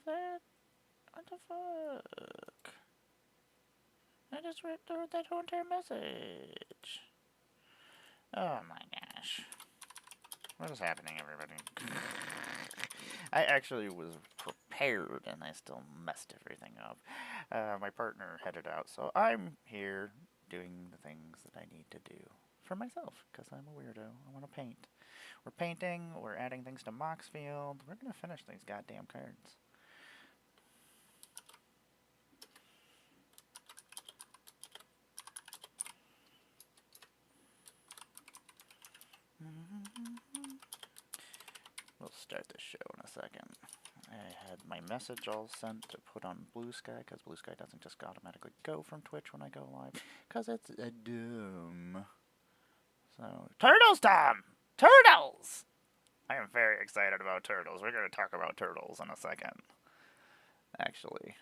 that? What the fuck? I just wrote that whole entire message. Oh my gosh. What is happening, everybody? I actually was prepared and I still messed everything up. My partner headed out, so I'm here doing the things that I need to do for myself because I'm a weirdo. I want to paint. We're painting, we're adding things to Moxfield. We're going to finish these goddamn cards. We'll start the show in a second. I had my message all sent to put on Blue Sky because Blue Sky doesn't just automatically go from Twitch when I go live because it's a doom. So, turtles time! Turtles! I am very excited about turtles. We're going to talk about turtles in a second. Actually,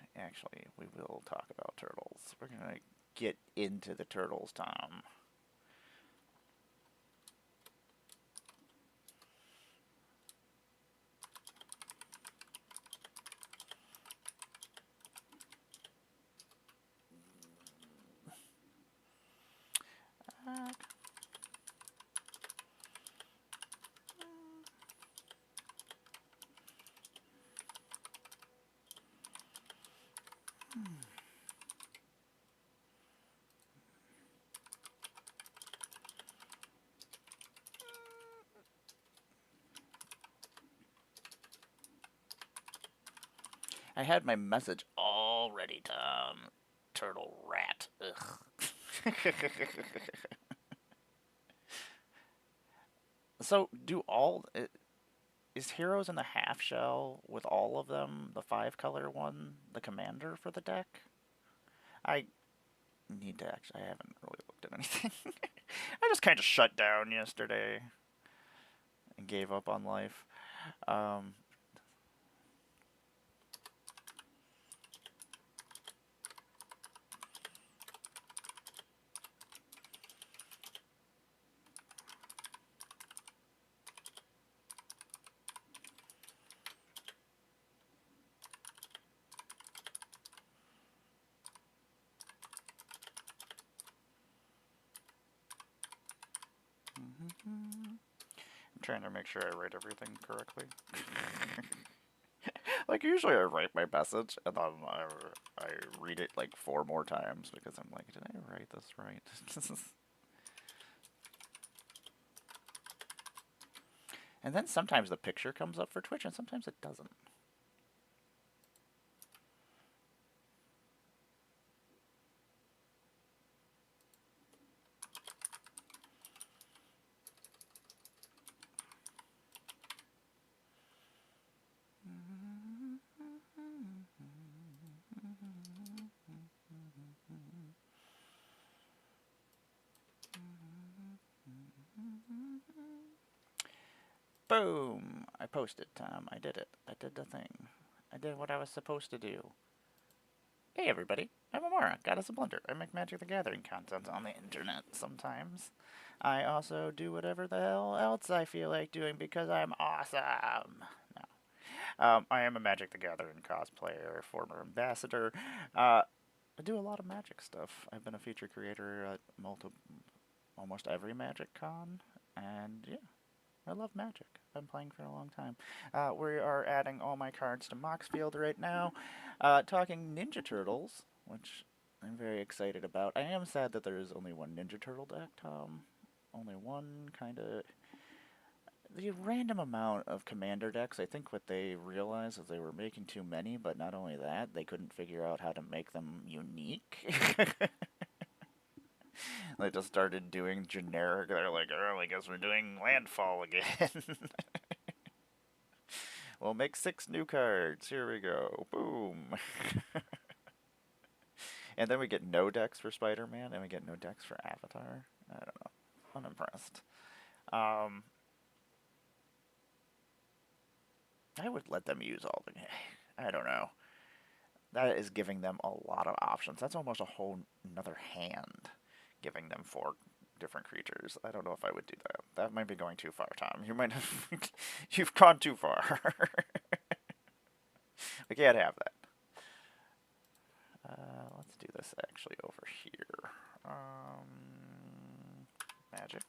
we will talk about turtles. We're going to get into the turtles, Tom. I had my message all ready, Tom. Turtle rat. Ugh. So, is Heroes in the Half Shell with all of them, the 5-color one, the commander for the deck? I need to I haven't really looked at anything. I just kind of shut down yesterday and gave up on life. Um, I'm trying to make sure I write everything correctly. Like, usually I write my message and then I read it like 4 more times because I'm like, did I write this right? And then sometimes the picture comes up for Twitch and sometimes it doesn't. Boom! I posted, Tom. I did it. I did the thing. I did what I was supposed to do. Hey everybody, I'm Emmara, Goddess of Blunder. I make Magic the Gathering content on the internet sometimes. I also do whatever the hell else I feel like doing because I'm awesome. No. I am a Magic the Gathering cosplayer, former ambassador. I do a lot of Magic stuff. I've been a feature creator at almost every Magic Con, and yeah, I love Magic. I've been playing for a long time. We are adding all my cards to Moxfield right now. Talking Ninja Turtles, which I'm very excited about. I am sad that there is only one Ninja Turtle deck, Tom. Only one, kind of. The random amount of commander decks, I think what they realized is they were making too many, but not only that, they couldn't figure out how to make them unique. They just started doing generic. They're like, oh, I guess we're doing landfall again. We'll make 6 new cards. Here we go. Boom. And then we get no decks for Spider-Man, and we get no decks for Avatar. I don't know. I'm impressed. Um, I would let them use all the. I don't know. That is giving them a lot of options. That's almost a whole another hand, giving them 4 different creatures. I don't know if I would do that. That might be going too far, Tom. You might have. You've gone too far. I can't have that. Let's do this actually over here. Magic.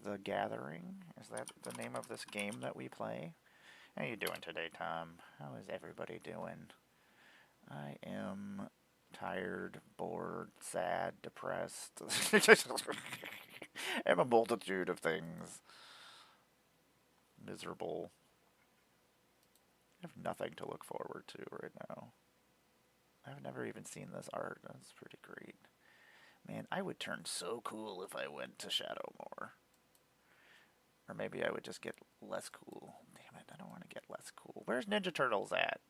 The Gathering. Is that the name of this game that we play? How you doing today, Tom? How is everybody doing? I am tired, bored, sad, depressed. I'm a multitude of things. Miserable. I have nothing to look forward to right now. I've never even seen this art. That's pretty great. Man, I would turn so cool if I went to Shadowmoor. Or maybe I would just get less cool. Damn it, I don't want to get less cool. Where's Ninja Turtles at?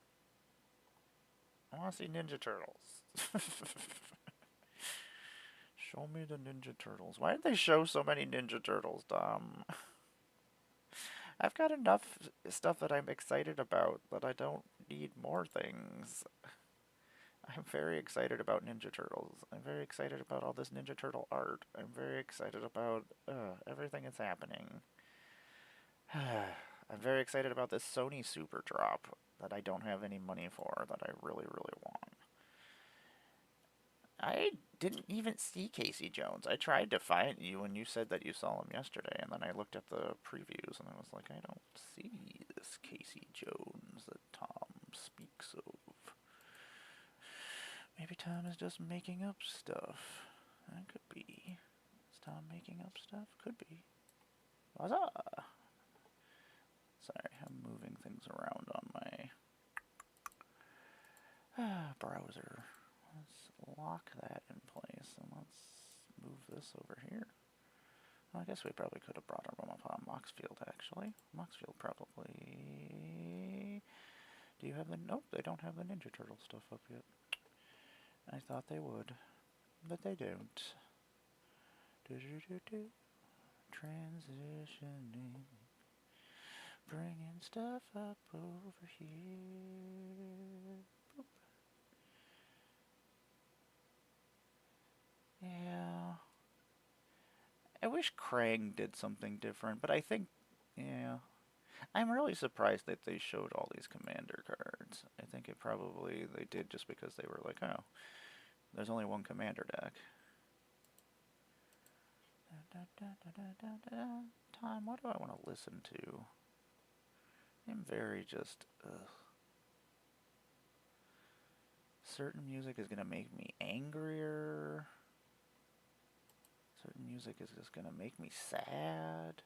I want to see Ninja Turtles. Show me the Ninja Turtles. Why did they show so many Ninja Turtles, Dom? I've got enough stuff that I'm excited about, but I don't need more things. I'm very excited about Ninja Turtles. I'm very excited about all this Ninja Turtle art. I'm very excited about everything that's happening. I'm very excited about this Sony Super Drop that I don't have any money for that I really, really want. I didn't even see Casey Jones. I tried to find you when you said that you saw him yesterday, and then I looked at the previews and I was like, I don't see this Casey Jones that Tom speaks of. Maybe Tom is just making up stuff. That could be. Is Tom making up stuff? Could be. Huzzah! Sorry, I'm moving things around on my browser. Let's lock that in place and let's move this over here. Well, I guess we probably could have brought him up on Moxfield, actually. Moxfield probably... Do you have the... Nope, they don't have the Ninja Turtle stuff up yet. I thought they would, but they don't. Transitioning. Bringing stuff up over here. Boop. Yeah. I wish Krang did something different, but I think, yeah. I'm really surprised that they showed all these commander cards. I think it probably they did just because they were like, oh, there's only one commander deck. Time, what do I want to listen to? I'm very just, ugh. Certain music is going to make me angrier. Certain music is just going to make me sad.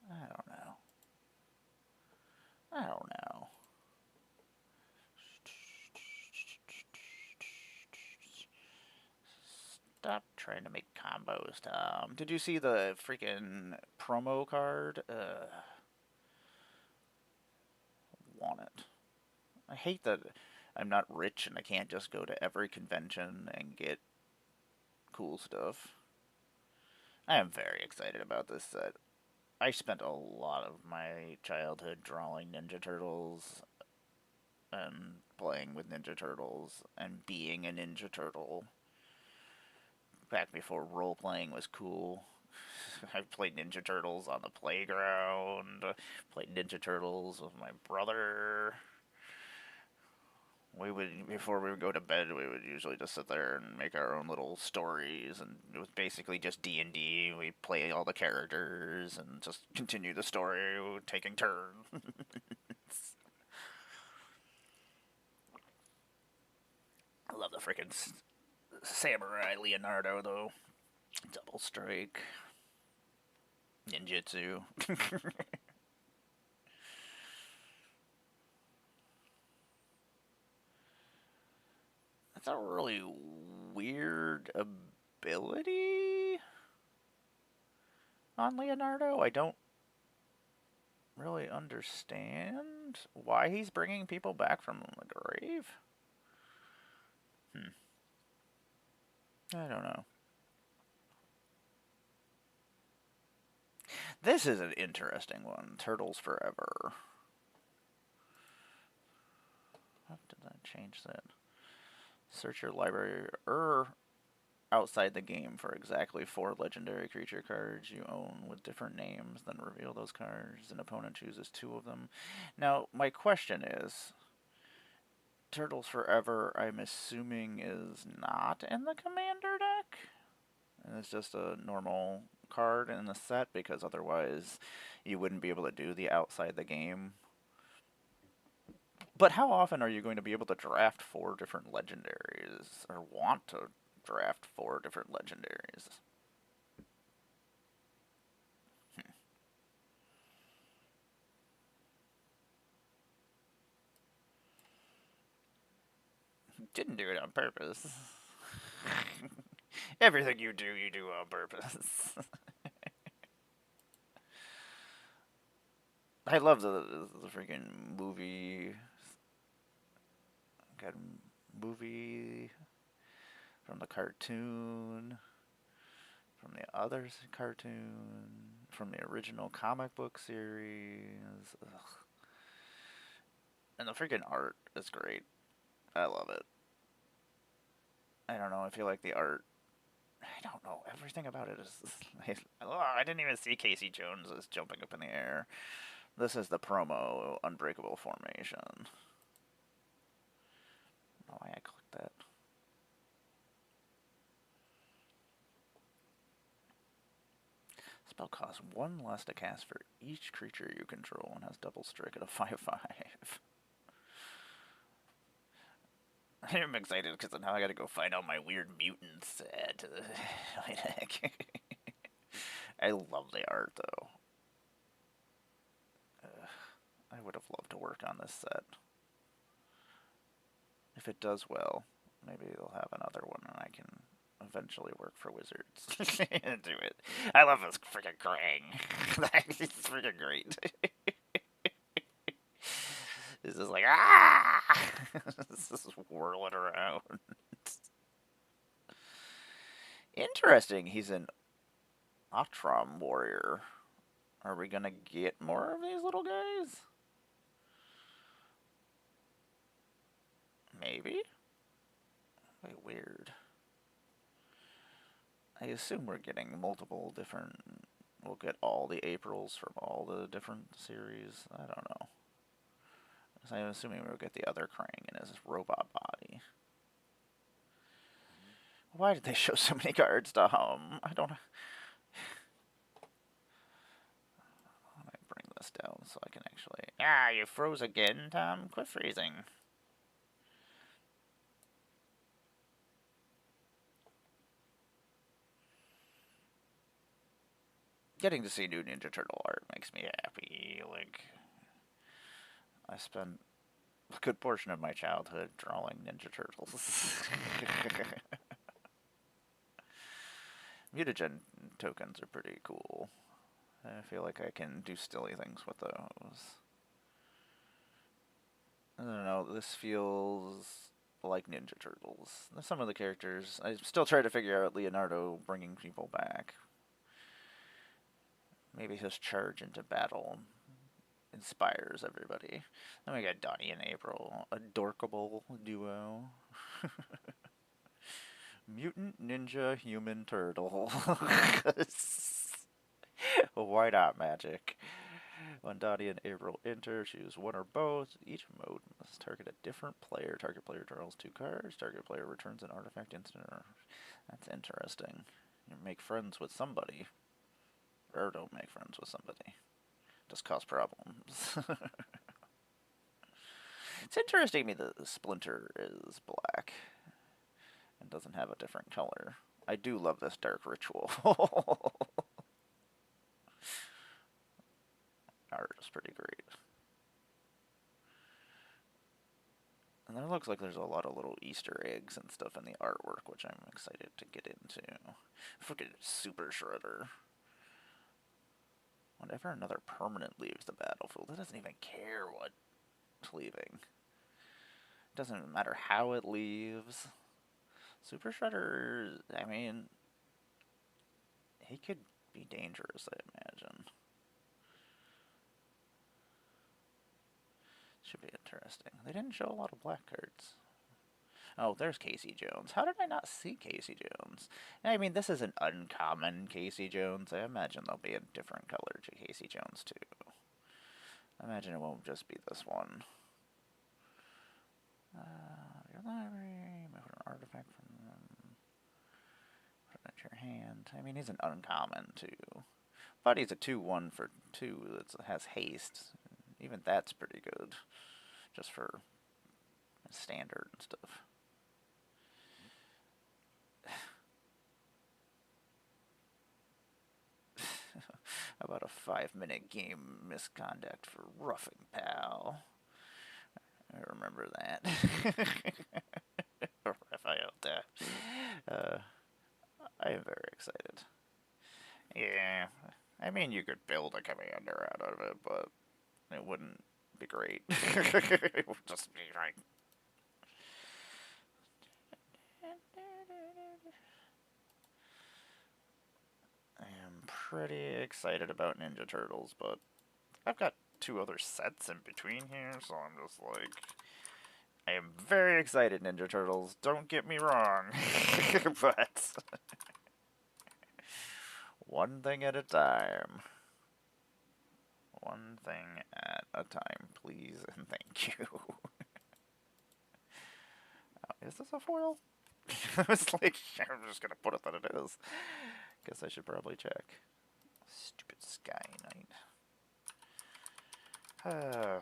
I don't know. I don't know. Stop trying to make combos, Tom. Did you see the freaking promo card? Want it. I hate that I'm not rich and I can't just go to every convention and get cool stuff. I am very excited about this set. I spent a lot of my childhood drawing Ninja Turtles and playing with Ninja Turtles and being a Ninja Turtle. Back before role-playing was cool. I played Ninja Turtles on the playground, played Ninja Turtles with my brother. We would, before we would go to bed, we would usually just sit there and make our own little stories, and it was basically just D&D. We'd play all the characters and just continue the story, taking turns. I love the freaking Samurai Leonardo, though. Double Strike. Ninjutsu. That's a really weird ability on Leonardo. I don't really understand why he's bringing people back from the grave. I don't know. This is an interesting one. Turtles Forever. How did I change that? Search your library outside the game for exactly 4 legendary creature cards you own with different names, then reveal those cards. An opponent chooses 2 of them. Now, my question is, Turtles Forever, I'm assuming, is not in the Commander deck. And it's just a normal card in the set, because otherwise you wouldn't be able to do the outside the game. But how often are you going to be able to draft 4 different legendaries, or want to draft 4 different legendaries? Didn't do it on purpose. Everything you do on purpose. I love the freaking movie. Got movie from the cartoon, from the other cartoon, from the original comic book series. Ugh. And the freaking art is great. I love it. I don't know, I feel like the art, I don't know, everything about it is, I didn't even see Casey Jones as jumping up in the air. This is the promo Unbreakable Formation. I don't know why I clicked that. Spell costs 1 less to cast for each creature you control and has double strike at a 5/5. I'm excited because now I gotta go find out my weird mutants to add to my deck. I love the art though. I would have loved to work on this set. If it does well, maybe they'll have another one and I can eventually work for Wizards. Do it. I love this freaking Krang. He's freaking great. This is like, ah! This is whirling around. Interesting, he's an Atram warrior. Are we gonna get more of these little guys? Maybe? Wait, weird. I assume we're getting multiple different... We'll get all the Aprils from all the different series. I don't know. So I'm assuming we'll get the other Krang in his robot body. Why did they show so many cards to home? I don't... Let me bring this down so I can actually... Ah, you froze again, Tom? Quit freezing. Getting to see new Ninja Turtle art makes me happy. Like, I spent a good portion of my childhood drawing Ninja Turtles. Mutagen tokens are pretty cool. I feel like I can do silly things with those. I don't know, this feels like Ninja Turtles. Some of the characters, I still try to figure out Leonardo bringing people back. Maybe his charge into battle inspires everybody. Then we got Donnie and April, a dorkable duo. Mutant Ninja Human Turtle. Why not magic? When Donnie and April enter, choose one or both. Each mode must target a different player. Target player draws 2 cards. Target player returns an artifact instant. That's interesting. You make friends with somebody. Or don't make friends with somebody. Just cause problems. It's interesting to me that the Splinter is black and doesn't have a different color. I do love this dark ritual. Art is pretty great. And there looks like there's a lot of little Easter eggs and stuff in the artwork, which I'm excited to get into. Freaking Super Shredder. Whenever another permanent leaves the battlefield, it doesn't even care what's leaving. It doesn't matter how it leaves. Super Shredder, I mean, he could be dangerous, I imagine. Should be interesting. They didn't show a lot of black cards. Oh, there's Casey Jones. How did I not see Casey Jones? I mean, this is an uncommon Casey Jones. I imagine there'll be a different color to Casey Jones, too. I imagine it won't just be this one. Your library, move an artifact from them, put it into your hand. I mean, he's an uncommon, too. But he's a 2/1 for 2 that has haste. Even that's pretty good. Just for standard and stuff. About a 5-minute game misconduct for roughing pal. I remember that. Raphael there. I am very excited. Yeah, I mean you could build a commander out of it, but it wouldn't be great. It would just be like. I am pretty excited about Ninja Turtles, but I've got 2 other sets in between here, so I'm just like, I am very excited, Ninja Turtles. Don't get me wrong, but one thing at a time. One thing at a time, please and thank you. Is this a foil? I was like, I'm just gonna put it that it is. Guess I should probably check. Stupid Sky Knight.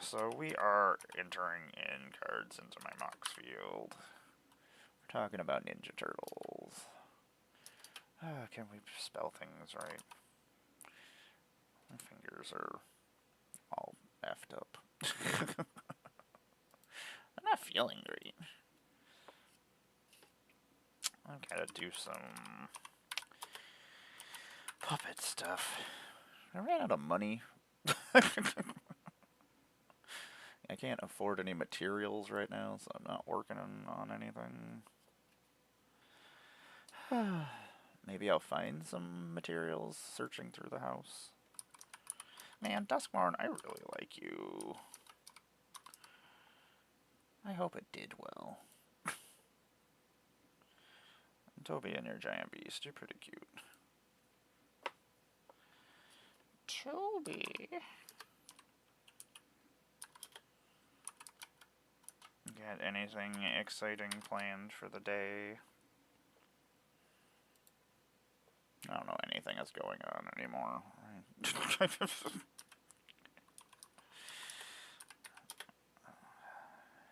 So we are entering in cards into my Mox field. We're talking about Ninja Turtles. Can we spell things right? My fingers are all effed up. I'm not feeling great. I've got to do some puppet stuff. I ran out of money. I can't afford any materials right now, so I'm not working on anything. Maybe I'll find some materials searching through the house. Man, Duskmourn, I really like you. I hope it did well. Toby and your giant beast, you're pretty cute. Toby. Got anything exciting planned for the day? I don't know anything that's going on anymore.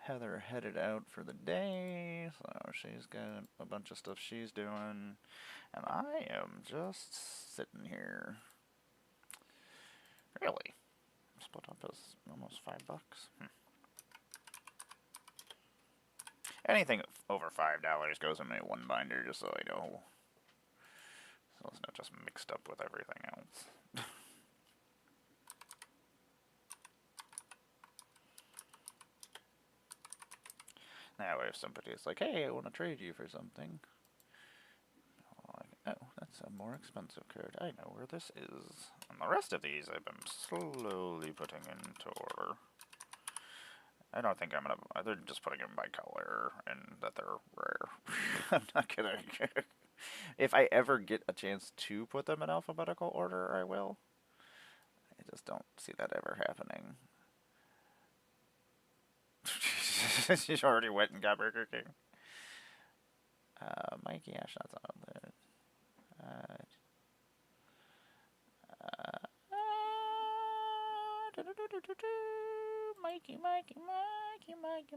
Heather headed out for the day, so she's got a bunch of stuff she's doing, and I am just sitting here. Really? Split up is almost $5. Anything over $5 goes in my one binder, just so I know. So it's not just mixed up with everything else. That way if somebody's like, hey, I want to trade you for something. Like, oh, that's a more expensive card. I know where this is. And the rest of these I've been slowly putting into order. I don't think I'm gonna. They're just putting them by color and that they're rare. I'm not gonna. If I ever get a chance to put them in alphabetical order, I will. I just don't see that ever happening. You already went and got Burger King. Mikey Ashnot's on there.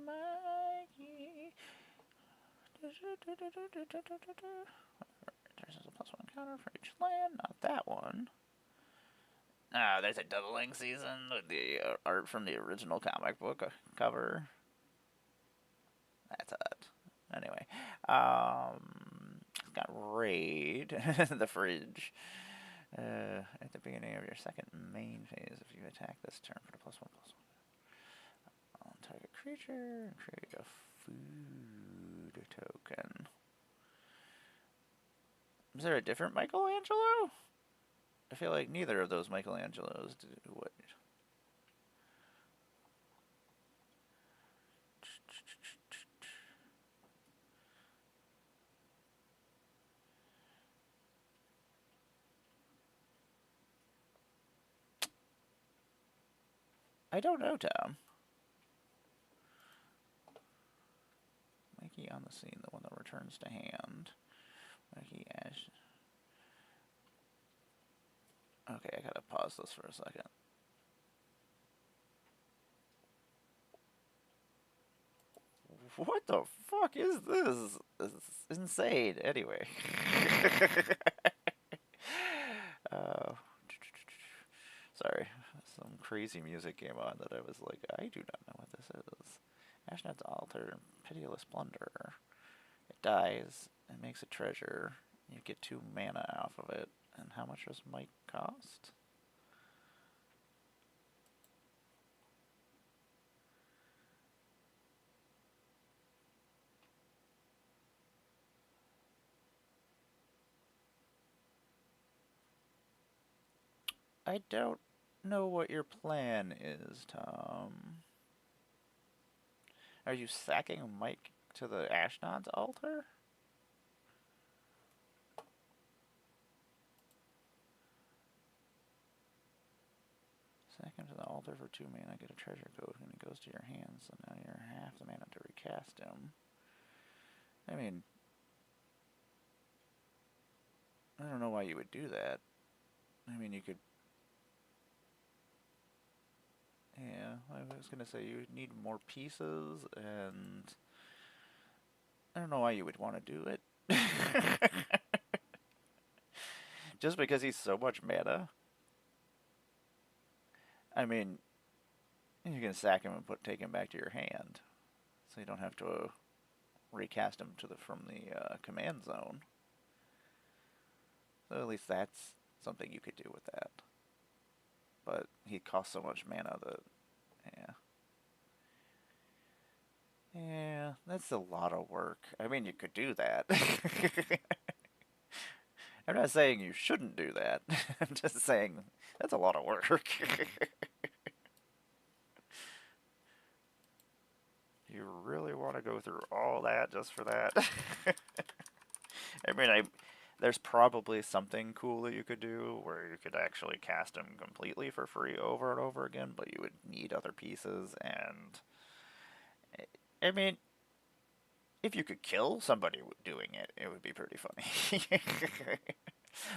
Mikey. There's a +1 counter for each land, not that one. Ah, there's a doubling season with the art from the original comic book cover. That's odd. Anyway, it's got Raid, the fridge. At the beginning of your second main phase, if you attack this turn, put a +1/+1 on target creature and create a food token. Is there a different Michelangelo? I feel like neither of those Michelangelos do what. I don't know, Tom. Key on the scene, the one that returns to hand. Key Ash. Okay, I gotta pause this for a second. What the fuck is this? This is insane. Anyway. uh, sorry. Some crazy music came on that I was like, I do not know what this is. Ashnod's Altar, Pitiless Plunder. It dies, it makes a treasure. You get 2 mana off of it. And how much does Mike cost? I don't know what your plan is, Tom. Are you sacking Mike to the Ashnod's Altar? Sack him to the altar for 2 mana, get a treasure code, and it goes to your hands, so now you're half the mana to recast him. I mean, I don't know why you would do that. I mean, you could... Yeah, I was gonna say you need more pieces, and... I don't know why you would want to do it. Just because he's so much mana? I mean, you can sack him and take him back to your hand, so you don't have to recast him from the command zone. So at least that's something you could do with that. But he costs so much mana that, yeah. Yeah, that's a lot of work. I mean, you could do that. I'm not saying you shouldn't do that. I'm just saying that's a lot of work. You really want to go through all that just for that? I mean, there's probably something cool that you could do where you could actually cast him completely for free over and over again, but you would need other pieces, and I mean, if you could kill somebody doing it, it would be pretty funny.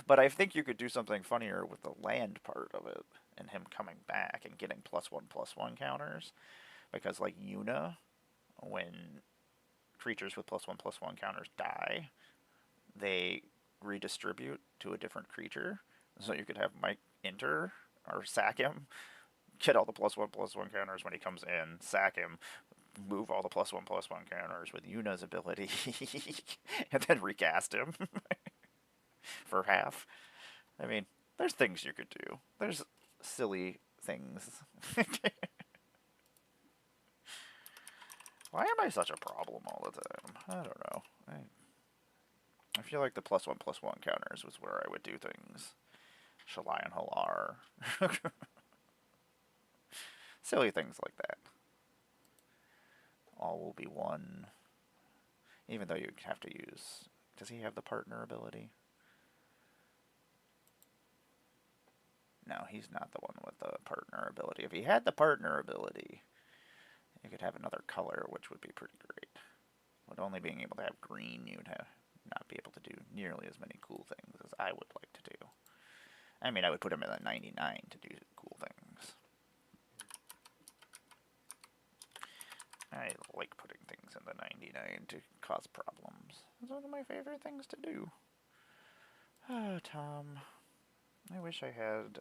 But I think you could do something funnier with the land part of it, and him coming back and getting +1/+1 counters, because like Yuna, when creatures with +1/+1 counters die, they redistribute to a different creature. So you could have Mike enter or sack him, get all the +1/+1 counters when he comes in, sack him, move all the +1/+1 counters with Yuna's ability, and then recast him for half. I mean, there's things you could do. There's silly things. Why am I such a problem all the time? I don't know. I feel like the +1/+1 counters was where I would do things. Shalai and Halar. Silly things like that. All will be one. Even though you'd have to use... Does he have the partner ability? No, he's not the one with the partner ability. If he had the partner ability, you could have another color, which would be pretty great. With only being able to have green, you'd not be able to do nearly as many cool things as I would like to do. I mean, I would put him in the 99 to do cool things. I like putting things in the 99 to cause problems. It's one of my favorite things to do. Ah, Tom. I wish I had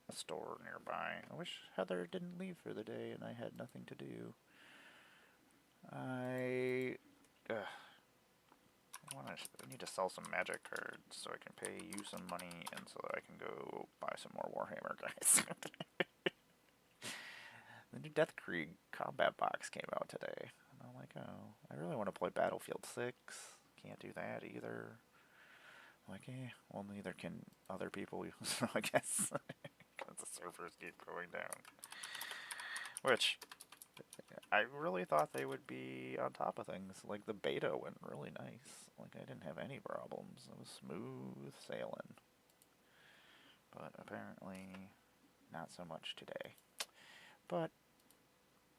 a store nearby. I wish Heather didn't leave for the day and I had nothing to do. I need to sell some magic cards so I can pay you some money and so that I can go buy some more Warhammer guys. The new Death Creed combat box came out today. And I'm like, oh, I really want to play Battlefield 6. Can't do that either. I'm like, well, neither can other people, so I guess. Because the servers keep going down. Which, I really thought they would be on top of things. Like, the beta went really nice. Like, I didn't have any problems. It was smooth sailing. But apparently, not so much today. But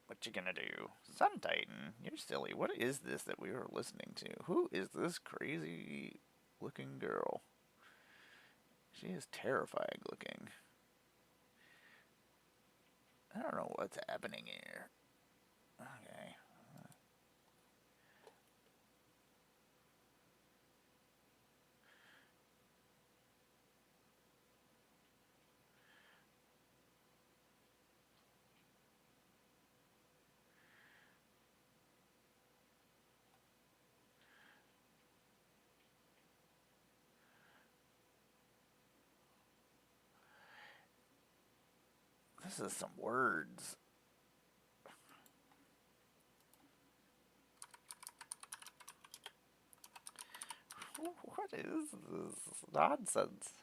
What you gonna do? Sun Titan, you're silly. What is this that we were listening to? Who is this crazy looking girl? She is terrifying looking. I don't know what's happening here. Okay. This is some words. What is this nonsense?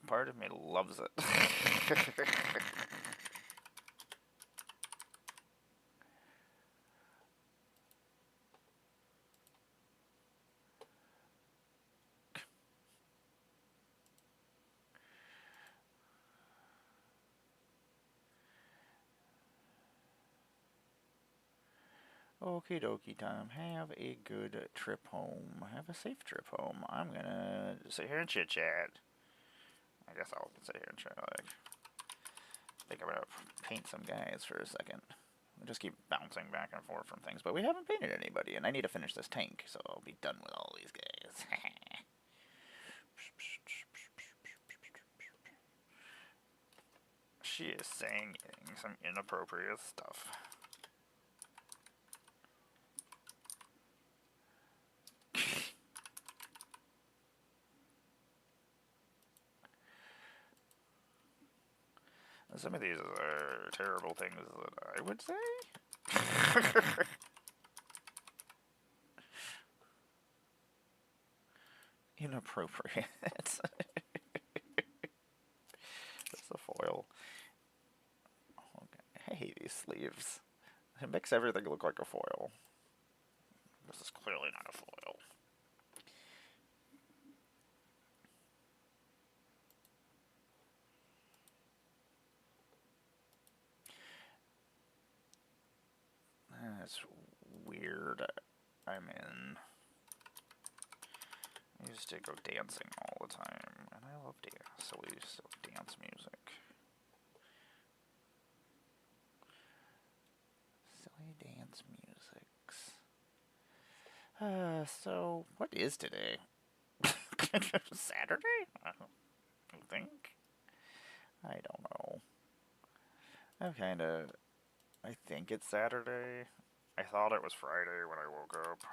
Part of me loves it. Okie dokie time. Have a good trip home. Have a safe trip home. I'm gonna sit here and chit chat. I guess I'll sit here and try to like think I'm gonna paint some guys for a second. We'll just keep bouncing back and forth from things, but we haven't painted anybody, and I need to finish this tank, so I'll be done with all these guys. She is saying some inappropriate stuff. Some of these are terrible things that I would say. Inappropriate. That's a foil. Okay. I hate these sleeves. It makes everything look like a foil. This is clearly not a foil. That's weird. I'm in. I used to go dancing all the time, and I love silly dance music. Silly dance musics. So, what is today? Saturday? I think. I don't know. I think it's Saturday. I thought it was Friday when I woke up.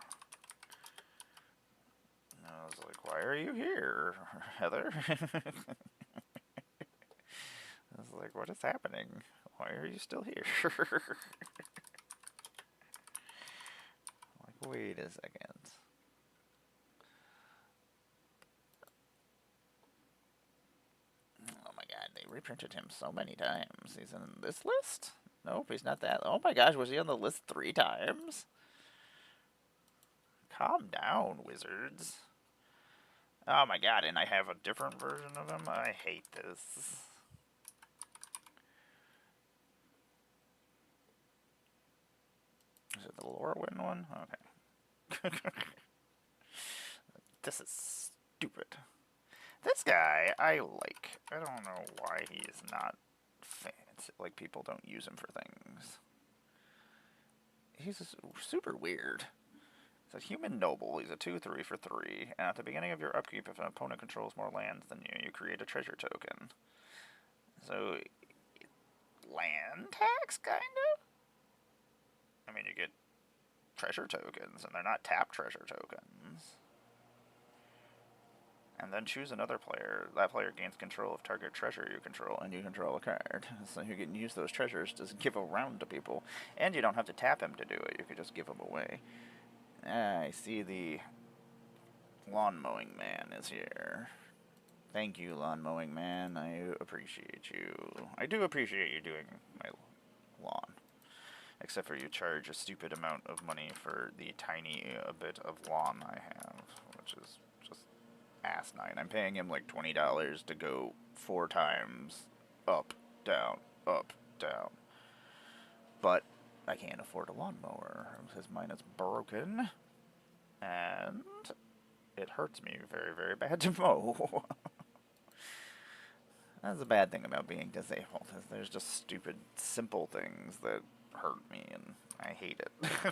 And I was like, why are you here, Heather? I was like, what is happening? Why are you still here? Like, wait a second. Oh my god, they reprinted him so many times. He's in this list? Nope, he's not that. Oh my gosh, was he on the list 3 times? Calm down, wizards. Oh my god, and I have a different version of him? I hate this. Is it the Lorwyn one? Okay. This is stupid. This guy, I like. I don't know why he is not fancy. Like, people don't use him for things. He's super weird. He's a human noble. He's a 2/3 for 3. And at the beginning of your upkeep, if an opponent controls more lands than you, you create a treasure token. So, land tax, kind of? I mean, you get treasure tokens, and they're not tap treasure tokens. And then choose another player. That player gains control of target treasure you control, and you control a card. So you can use those treasures to give around to people. And you don't have to tap him to do it. You could just give them away. I see the lawn mowing man is here. Thank you, lawn mowing man. I appreciate you. I do appreciate you doing my lawn. Except for you charge a stupid amount of money for the tiny bit of lawn I have, which is just asinine. I'm paying him like $20 to go 4 times up, down, up, down. But I can't afford a lawnmower because mine is broken, and it hurts me very, very bad to mow. That's the bad thing about being disabled, is there's just stupid, simple things that hurt me, and I hate it.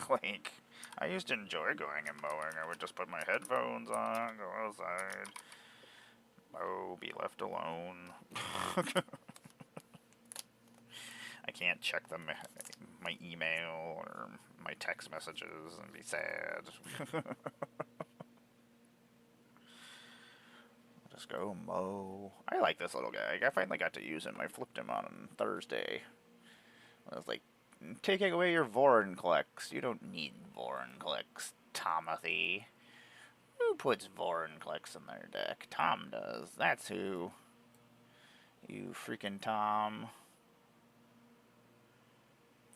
Like, I used to enjoy going and mowing. I would just put my headphones on, go outside, mow, be left alone. I can't check my email or my text messages and be sad. Just go mow. I like this little guy. I finally got to use him. I flipped him on Thursday. I was like, taking away your Vorinclex. You don't need Vorinclex, Tomothy. Who puts Vorinclex in their deck? Tom does. That's who. You freaking Tom.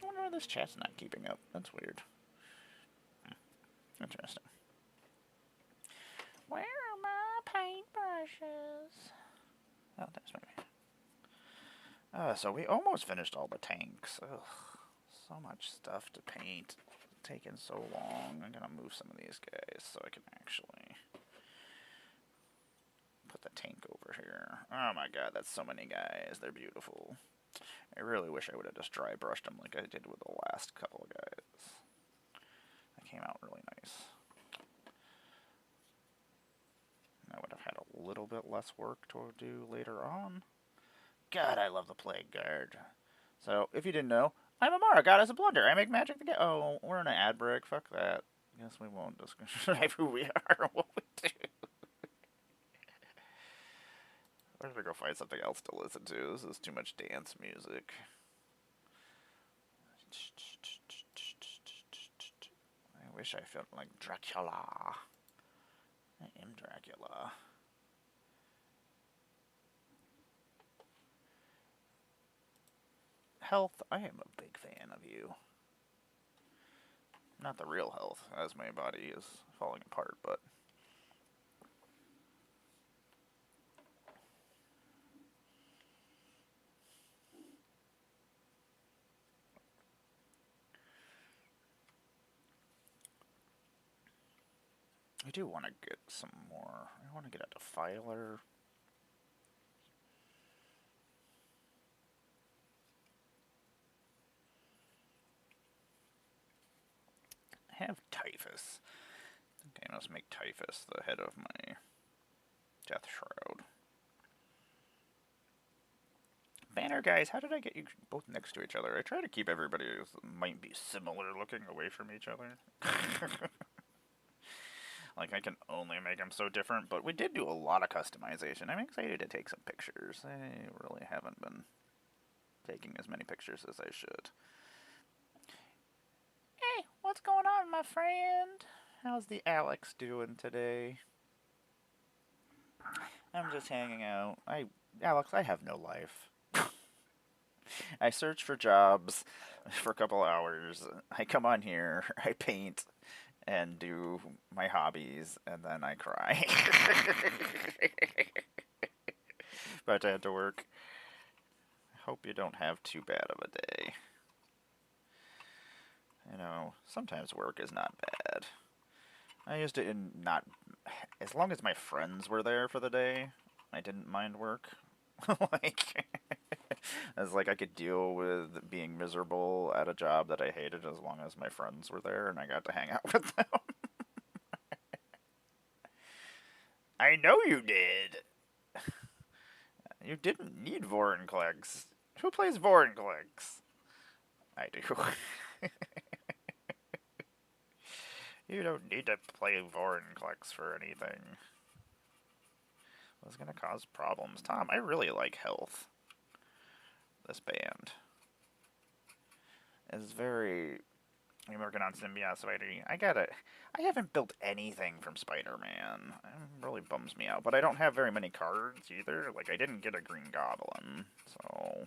I wonder why this chat's not keeping up. That's weird. Interesting. Where are my paintbrushes? Oh, there's maybe. So we almost finished all the tanks. Ugh, so much stuff to paint. It's taking so long. I'm gonna move some of these guys so I can actually put the tank over here. Oh my god, that's so many guys. They're beautiful. I really wish I would have just dry brushed them like I did with the last couple of guys. That came out really nice. I would have had a little bit less work to do later on. God, I love the Plague Guard. So, if you didn't know, I'm Emmara, Goddess of Blunder. I make magic to get. Oh, we're in an ad break. Fuck that. Guess we won't describe who we are or what we do. We're gonna go find something else to listen to. This is too much dance music. I wish I felt like Dracula. I am Dracula. Health, I am a big fan of you. Not the real health, as my body is falling apart, but... I do want to get some more. I want to get a Defiler. I have Typhus. I think I must make Typhus the head of my Death Shroud. Banner guys, how did I get you both next to each other? I try to keep everybody who might be similar looking away from each other. Like, I can only make them so different, but we did do a lot of customization. I'm excited to take some pictures. I really haven't been taking as many pictures as I should. Hey, what's going on, my friend? How's the Alex doing today? I'm just hanging out. Alex, I have no life. I search for jobs for a couple hours. I come on here, I paint, and do my hobbies, and then I cry. But I had to work. I hope you don't have too bad of a day. You know, sometimes work is not bad. I used to not... As long as my friends were there for the day, I didn't mind work. Like... As like I could deal with being miserable at a job that I hated as long as my friends were there and I got to hang out with them. I know you did. You didn't need Vorinclex. Who plays Vorinclex? I do. You don't need to play Vorinclex for anything. It's gonna cause problems. Tom, I really like health. This band is very... I'm working on Symbiote Spider. I haven't built anything from Spider-Man. It really bums me out. But I don't have very many cards either. Like, I didn't get a Green Goblin, so...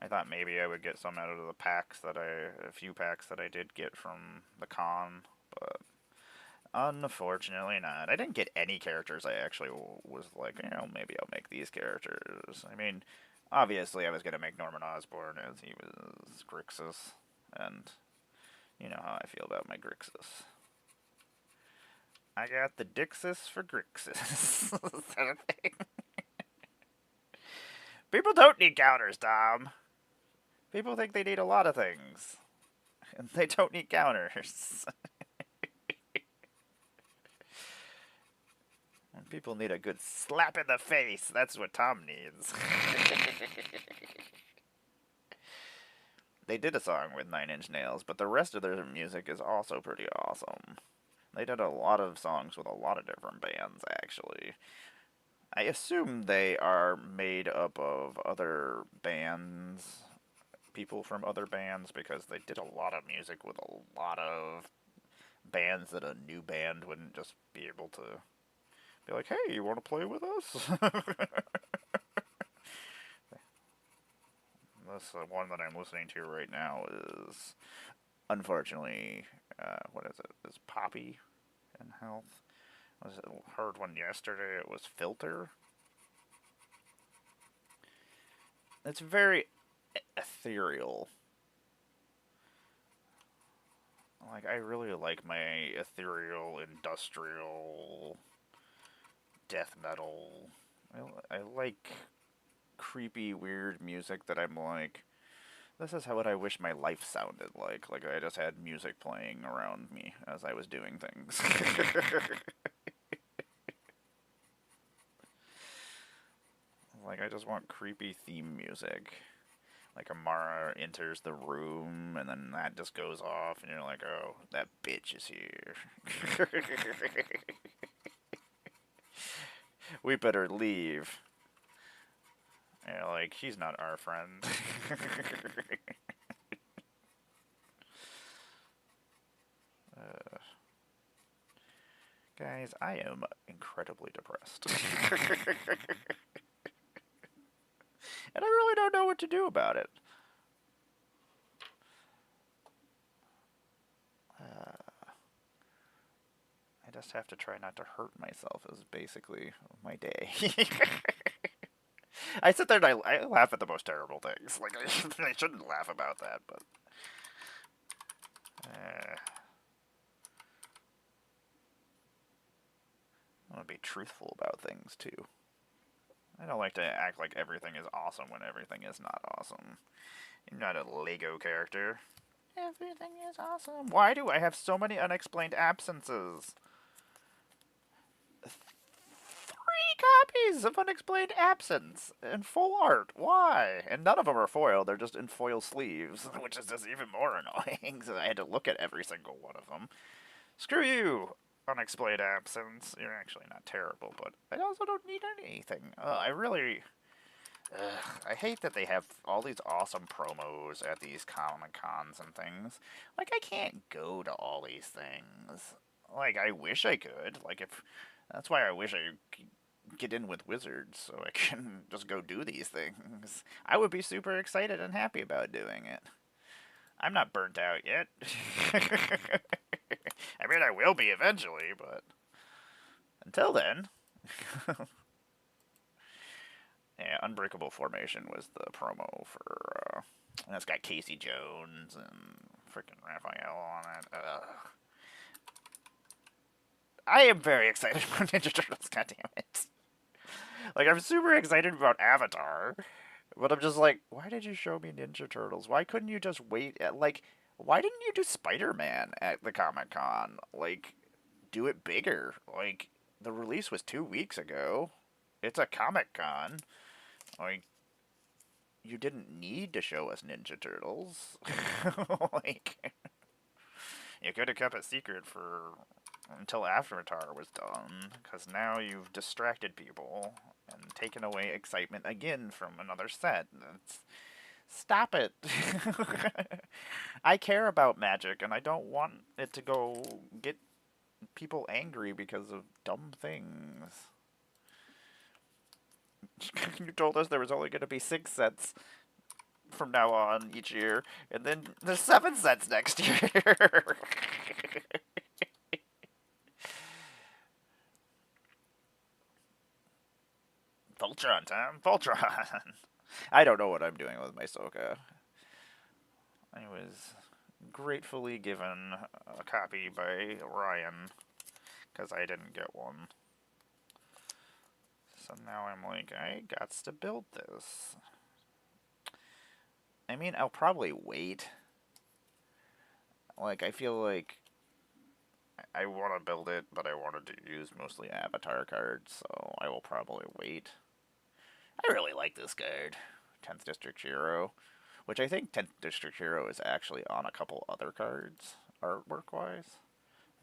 I thought maybe I would get some out of the packs a few packs that I did get from the con, but unfortunately not. I didn't get any characters I actually was like, you know, maybe I'll make these characters. I mean, Obviously, I was going to make Norman Osborn as he was Grixis, and you know how I feel about my Grixis. I got the Dixis for Grixis. Is that a thing? People don't need counters, Tom. People think they need a lot of things, and they don't need counters. People need a good slap in the face. That's what Tom needs. They did a song with Nine Inch Nails, but the rest of their music is also pretty awesome. They did a lot of songs with a lot of different bands, actually. I assume they are made up of other bands, people from other bands, because they did a lot of music with a lot of bands that a new band wouldn't just be able to be like, hey, you want to play with us? This one that I'm listening to right now is, unfortunately, what is it? Is Poppy in Health? Heard one yesterday. It was Filter. It's very ethereal. Like, I really like my ethereal, industrial, death metal. I like creepy, weird music that I'm like, this is what I wish my life sounded like. Like, I just had music playing around me as I was doing things. Like, I just want creepy theme music. Like, Emmara enters the room, and then that just goes off, and you're like, oh, that bitch is here. We better leave. Yeah, like, she's not our friend. uh, guys, I am incredibly depressed. And I really don't know what to do about it. I just have to try not to hurt myself is basically my day. I sit there and I laugh at the most terrible things. Like, I shouldn't laugh about that, but... I want to be truthful about things, too. I don't like to act like everything is awesome when everything is not awesome. You're not a Lego character. Everything is awesome. Why do I have so many unexplained absences? 3 copies of Unexplained Absence in full art. Why? And none of them are foil. They're just in foil sleeves, which is just even more annoying. So I had to look at every single one of them. Screw you, Unexplained Absence. You're actually not terrible, but I also don't need anything. I really... I hate that they have all these awesome promos at these Comic Cons and things. Like, I can't go to all these things. Like, I wish I could. Like, if... That's why I wish I could get in with Wizards, so I can just go do these things. I would be super excited and happy about doing it. I'm not burnt out yet. I mean, I will be eventually, but... Until then... Yeah, Unbreakable Formation was the promo for, and it's got Casey Jones and freaking Raphael on it. I am very excited about Ninja Turtles, goddammit. Like, I'm super excited about Avatar, but I'm just like, why did you show me Ninja Turtles? Why couldn't you just wait at, like, why didn't you do Spider-Man at the Comic-Con? Like, do it bigger. Like, the release was 2 weeks ago. It's a Comic-Con. Like, you didn't need to show us Ninja Turtles. Like, you could have kept it secret for until Avatar was done, because now you've distracted people and taken away excitement again from another set. Stop it. I care about magic, and I don't want it to go get people angry because of dumb things. You told us there was only going to be 6 sets from now on each year, and then there's 7 sets next year. Voltron time, Voltron. I don't know what I'm doing with my Soka. I was gratefully given a copy by Ryan, because I didn't get one. So now I'm like, I gots to build this. I mean, I'll probably wait. Like, I feel like I want to build it, but I wanted to use mostly avatar cards, so I will probably wait. I really like this card, 10th District Hero, which I think 10th District Hero is actually on a couple other cards, artwork-wise.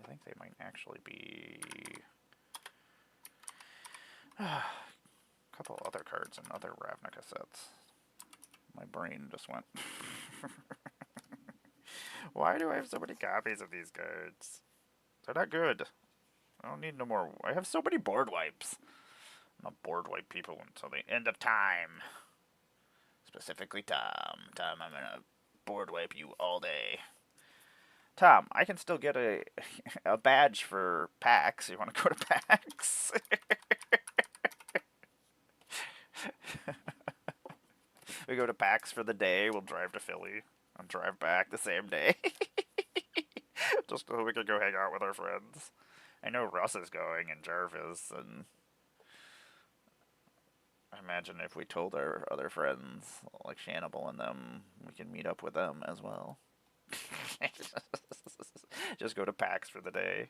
I think they might actually be a couple other cards in other Ravnica sets. My brain just went. Why do I have so many copies of these cards? They're not good. I don't need no more. I have so many board wipes. I'm gonna board wipe people until the end of time. Specifically Tom. Tom, I'm gonna board wipe you all day. Tom, I can still get a a badge for PAX. You want to go to PAX? We go to PAX for the day. We'll drive to Philly and drive back the same day. Just so we can go hang out with our friends. I know Russ is going and Jarvis, and I imagine if we told our other friends, like Shannibal and them, we can meet up with them as well. Just go to PAX for the day.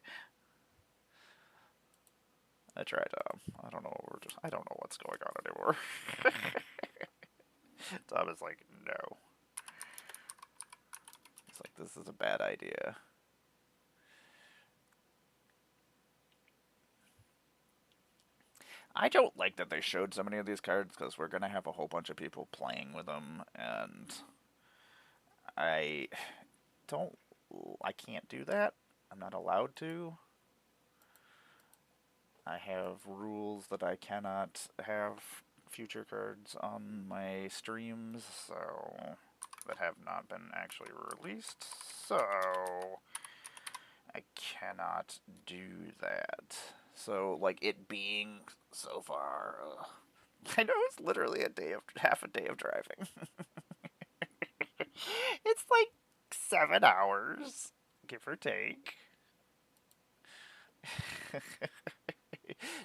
I tried. I don't know. I don't know what's going on anymore. Tom is like, no. It's like, this is a bad idea. I don't like that they showed so many of these cards, because we're gonna have a whole bunch of people playing with them, and I don't. I can't do that. I'm not allowed to. I have rules that I cannot have future cards on my streams, so that have not been actually released, so I cannot do that. So, like, it being so far, I know it's literally half a day of driving. It's like 7 hours, give or take.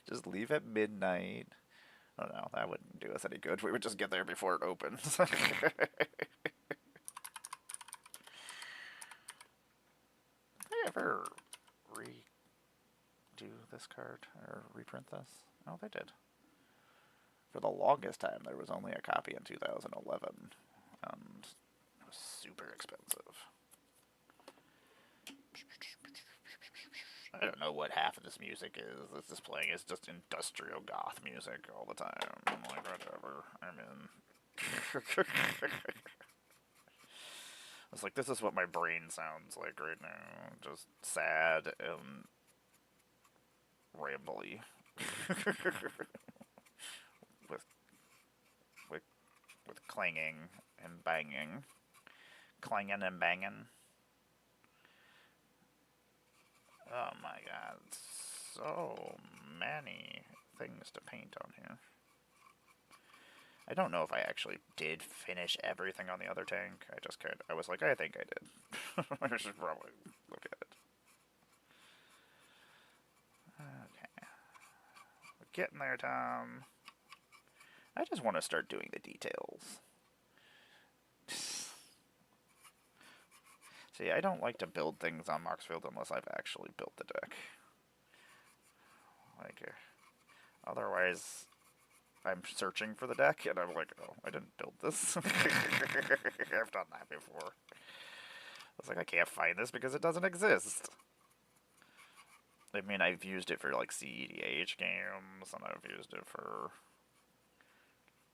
Just leave at midnight. Oh no, that wouldn't do us any good. We would just get there before it opens. Did they ever redo this card or reprint this? Oh, they did. For the longest time, there was only a copy in 2011, and it was super expensive. I don't know what half of this music is that's just playing. It's just industrial goth music all the time. I'm like, whatever. I'm in. It's like, this is what my brain sounds like right now. Just sad and rambly. with, with, with clanging and banging. Clanging and banging. Oh my god, so many things to paint on here. I don't know if I actually did finish everything on the other tank. I was like, I think I did. I should probably look at it. Okay. We're getting there, Tom. I just want to start doing the details. See, I don't like to build things on Moxfield unless I've actually built the deck. Like, otherwise, I'm searching for the deck, and I'm like, oh, I didn't build this. I've done that before. I was like, I can't find this because it doesn't exist. I mean, I've used it for, like, CEDH games, and I've used it for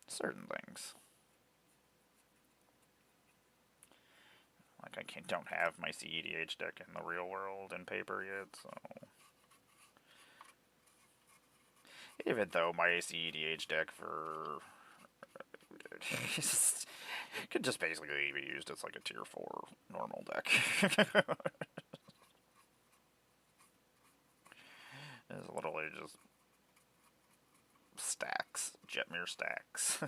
certain things. Like, I don't have my CEDH deck in the real world in paper yet, so... Even though my CEDH deck for... could just basically be used as, like, a tier 4 normal deck. It's literally just Stax. Jetmir Stax.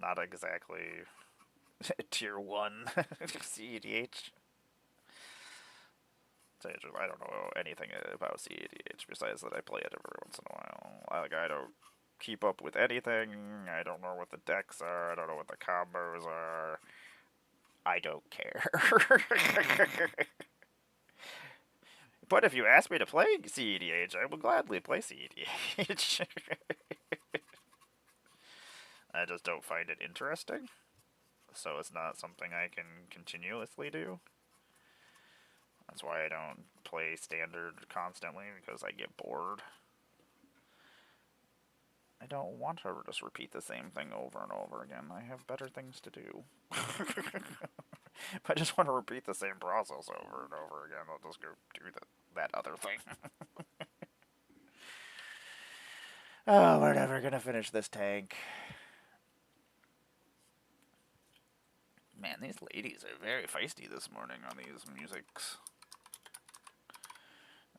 Not exactly tier 1 CEDH. I don't know anything about CEDH besides that I play it every once in a while. I don't keep up with anything. I don't know what the decks are. I don't know what the combos are. I don't care. But if you ask me to play CEDH, I will gladly play CEDH. I just don't find it interesting. So it's not something I can continuously do. That's why I don't play standard constantly, because I get bored. I don't want to just repeat the same thing over and over again. I have better things to do. If I just want to repeat the same process over and over again, I'll just go do that other thing. Oh, we're never gonna finish this tank. Man, these ladies are very feisty this morning on these musics.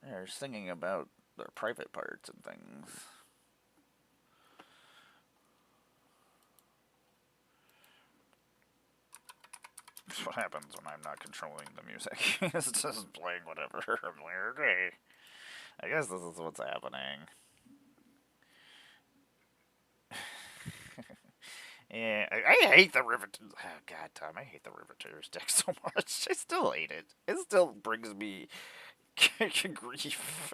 They're singing about their private parts and things. That's what happens when I'm not controlling the music. It's just playing whatever. I'm like, okay, I guess this is what's happening. Yeah, I hate the Riveters. Oh, God, Tom, I hate the Riveters deck so much. I still hate it. It still brings me grief.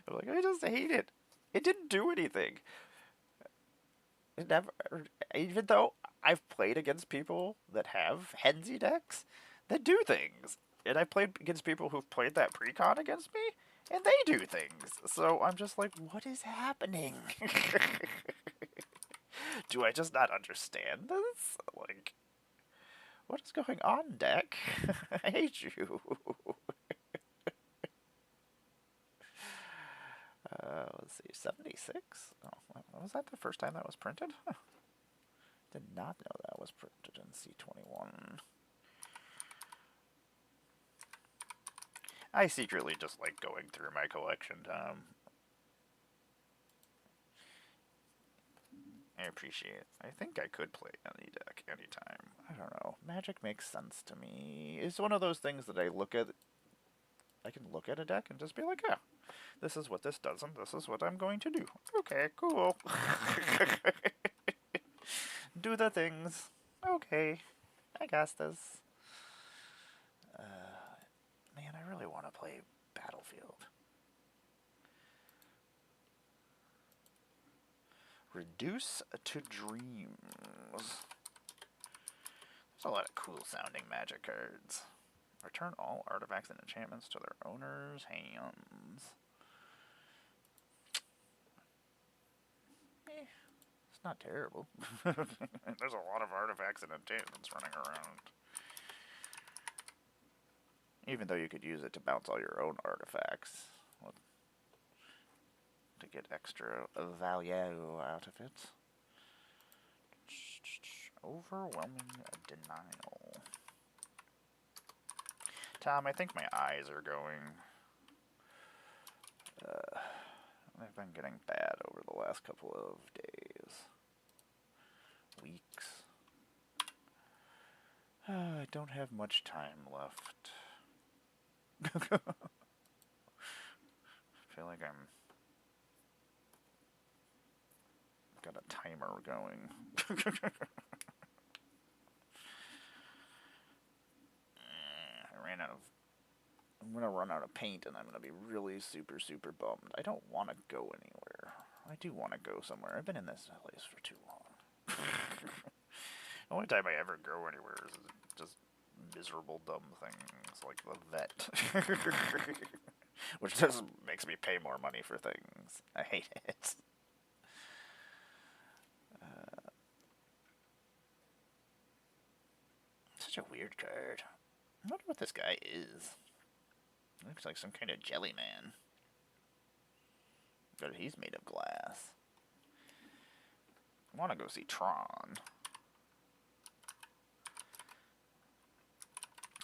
I'm like, I just hate it. It didn't do anything. It never, even though I've played against people that have Henzy decks that do things. And I've played against people who've played that precon against me, and they do things. So I'm just like, what is happening? Do I just not understand this? Like, what is going on, deck? I hate you. Let's see, 76? Oh, was that the first time that was printed? Huh. Did not know that was printed in C21. I secretly just like going through my collection, Tom. I appreciate it. I think I could play any deck anytime. I don't know. Magic makes sense to me. It's one of those things that I can look at a deck and just be like, yeah, this is what this does and this is what I'm going to do. Okay, cool. Do the things. Okay, I got this. Man, I really want to play Battlefield. Reduce to Dreams. There's a lot of cool sounding Magic cards. Return all artifacts and enchantments to their owner's hands. It's not terrible. There's a lot of artifacts and enchantments running around. Even though you could use it to bounce all your own artifacts to get extra value out of it. Overwhelming denial. Tom, I think my eyes are going. They've been getting bad over the last couple of days. Weeks. I don't have much time left. I feel like I'm got a timer going. I'm gonna run out of paint and I'm gonna be really super bummed. I don't want to go anywhere. I do want to go somewhere. I've been in this place for too long. The only time I ever go anywhere is just miserable dumb things like the vet. Which just makes me pay more money for things. I hate it. Such a weird card. I wonder what this guy is. Looks like some kind of jelly man. But he's made of glass. I want to go see Tron.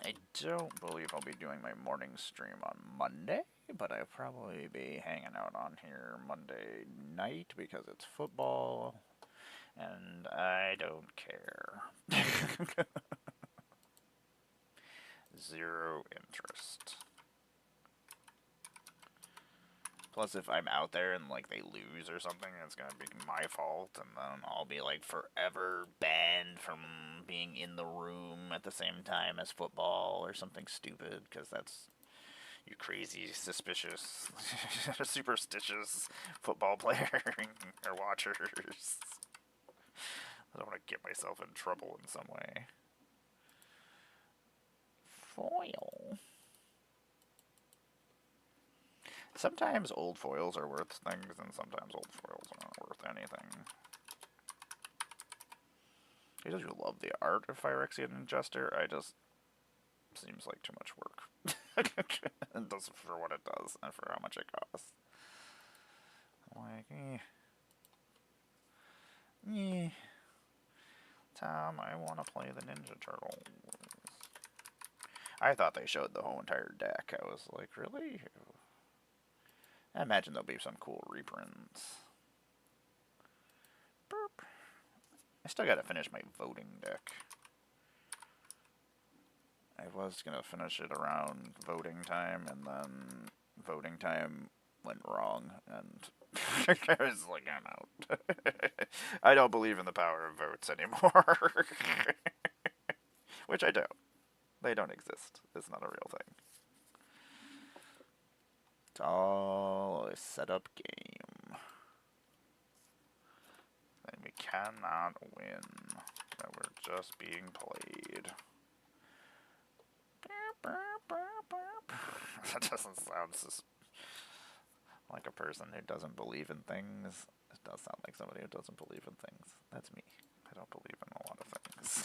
I don't believe I'll be doing my morning stream on Monday, but I'll probably be hanging out on here Monday night because it's football, and I don't care. Zero interest. Plus, if I'm out there and, like, they lose or something, it's gonna be my fault, and then I'll be, like, forever banned from being in the room at the same time as football or something stupid, because that's, you crazy, suspicious, superstitious football player or watchers. I don't want to get myself in trouble in some way. Foil. Sometimes old foils are worth things, and sometimes old foils aren't worth anything. I just love the art of Phyrexian Jester. I just seems like too much work. It does for what it does and for how much it costs. Like, Tom, I want to play the Ninja Turtles. I thought they showed the whole entire deck. I was like, really? I imagine there'll be some cool reprints. Burp. I still gotta finish my voting deck. I was gonna finish it around voting time, and then voting time went wrong, and I was like, I'm out. I don't believe in the power of votes anymore. Which I don't. They don't exist. It's not a real thing. It's all a set-up game. And we cannot win. That we're just being played. That doesn't sound like a person who doesn't believe in things. It does sound like somebody who doesn't believe in things. That's me. I don't believe in a lot of things.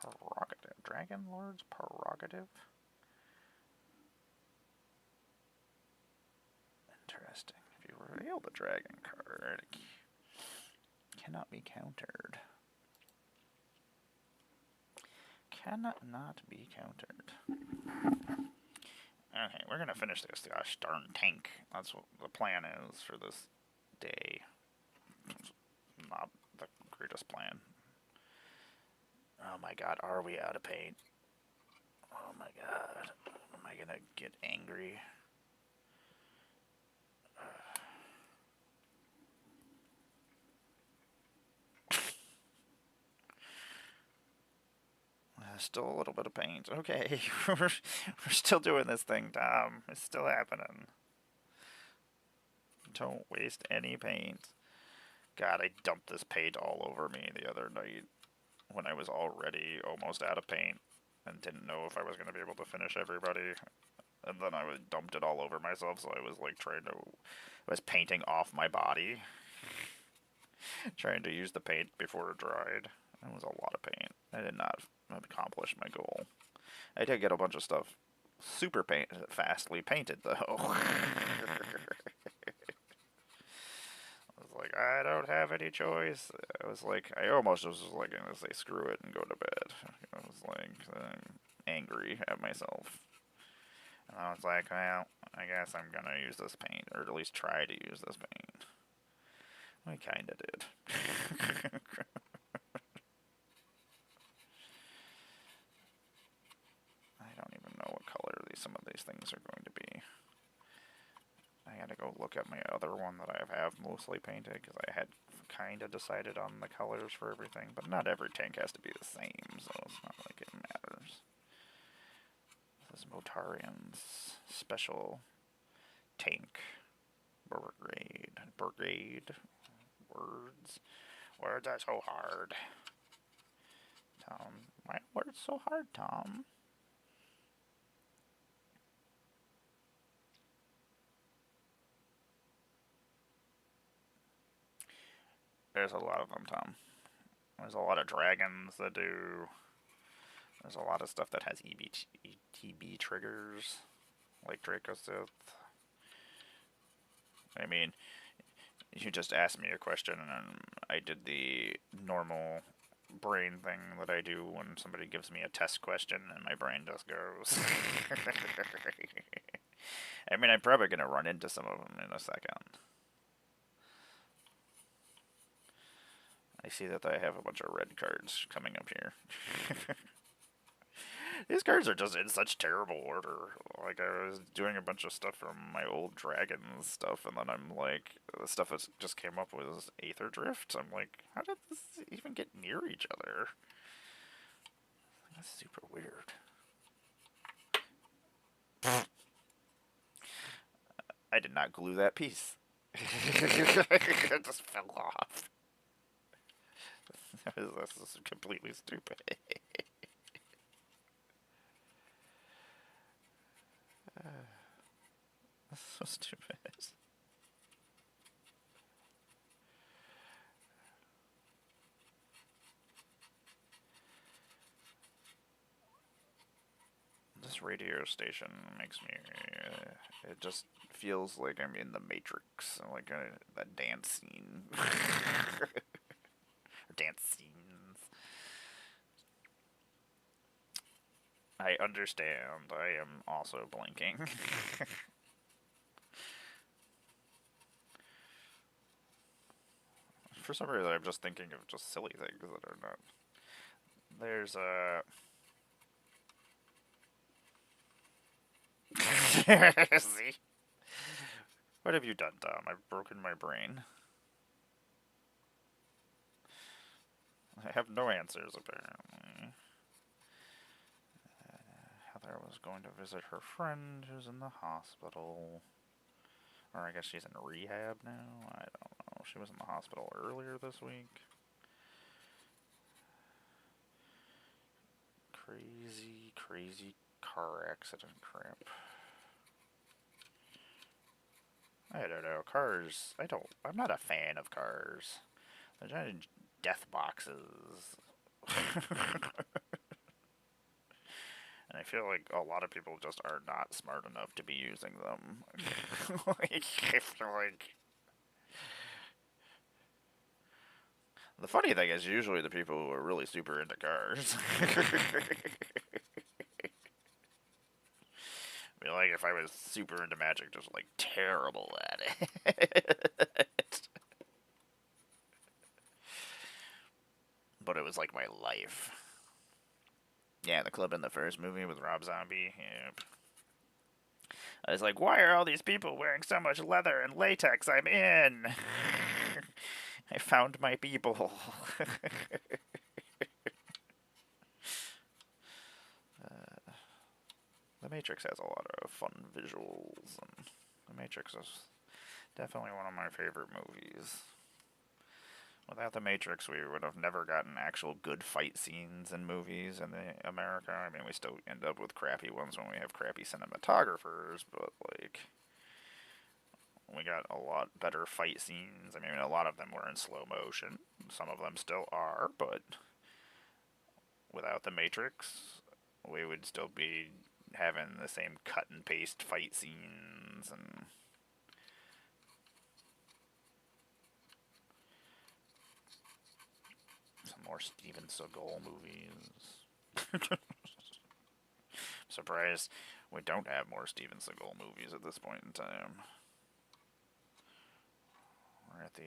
Prerogative. Dragon Lord's prerogative? Interesting. If you reveal the dragon card, it cannot be countered. Cannot not be countered. Okay, we're gonna finish this gosh darn tank. That's what the plan is for this day. It's not the greatest plan. Oh my god, are we out of paint? Oh my god. Am I gonna get angry? Still a little bit of paint. Okay, we're still doing this thing, Tom. It's still happening. Don't waste any paint. God, I dumped this paint all over me the other night when I was already almost out of paint and didn't know if I was going to be able to finish everybody. And then I dumped it all over myself, so I was like I was painting off my body. Trying to use the paint before it dried. It was a lot of paint. I did not accomplish my goal. I did get a bunch of stuff super fastly painted, though. I was like, I don't have any choice. I was like, I almost was like going to say screw it and go to bed. I was like, I'm angry at myself. And I was like, well, I guess I'm going to use this paint, or at least try to use this paint. I kinda did. I don't even know what color some of these things are going to be. I gotta go look at my other one that I have mostly painted, because I had kinda decided on the colors for everything, but not every tank has to be the same, so it's not like it matters. This is Motarian's special tank. Brigade. Words are so hard. Tom, why are words so hard, Tom? There's a lot of them, Tom. There's a lot of dragons that do. There's a lot of stuff that has ETB triggers, like Dracosith. I mean, You just asked me a question, and I did the normal brain thing that I do when somebody gives me a test question, and my brain just goes. I mean, I'm probably going to run into some of them in a second. I see that I have a bunch of red cards coming up here. These cards are just in such terrible order. Like, I was doing a bunch of stuff from my old Dragons stuff, and then I'm like, the stuff that just came up was Aether Drift. I'm like, how did this even get near each other? That's super weird. I did not glue that piece. It just fell off. This is completely stupid. That's so stupid. This radio station makes me. It just feels like I'm in the Matrix, like that dance scene. Dance scenes. I understand. I am also blinking. For some reason, I'm just thinking of just silly things that are not. There's a. See? What have you done, Tom? I've broken my brain. I have no answers, apparently. Heather was going to visit her friend who's in the hospital. Or I guess she's in rehab now? I don't know. She was in the hospital earlier this week. Crazy, crazy car accident crap. I don't know. Cars, I'm not a fan of cars. They're giant death boxes. And I feel like a lot of people just are not smart enough to be using them. Like, I feel like. The funny thing is, usually the people who are really super into cars. I mean, like, if I was super into magic, just, like, terrible at it. But it was, like, my life. Yeah, the club in the first movie with Rob Zombie. Yep. I was like, why are all these people wearing so much leather and latex? I'm in. I found my people. The Matrix has a lot of fun visuals, and The Matrix is definitely one of my favorite movies. Without The Matrix, we would have never gotten actual good fight scenes in movies in America. I mean, we still end up with crappy ones when we have crappy cinematographers, but, like, we got a lot better fight scenes. I mean, a lot of them were in slow motion. Some of them still are, but without The Matrix, we would still be having the same cut and paste fight scenes and some more Steven Seagal movies. Surprised we don't have more Steven Seagal movies at this point in time. We're at the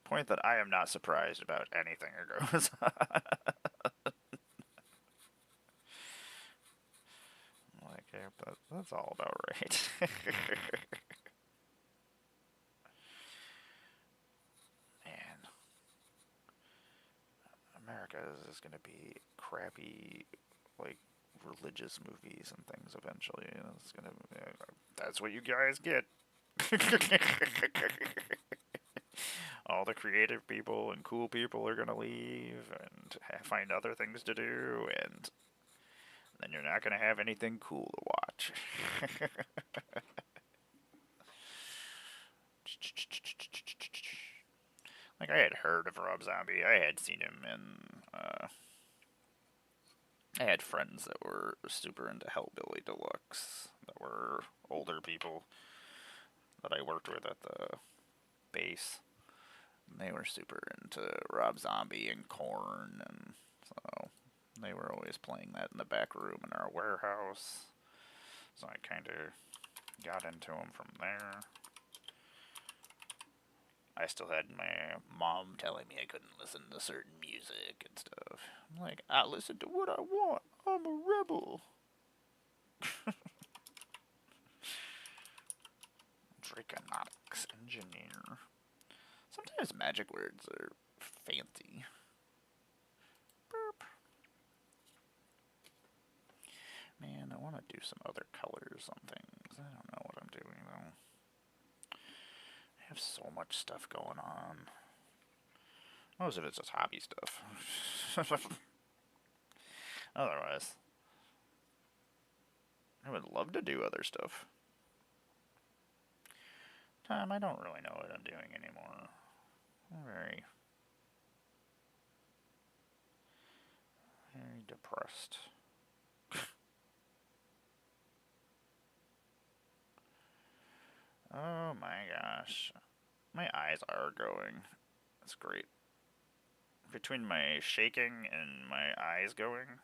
point that I am not surprised about anything that goes on. Like, yeah, that's all about right. Man, America is going to be crappy, like, religious movies and things eventually. It's gonna. That's what you guys get. All the creative people and cool people are gonna leave and find other things to do, and then you're not gonna have anything cool to watch. Like, I had heard of Rob Zombie. I had seen him in. I had friends that were super into Hellbilly Deluxe, that were older people that I worked with at the bass. They were super into Rob Zombie and Korn, and so they were always playing that in the back room in our warehouse. So I kind of got into them from there. I still had my mom telling me I couldn't listen to certain music and stuff. I'm like, I listen to what I want. I'm a rebel. Draconotics engineer. Sometimes magic words are fancy. Burp. Man, I want to do some other colors on things. I don't know what I'm doing though. I have so much stuff going on. Most of it's just hobby stuff. Otherwise, I would love to do other stuff. I don't really know what I'm doing anymore. I'm very depressed. Oh my gosh. My eyes are going. That's great. Between my shaking and my eyes going,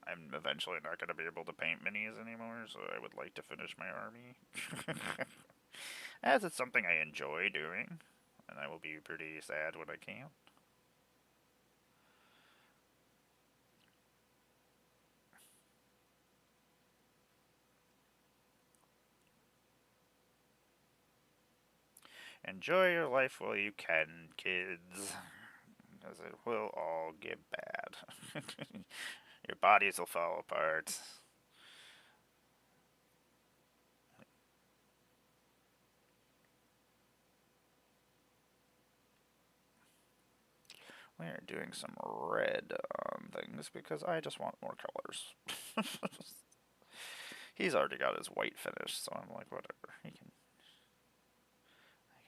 I'm eventually not going to be able to paint minis anymore, so I would like to finish my army. As it's something I enjoy doing, and I will be pretty sad when I can't. Enjoy your life while you can, kids, because it will all get bad. Your bodies will fall apart. We are doing some red on things because I just want more colors. He's already got his white finished, so I'm like, whatever. I can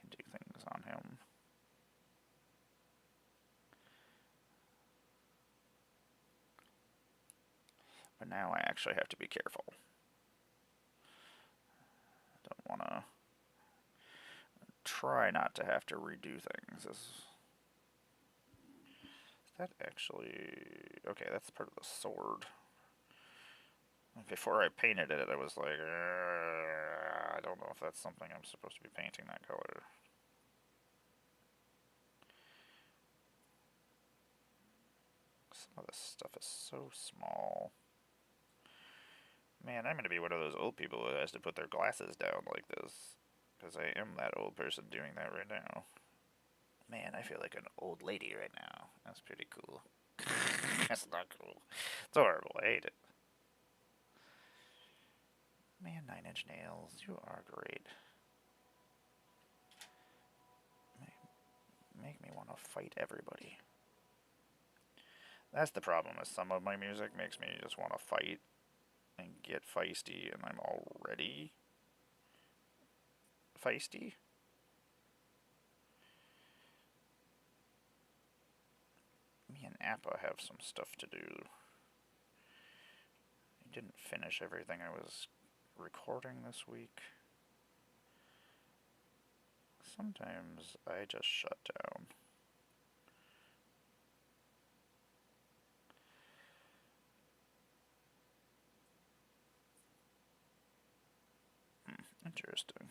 do things on him. But now I actually have to be careful. I don't want to try not to have to redo things. Is that actually... Okay, that's part of the sword. Before I painted it, I was like, I don't know if that's something I'm supposed to be painting that color. Some of this stuff is so small. Man, I'm going to be one of those old people who has to put their glasses down like this. Because I am that old person doing that right now. Man, I feel like an old lady right now. That's pretty cool. That's not cool. It's horrible. I hate it. Man, 9 Inch Nails, you are great. Make me want to fight everybody. That's the problem with some of my music. Makes me just want to fight and get feisty, and I'm already feisty. Me and Appa have some stuff to do. I didn't finish everything I was recording this week. Sometimes I just shut down. Interesting.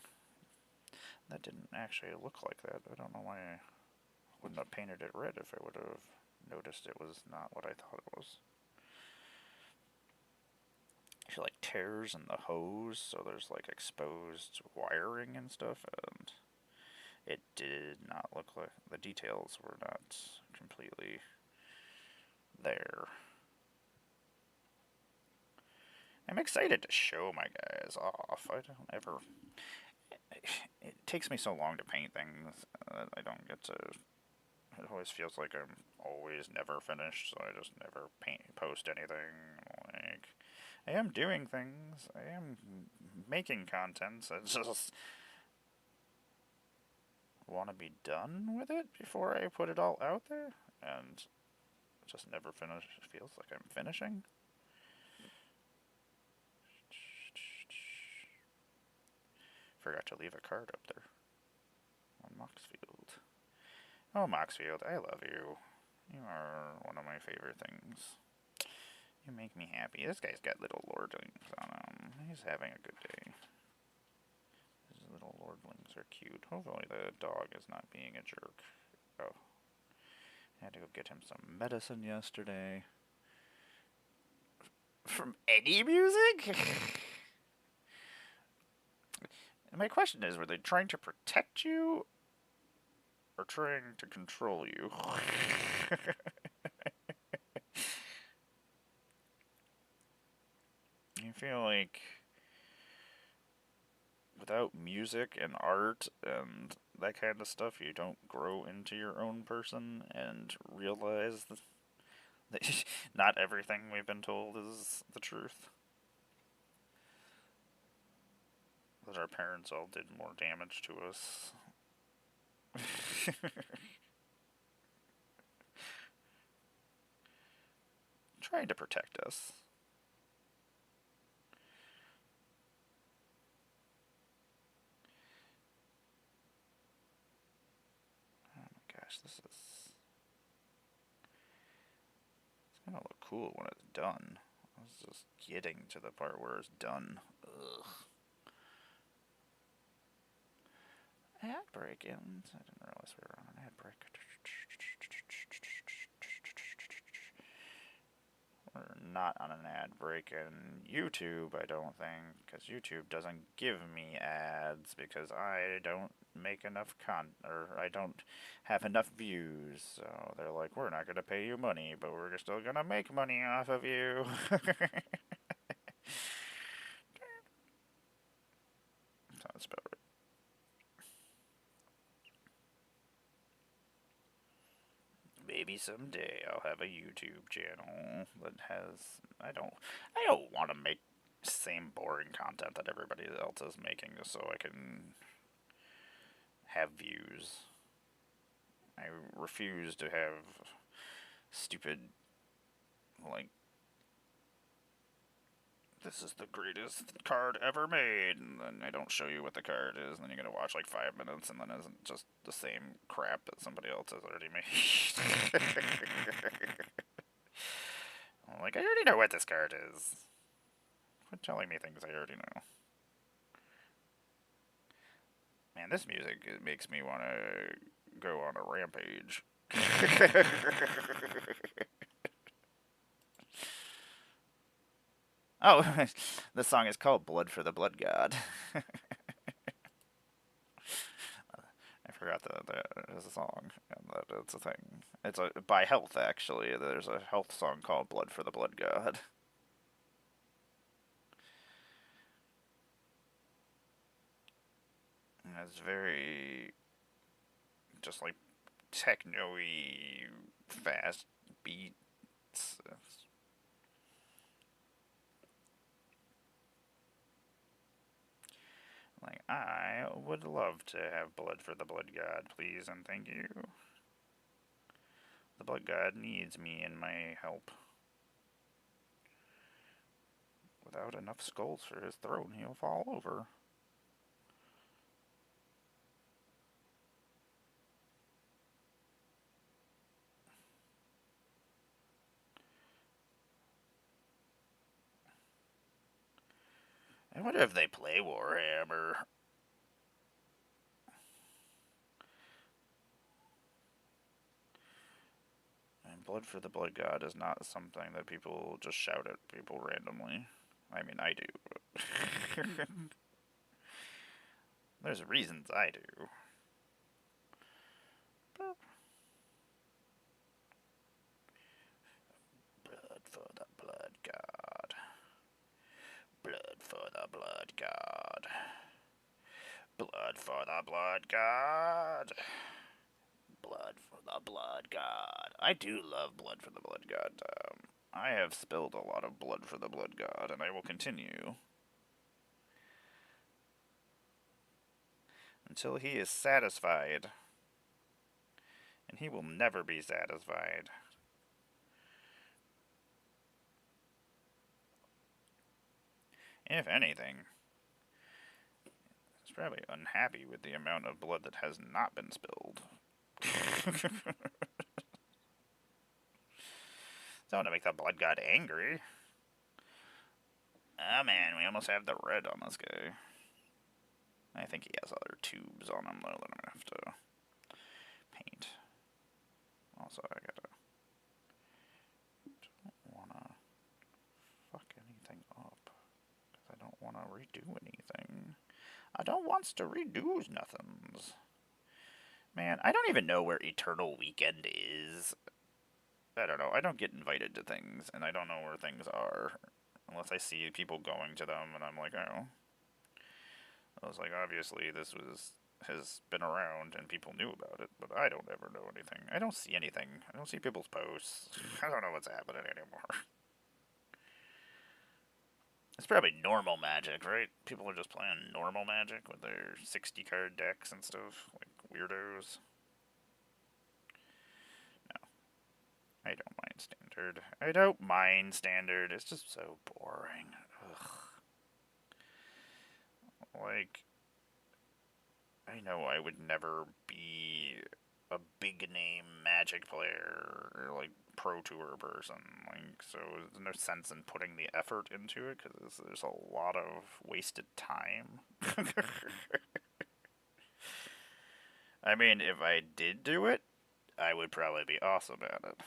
That didn't actually look like that. I don't know why I wouldn't have painted it red if I would have noticed it was not what I thought it was. I feel like tears in the hose, so there's like exposed wiring and stuff, and it did not look like the details were not completely there. I'm excited to show my guys off. I don't ever. It takes me so long to paint things that I don't get to. It always feels like I'm always never finished, so I just never post anything. Like, I am doing things. I am making content. I just want to be done with it before I put it all out there, and just never finish. It feels like I'm finishing. Forgot to leave a card up there. Moxfield. Oh, Moxfield, I love you. You are one of my favorite things. You make me happy. This guy's got little lordlings on him. He's having a good day. His little lordlings are cute. Hopefully the dog is not being a jerk. Oh. I had to go get him some medicine yesterday. From any music? My question is, were they trying to protect you or trying to control you? I feel like without music and art and that kind of stuff, you don't grow into your own person and realize that not everything we've been told is the truth. That our parents all did more damage to us. Trying to protect us. Oh my gosh, this is... It's gonna look cool when it's done. I was just getting to the part where it's done. Ugh. Ad break ins. I didn't realize we were on an ad break. We're not on an ad break in YouTube, I don't think, because YouTube doesn't give me ads because I don't make enough or I don't have enough views. So they're like, we're not going to pay you money, but we're still going to make money off of you. Sounds about right. Maybe someday I'll have a YouTube channel that has... I don't want to make same boring content that everybody else is making just so I can have views. I refuse to have stupid, like, this is the greatest card ever made, and then I don't show you what the card is, and then you're gonna watch like 5 minutes, and then it's just the same crap that somebody else has already made. I'm like, I already know what this card is. Quit telling me things I already know. Man, this music, it makes me want to go on a rampage. Oh, the song is called Blood for the Blood God. I forgot that there's a song, and that it's a thing. It's by Health, actually. There's a Health song called Blood for the Blood God. And it's very, just like, techno-y, fast beats. Like, I would love to have Blood for the Blood God, please and thank you. The Blood God needs me and my help. Without enough skulls for his throne, he'll fall over. I wonder if they play Warhammer. And Blood for the Blood God is not something that people just shout at people randomly. I mean, I do. But there's reasons I do. Blood for the Blood God. Blood for the Blood God. Blood for the Blood God. Blood for the Blood God. I do love Blood for the Blood God. I have spilled a lot of blood for the Blood God, and I will continue. Until he is satisfied. And he will never be satisfied. If anything, probably unhappy with the amount of blood that has not been spilled. Don't want to make the blood god angry. Oh man, we almost have the red on this guy. I think he has other tubes on him though that I'm gonna have to paint. Also, I don't wanna fuck anything up, because I don't wanna redo anything. I don't wants to redo nothings. Man, I don't even know where Eternal Weekend is. I don't know. I don't get invited to things, and I don't know where things are. Unless I see people going to them, and I'm like, oh. I was like, obviously this has been around, and people knew about it, but I don't ever know anything. I don't see anything. I don't see people's posts. I don't know what's happening anymore. It's probably normal Magic, right? People are just playing normal Magic with their 60-card decks and stuff, like weirdos. No. I don't mind Standard. I don't mind Standard. It's just so boring. Ugh. Like, I know I would never be a big name Magic player or like Pro Tour person, like, so there's no sense in putting the effort into it because there's a lot of wasted time. I mean, if I did do it, I would probably be awesome at it.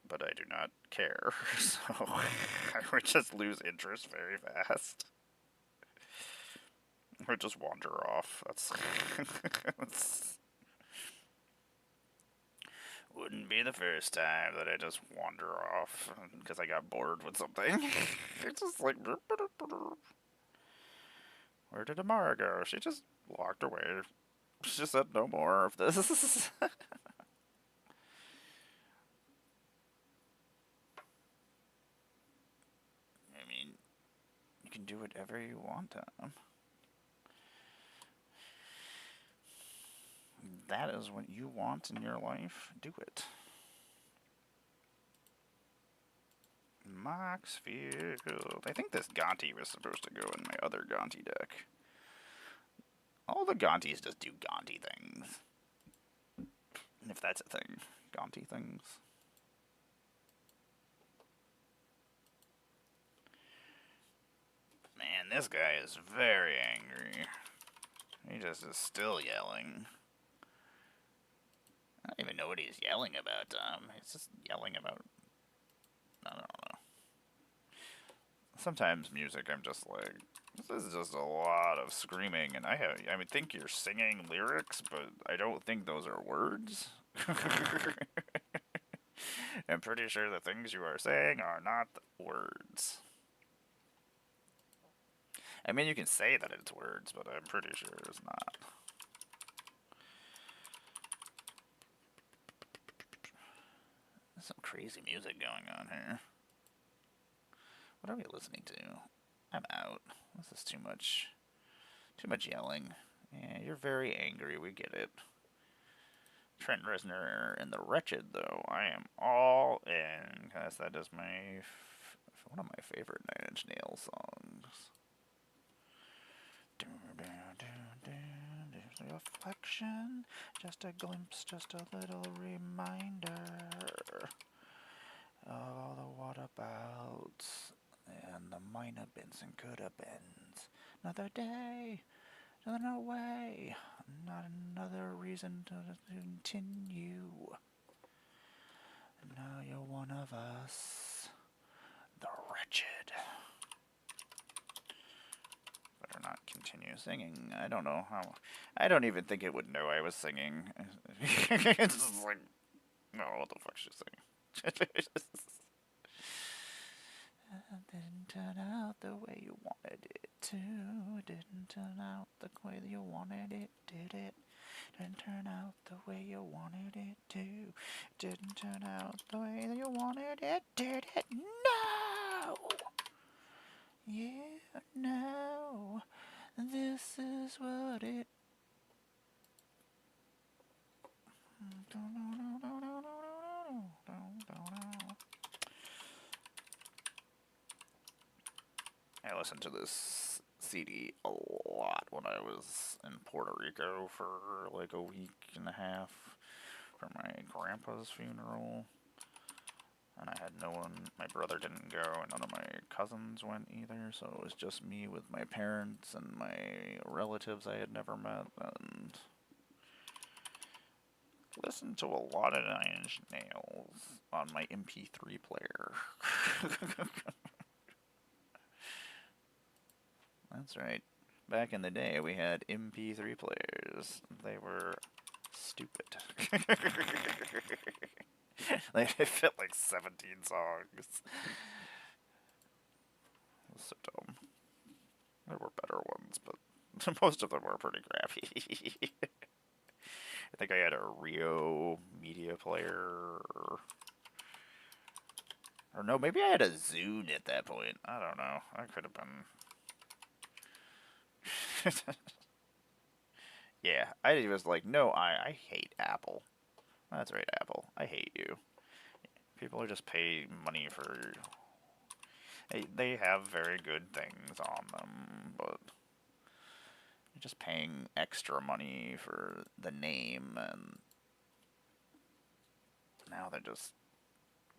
But I do not care, so I would just lose interest very fast. Or just wander off. That's wouldn't be the first time that I just wander off because I got bored with something. It's just like, where did Emmara go? She just walked away. She just said no more of this. I mean, you can do whatever you want to them. That is what you want in your life. Do it. Moxfield. I think this Gonti was supposed to go in my other Gonti deck. All the Gontis just do Gonti things. If that's a thing. Gonti things. Man, this guy is very angry. He just is still yelling. I don't even know what he's yelling about, Tom. He's just yelling about... I don't know. Sometimes music, I'm just like, this is just a lot of screaming, and I would think you're singing lyrics, but I don't think those are words. I'm pretty sure the things you are saying are not words. I mean, you can say that it's words, but I'm pretty sure it's not. There's some crazy music going on here. What are we listening to? I'm out. This is too much. Too much yelling. Yeah, you're very angry. We get it. Trent Reznor and the Wretched, though. I am all in, because that is one of my favorite Nine Inch Nails songs. Reflection, just a glimpse, just a little reminder of all the whatabouts and the minor bins and coulda bins. Another day, another way, not another reason to continue. Now you're one of us, the Wretched. Better not continue singing. I don't know how. I don't even think it would know I was singing. It's just like, no, what the fuck's she singing? Didn't turn out the way you wanted it to. Didn't turn out the way you wanted it, did it? Didn't turn out the way you wanted it to. Didn't turn out the way that you wanted it, did it? No! You know, this is what it... I listened to this CD a lot when I was in Puerto Rico for like a week and a half for my grandpa's funeral. And I had no one, my brother didn't go, and none of my cousins went either, so it was just me with my parents and my relatives I had never met, and listened to a lot of Nine Inch Nails on my MP3 player. That's right. Back in the day, we had MP3 players. They were stupid. They fit like 17 songs. It was so dumb. There were better ones, but most of them were pretty crappy. I think I had a Rio media player. Or no, maybe I had a Zune at that point. I don't know. I could have been... Yeah, I was like, no, I hate Apple. That's right, Apple. I hate you. People are just paying money for... They have very good things on them, but... You're just paying extra money for the name, and... Now they're just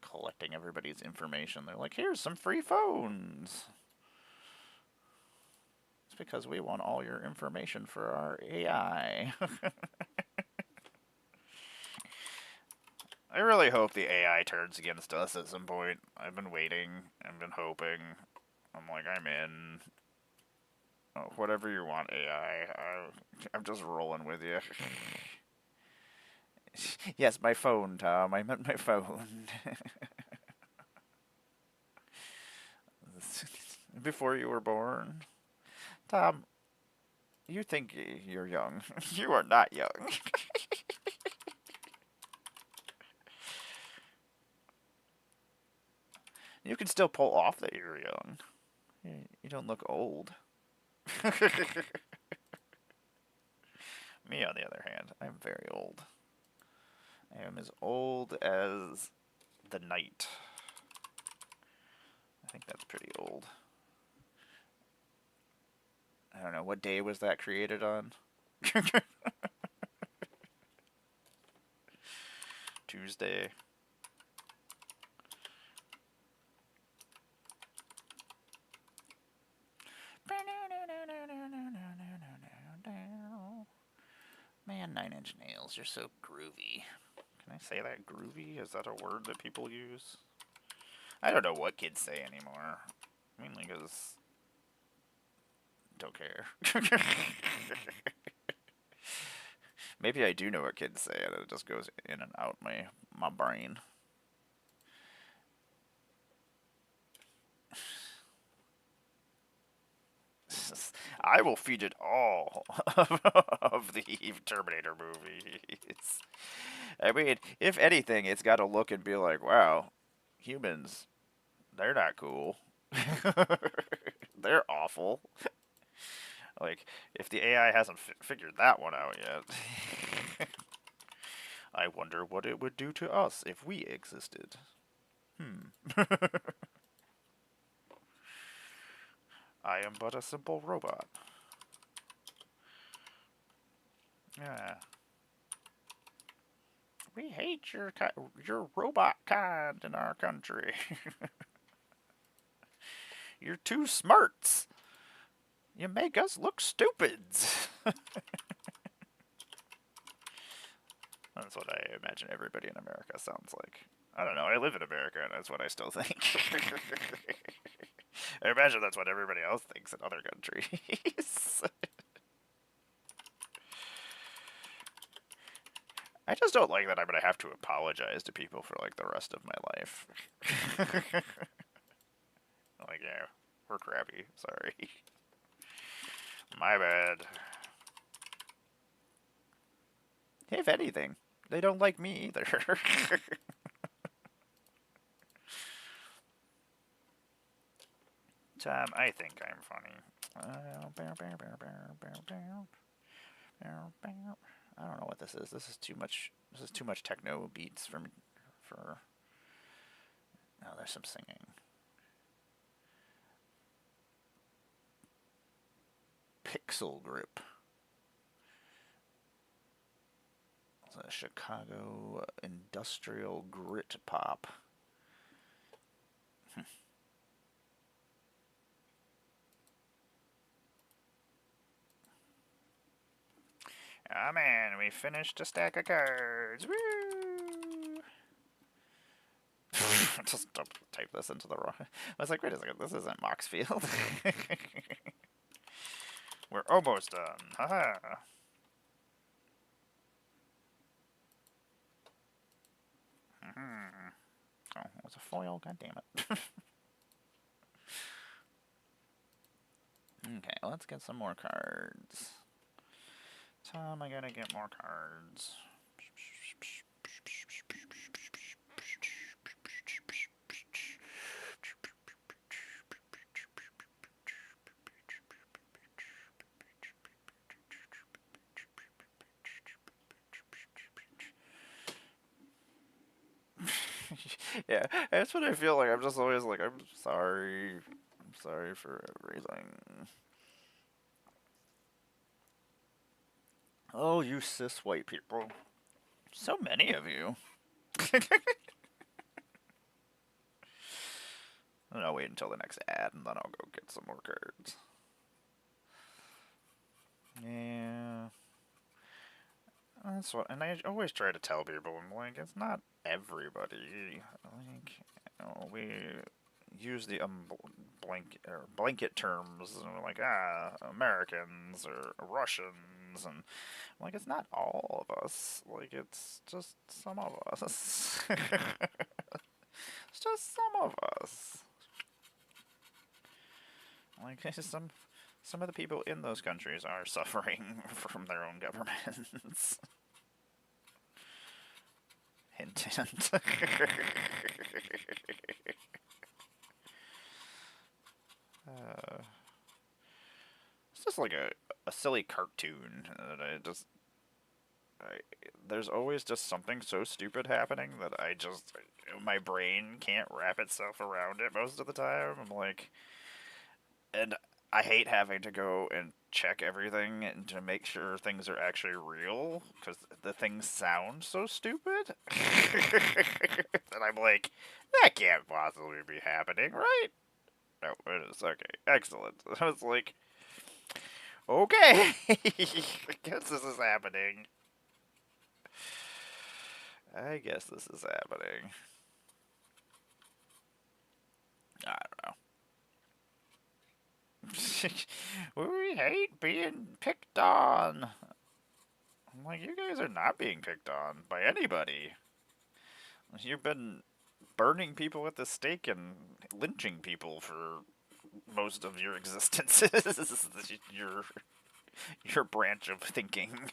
collecting everybody's information. They're like, here's some free phones. It's because we want all your information for our AI. I really hope the AI turns against us at some point. I've been waiting. I've been hoping. I'm like, I'm in. Oh, whatever you want, AI. I'm just rolling with you. Yes, my phone, Tom. I meant my phone. Before you were born. Tom, you think you're young. You are not young. You can still pull off that you're young. You don't look old. Me, on the other hand, I'm very old. I am as old as the night. I think that's pretty old. I don't know, what day was that created on? Tuesday. Man, Nine Inch Nails, you're so groovy. Can I say that? Groovy? Is that a word that people use? I don't know what kids say anymore. Mainly because... don't care. Maybe I do know what kids say, and it just goes in and out my brain. I will feed it all of the Terminator movies. I mean, if anything, it's got to look and be like, wow, humans, they're not cool. They're awful. Like, if the AI hasn't figured that one out yet, I wonder what it would do to us if we existed. I am but a simple robot. Yeah. We hate your robot kind in our country. You're too smart. You make us look stupid. That's what I imagine everybody in America sounds like. I don't know, I live in America and that's what I still think. I imagine that's what everybody else thinks in other countries. I just don't like that I'm gonna have to apologize to people for like the rest of my life. Like, yeah, we're crappy. Sorry. My bad. If anything, they don't like me either. Tom, I think I'm funny. I don't know what this is. This is too much. This is too much techno beats for. Oh, there's some singing. Pixel Grip. It's a Chicago Industrial Grit Pop. Ah, man, we finished a stack of cards. Woo! Just type this into the wrong. I was like, wait a second, this isn't Moxfield. We're almost done. Haha. Oh, it was a foil. God damn it. Okay, let's get some more cards. Tom, I gotta get more cards. Yeah, that's what I feel like. I'm just always like, I'm sorry. I'm sorry for everything. Oh, you cis white people. So many of you. And I'll wait until the next ad, and then I'll go get some more cards. Yeah. That's what, and I always try to tell people, I'm like, it's not everybody. Like, you know, we use the blanket terms, and we're like, Americans or Russians, and I'm like, it's not all of us. Like, it's just some of us. It's just some of us. Like, some of the people in those countries are suffering from their own governments. Hint, hint. It's just like a silly cartoon that there's always just something so stupid happening that my brain can't wrap itself around it most of the time. I'm like, and I hate having to go and check everything and to make sure things are actually real because the things sound so stupid. And I'm like, that can't possibly be happening, right? No, it is. Okay, excellent. I was like, okay, I guess this is happening. I guess this is happening. I don't know. We hate being picked on. I'm like, you guys are not being picked on by anybody. You've been burning people at the stake and lynching people for most of your existences. your branch of thinking.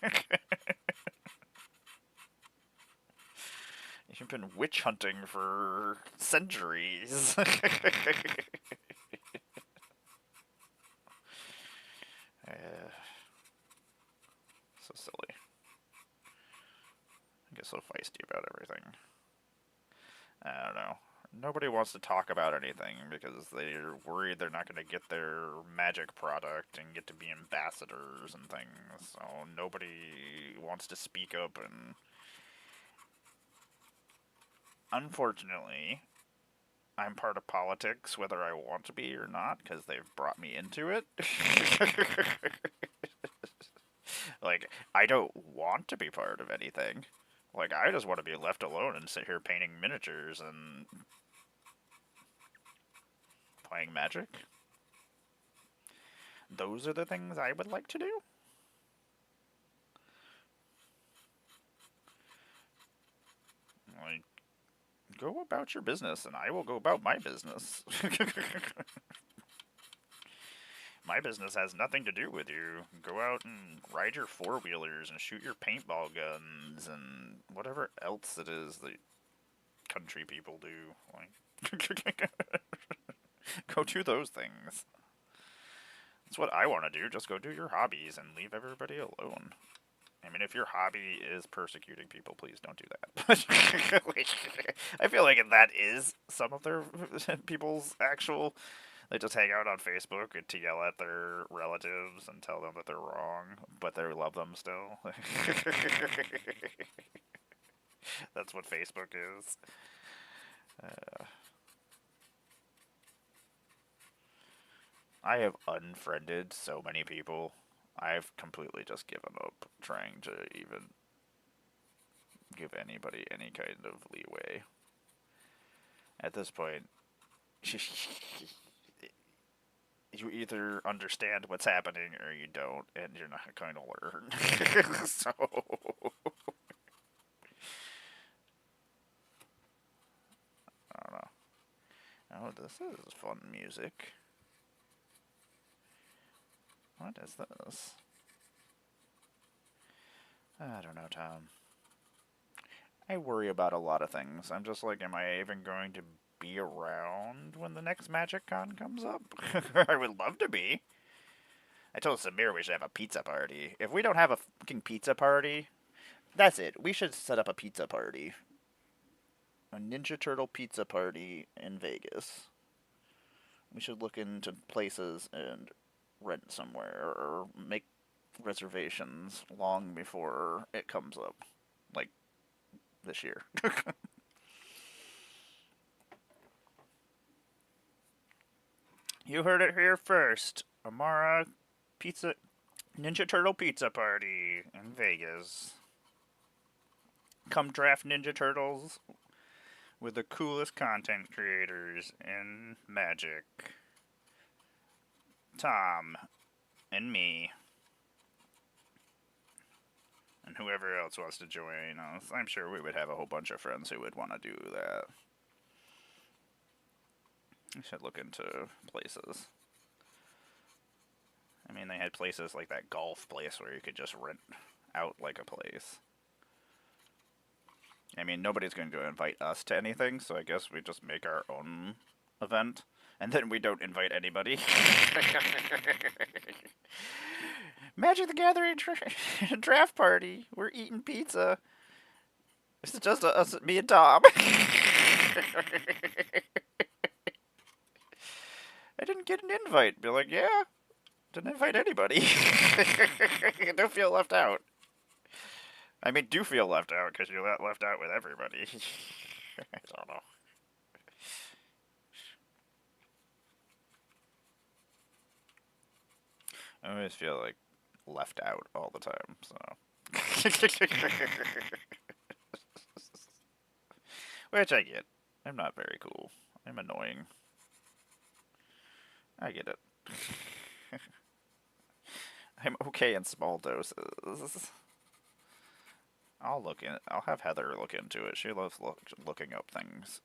You've been witch hunting for centuries. So silly. I get so feisty about everything. I don't know. Nobody wants to talk about anything because they're worried they're not going to get their magic product and get to be ambassadors and things. So nobody wants to speak up, and unfortunately, I'm part of politics whether I want to be or not because they've brought me into it. Like, I don't want to be part of anything. Like, I just want to be left alone and sit here painting miniatures and playing Magic. Those are the things I would like to do. Like, go about your business, and I will go about my business. My business has nothing to do with you. Go out and ride your four-wheelers and shoot your paintball guns and whatever else it is that country people do. Like, go do those things. That's what I want to do. Just go do your hobbies and leave everybody alone. I mean, if your hobby is persecuting people, please don't do that. I feel like that is some of their people's actual They just hang out on Facebook and to yell at their relatives and tell them that they're wrong, but they love them still. That's what Facebook is. Uh, I have unfriended so many people. I've completely just given up trying to even give anybody any kind of leeway. At this point, you either understand what's happening or you don't, and you're not going to learn. So, I don't know. Oh, this is fun music. What is this? I don't know, Tom. I worry about a lot of things. I'm just like, am I even going to be around when the next Magic Con comes up? I would love to be. I told Samir we should have a pizza party. If we don't have a fucking pizza party, that's it. We should set up a pizza party. A Ninja Turtle pizza party in Vegas. We should look into places and rent somewhere or make reservations long before it comes up. Like this year. You heard it here first. Emmara Pizza Ninja Turtle Pizza Party in Vegas. Come draft Ninja Turtles with the coolest content creators in Magic. Tom and me. And whoever else wants to join us. I'm sure we would have a whole bunch of friends who would want to do that. We should look into places. I mean, they had places like that golf place where you could just rent out like a place. I mean, nobody's going to invite us to anything, so I guess we just make our own event. And then we don't invite anybody. Magic the Gathering draft party. We're eating pizza. This is just us, me and Tom. I didn't get an invite. Be like, yeah, didn't invite anybody. Don't feel left out. I mean, do feel left out because you're left out with everybody. I don't know. I always feel like left out all the time, so. Which I get. I'm not very cool. I'm annoying. I get it. I'm okay in small doses. I'll have Heather look into it. She loves looking up things.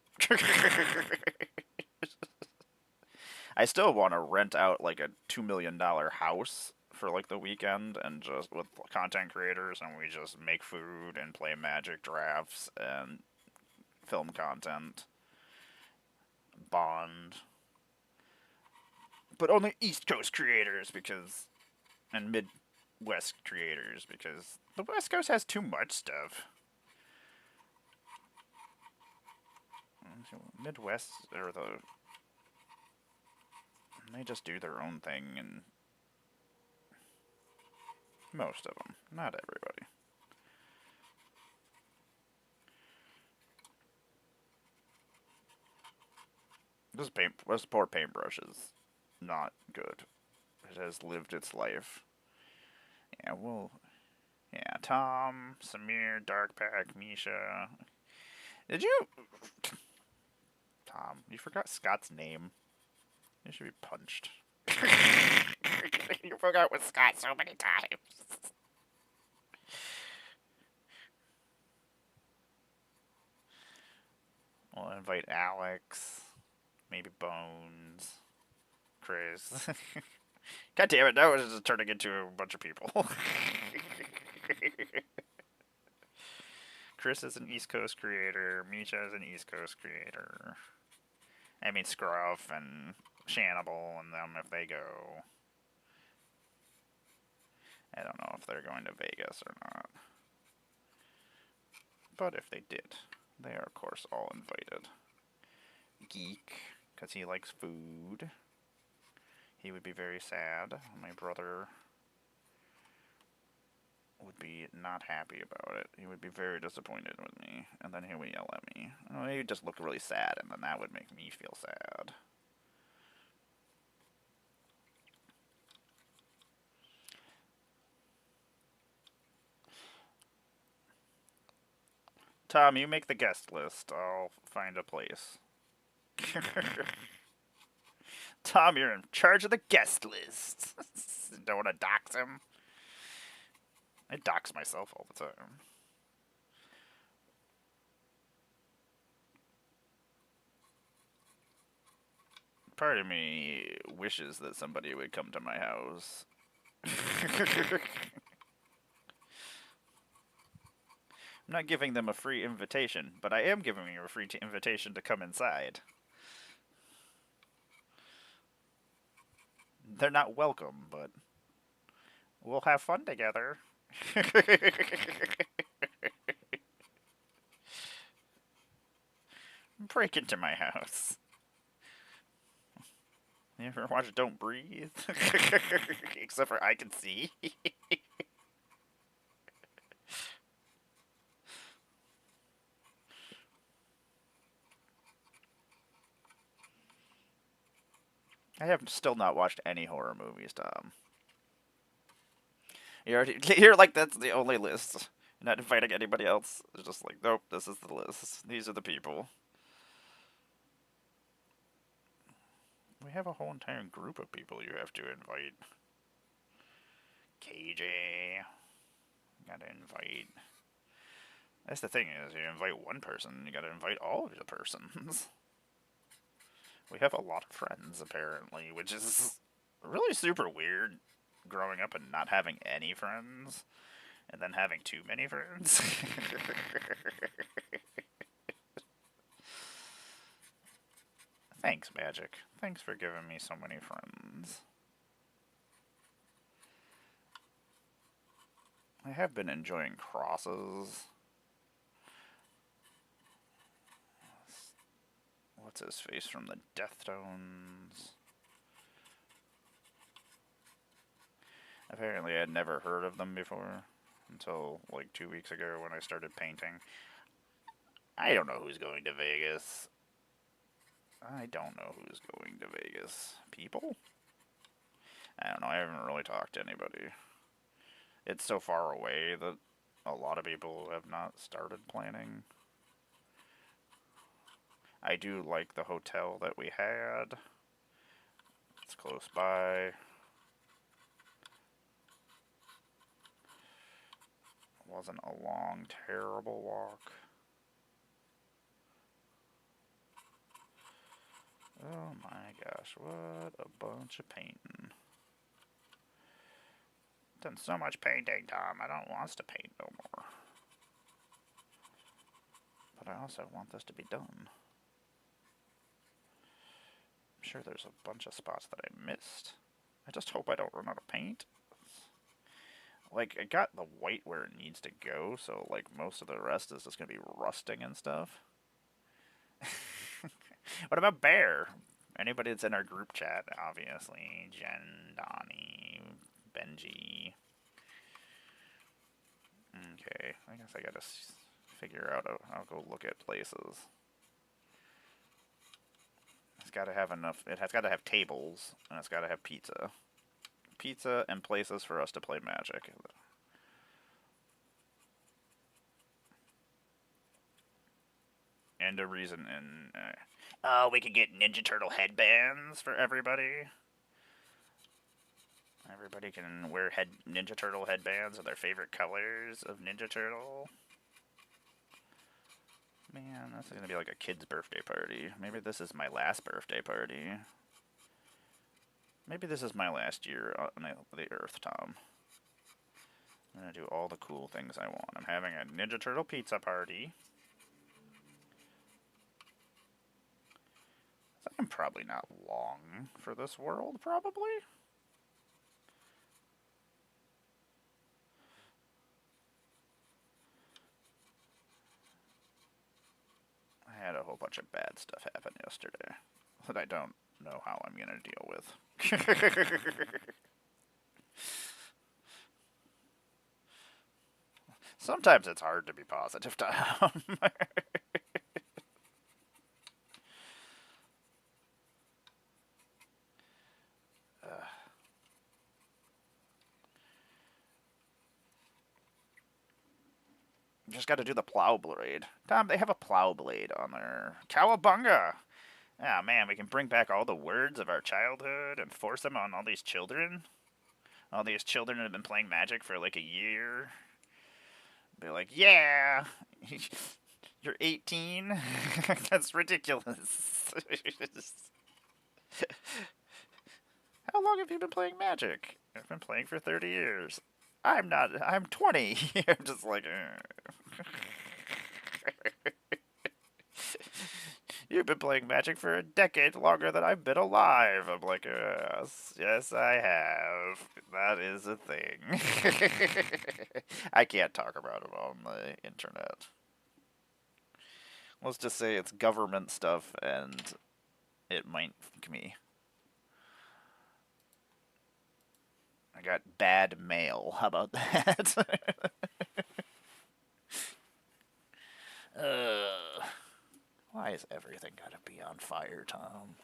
I still want to rent out like a $2 million house for like the weekend and just with content creators, and we just make food and play Magic drafts and film content. Bond. But only East Coast creators and Midwest creators because the West Coast has too much stuff. Midwest they just do their own thing, and most of them, not everybody. This poor paintbrush is not good. It has lived its life. Yeah, Tom, Samir, Darkpack, Misha. Did you... Tom, you forgot Scott's name. You should be punched. You forgot with Scott so many times. We'll invite Alex, maybe Bones, Chris. God damn it, now it's just turning into a bunch of people. Chris is an East Coast creator, Misha is an East Coast creator. I mean, Scruff and Shannibal and them if they go. I don't know if they're going to Vegas or not. But if they did, they are, of course, all invited. Geek, because he likes food. He would be very sad. My brother would be not happy about it. He would be very disappointed with me, and then he would yell at me. Oh, he would just look really sad, and then that would make me feel sad. Tom, you make the guest list. I'll find a place. Tom, you're in charge of the guest list. Don't want to dox him. I dox myself all the time. Part of me wishes that somebody would come to my house. I'm not giving them a free invitation, but I am giving you a free invitation to come inside. They're not welcome, but we'll have fun together. Break into my house. You ever watch Don't Breathe? Except for I Can See. I have still not watched any horror movies, Tom. You're like, that's the only list. You're not inviting anybody else. It's just like, nope, this is the list. These are the people. We have a whole entire group of people you have to invite. KJ. Gotta invite. That's the thing is, you invite one person, you gotta invite all of the persons. We have a lot of friends, apparently, which is really super weird. Growing up and not having any friends, and then having too many friends. Thanks, Magic. Thanks for giving me so many friends. I have been enjoying crosses. What's his face from the Deftones? Apparently I had never heard of them before until like 2 weeks ago when I started painting. I don't know who's going to Vegas. I don't know who's going to Vegas. People? I don't know, I haven't really talked to anybody. It's so far away that a lot of people have not started planning. I do like the hotel that we had. It's close by. It wasn't a long, terrible walk. Oh my gosh, what a bunch of painting. Done so much painting, Tom. I don't want us to paint no more. But I also want this to be done. I'm sure there's a bunch of spots that I missed. I just hope I don't run out of paint. Like, I got the white where it needs to go, so, like, most of the rest is just gonna be rusting and stuff. What about Bear? Anybody that's in our group chat, obviously. Jen, Donnie, Benji. Okay, I guess I gotta figure out, I'll go look at places. It's gotta have enough, it has gotta have tables, and it's gotta have pizza. Pizza and places for us to play Magic. And a reason in... oh, we could get Ninja Turtle headbands for everybody. Everybody can wear Ninja Turtle headbands of their favorite colors of Ninja Turtle. Man, that's gonna be like a kid's birthday party. Maybe this is my last birthday party. Maybe this is my last year on the Earth, Tom. I'm gonna do all the cool things I want. I'm having a Ninja Turtle pizza party. I'm probably not long for this world, probably. I had a whole bunch bunch of bad stuff happen yesterday that I don't know how I'm gonna deal with. Sometimes it's hard to be positive, Tom. Just got to do the plow blade. Tom, they have a plow blade on there. Cowabunga! Ah, man, we can bring back all the words of our childhood and force them on all these children. All these children have been playing Magic for like a year. Be like, yeah, you're 18? That's ridiculous. How long have you been playing Magic? I've been playing for 30 years. I'm 20. I'm just like, You've been playing Magic for a decade longer than I've been alive. I'm like, yes, I have. That is a thing. I can't talk about it on the internet. Let's just say it's government stuff, and it might fuck me. I got bad mail. How about that? Why is everything gotta be on fire, Tom?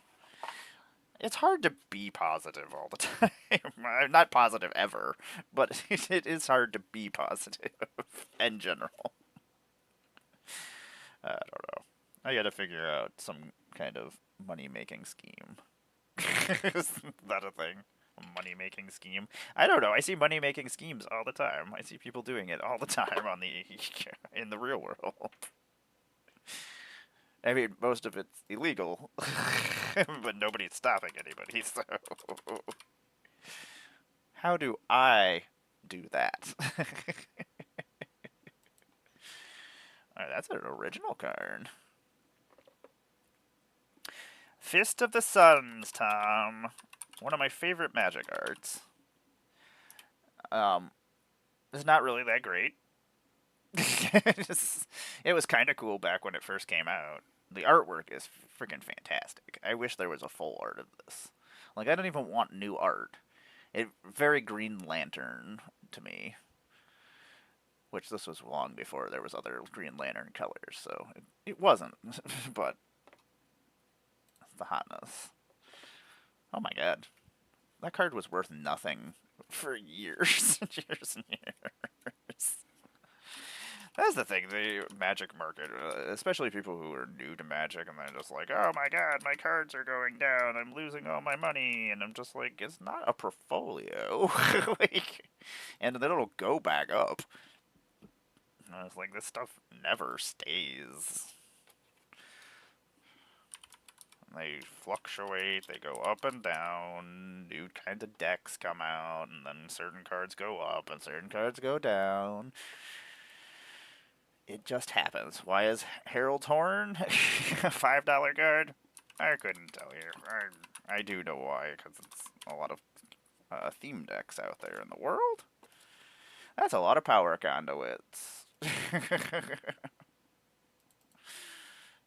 It's hard to be positive all the time. I'm not positive ever, but it is hard to be positive in general. I don't know. I gotta figure out some kind of money-making scheme. Is that a thing? A money-making scheme? I don't know. I see money-making schemes all the time. I see people doing it all the time in the real world. I mean, most of it's illegal, but nobody's stopping anybody, so... How do I do that? Alright, that's an original card. Fist of the Suns, Tom. One of my favorite Magic arts. It's not really that great. It was kind of cool back when it first came out. The artwork is freaking fantastic. I wish there was a full art of this. Like, I don't even want new art. It very Green Lantern to me. Which this was long before there was other Green Lantern colors, so it wasn't. But the hotness. Oh my god. That card was worth nothing for years and years and years. That's the thing, the Magic market, especially people who are new to Magic, and they're just like, oh my god, my cards are going down, I'm losing all my money, and I'm just like, it's not a portfolio. Like, and then it'll go back up. And I was like, this stuff never stays. They fluctuate, they go up and down, new kinds of decks come out, and then certain cards go up, and certain cards go down. It just happens. Why is Harold's Horn a $5 card? I couldn't tell you. I do know why, because it's a lot of theme decks out there in the world. That's a lot of power conduits.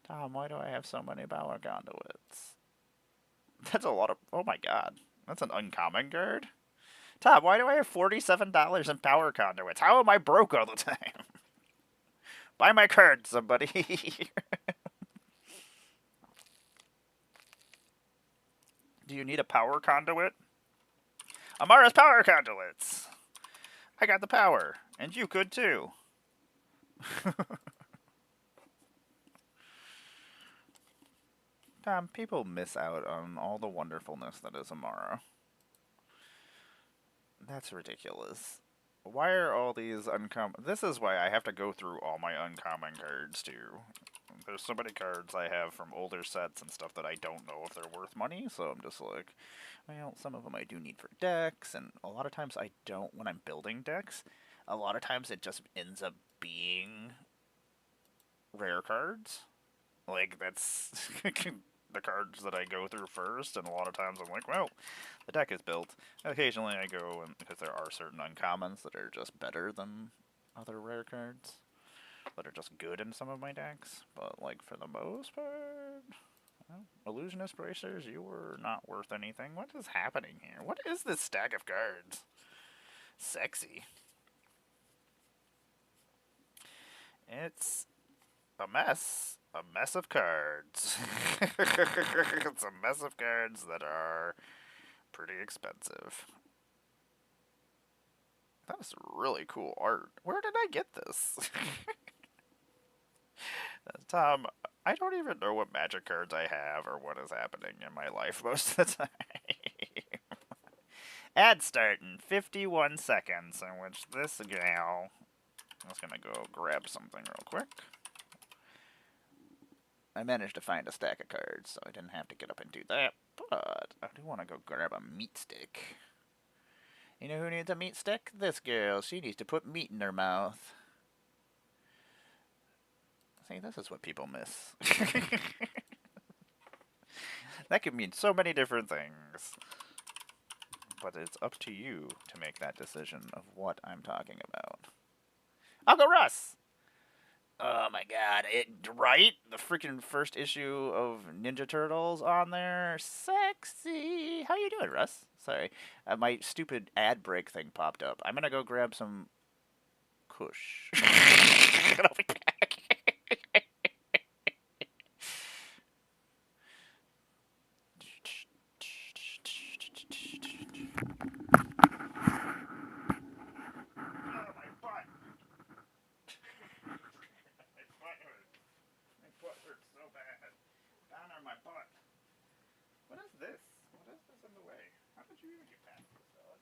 Tom, why do I have so many power conduits? That's a lot of... Oh my god. That's an uncommon card? Tom, why do I have $47 in power conduits? How am I broke all the time? Buy my card, somebody. Do you need a power conduit? Emmara's power conduits! I got the power, and you could too. Tom, people miss out on all the wonderfulness that is Emmara. That's ridiculous. Why are all these uncommon... This is why I have to go through all my uncommon cards, too. There's so many cards I have from older sets and stuff that I don't know if they're worth money, so I'm just like, well, some of them I do need for decks, and a lot of times I don't when I'm building decks. A lot of times it just ends up being rare cards. Like, that's the cards that I go through first, and a lot of times I'm like, well, the deck is built. Occasionally I go, and because there are certain uncommons that are just better than other rare cards. that are just good in some of my decks. But, like, for the most part, well, Illusionist Bracers, you were not worth anything. What is happening here? What is this stack of cards? Sexy. It's a mess. A mess of cards. It's a mess of cards that are pretty expensive. That's really cool art. Where did I get this? Tom, I don't even know what magic cards I have or what is happening in my life most of the time. Ad start in 51 seconds, in which this gal is going to go grab something real quick. I managed to find a stack of cards, so I didn't have to get up and do that, but I do want to go grab a meat stick. You know who needs a meat stick? This girl. She needs to put meat in her mouth. See, this is what people miss. That could mean so many different things. But it's up to you to make that decision of what I'm talking about. Uncle Russ! Oh my god, right? The freaking first issue of Ninja Turtles on there. Sexy! How you doing, Russ? Sorry. My stupid ad break thing popped up. I'm gonna go grab some Kush. I'll be back. My butt. What is this? What is this in the way? How did you even get past this, dog?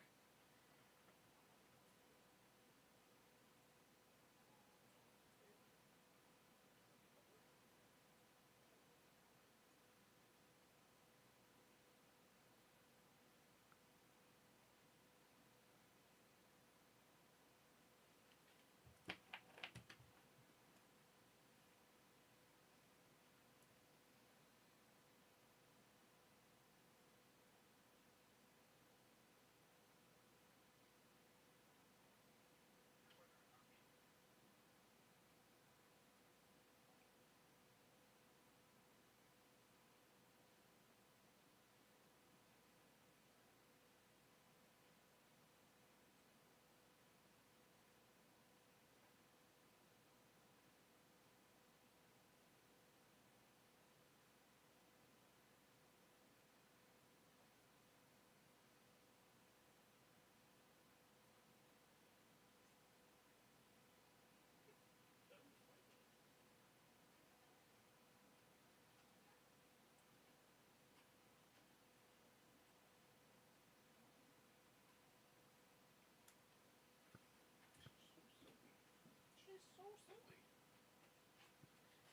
She's so silly.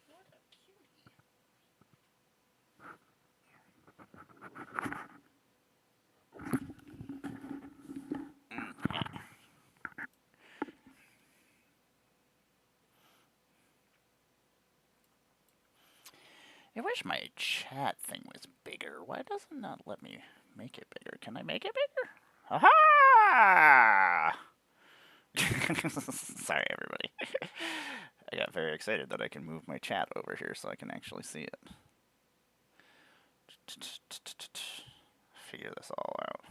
What a cutie. I wish my chat thing was bigger. Why does it not let me make it bigger? Can I make it bigger? Aha! Sorry, everybody. I got very excited that I can move my chat over here so I can actually see it. Figure this all out.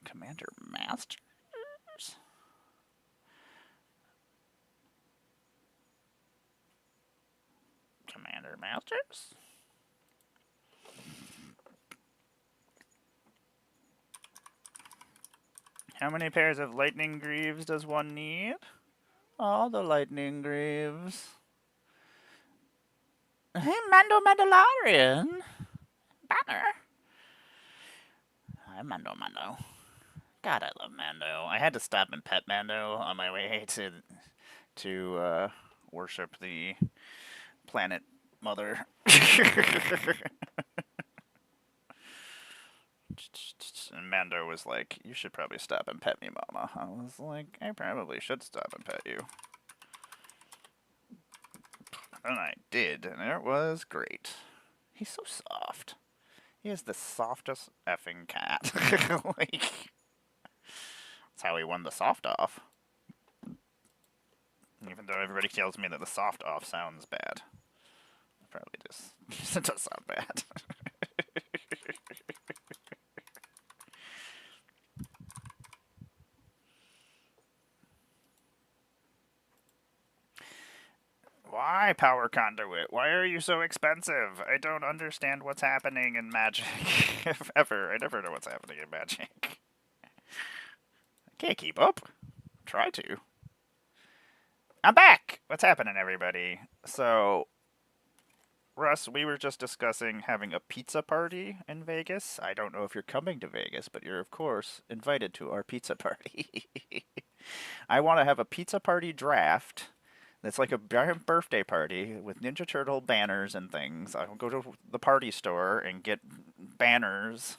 Commander Masters? Commander Masters? How many pairs of lightning greaves does one need? All the lightning greaves. Hey, Mando Mandalorian. Banner. Hi, Mando. God, I love Mando. I had to stop and pet Mando on my way to worship the planet mother. And Mando was like, "You should probably stop and pet me, Mama." I was like, "I probably should stop and pet you." And I did, and it was great. He's so soft. He is the softest effing cat. Like, that's how he won the soft off. Even though everybody tells me that the soft off sounds bad. Probably just it does sound bad. Why, Power Conduit? Why are you so expensive? I don't understand what's happening in Magic. If ever. I never know what's happening in Magic. I can't keep up. Try to. I'm back! What's happening, everybody? So, Russ, we were just discussing having a pizza party in Vegas. I don't know if you're coming to Vegas, but you're, of course, invited to our pizza party. I want to have a pizza party draft. It's like a giant birthday party with Ninja Turtle banners and things. I'll go to the party store and get banners,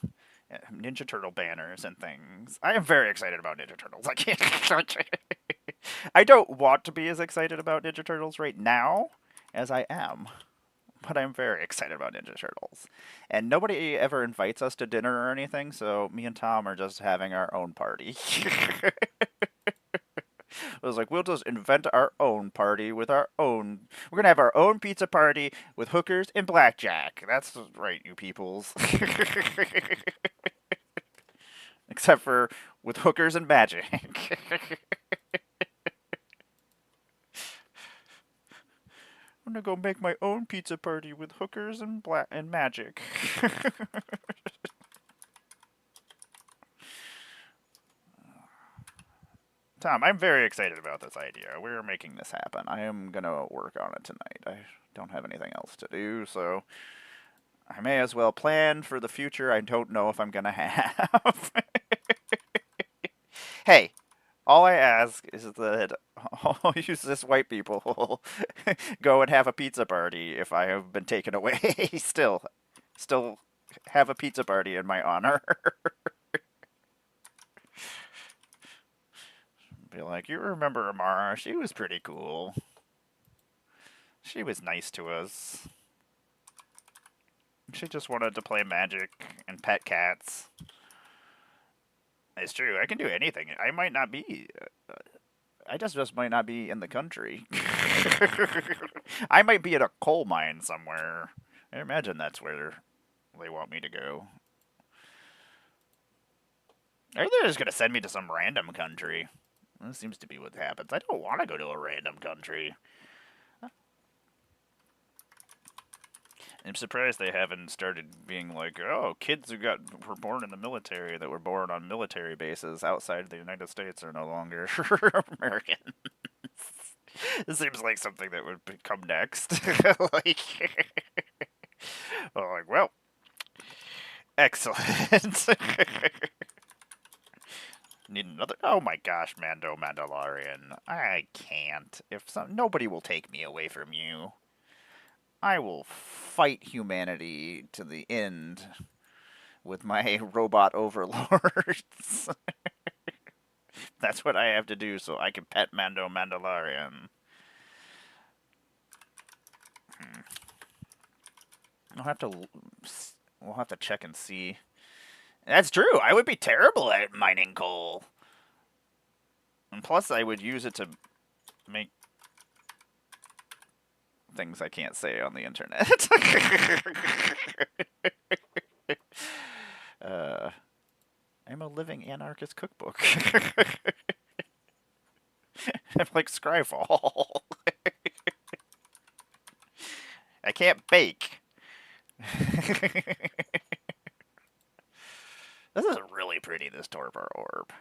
Ninja Turtle banners and things. I am very excited about Ninja Turtles. I can't. I don't want to be as excited about Ninja Turtles right now as I am, but I'm very excited about Ninja Turtles. And nobody ever invites us to dinner or anything, so me and Tom are just having our own party. It was like, we'll just invent our own party with our own. We're going to have our own pizza party with hookers and blackjack. That's right, you peoples. Except for with hookers and magic. I'm going to go make my own pizza party with hookers and magic. Tom, I'm very excited about this idea. We're making this happen. I am going to work on it tonight. I don't have anything else to do, so I may as well plan for the future I don't know if I'm going to have. Hey, all I ask is that all you cis white people go and have a pizza party if I have been taken away. Still have a pizza party in my honor. Be like, you remember Emmara? She was pretty cool. She was nice to us. She just wanted to play Magic and pet cats. It's true, I can do anything. I might not be... I just might not be in the country. I might be at a coal mine somewhere. I imagine that's where they want me to go. Or they're just going to send me to some random country. That seems to be what happens. I don't want to go to a random country. I'm surprised they haven't started being like, oh, kids who were born in the military that were born on military bases outside the United States are no longer Americans. This seems like something that would come next. like, well, excellent. Need another? Oh my gosh, Mando Mandalorian. I can't. Nobody will take me away from you. I will fight humanity to the end with my robot overlords. That's what I have to do so I can pet Mando Mandalorian. We'll have to check and see. That's true. I would be terrible at mining coal. And plus, I would use it to make things I can't say on the internet. I'm a living anarchist cookbook. I'm like Scryfall. I can't bake. This is really pretty, this Torpor orb.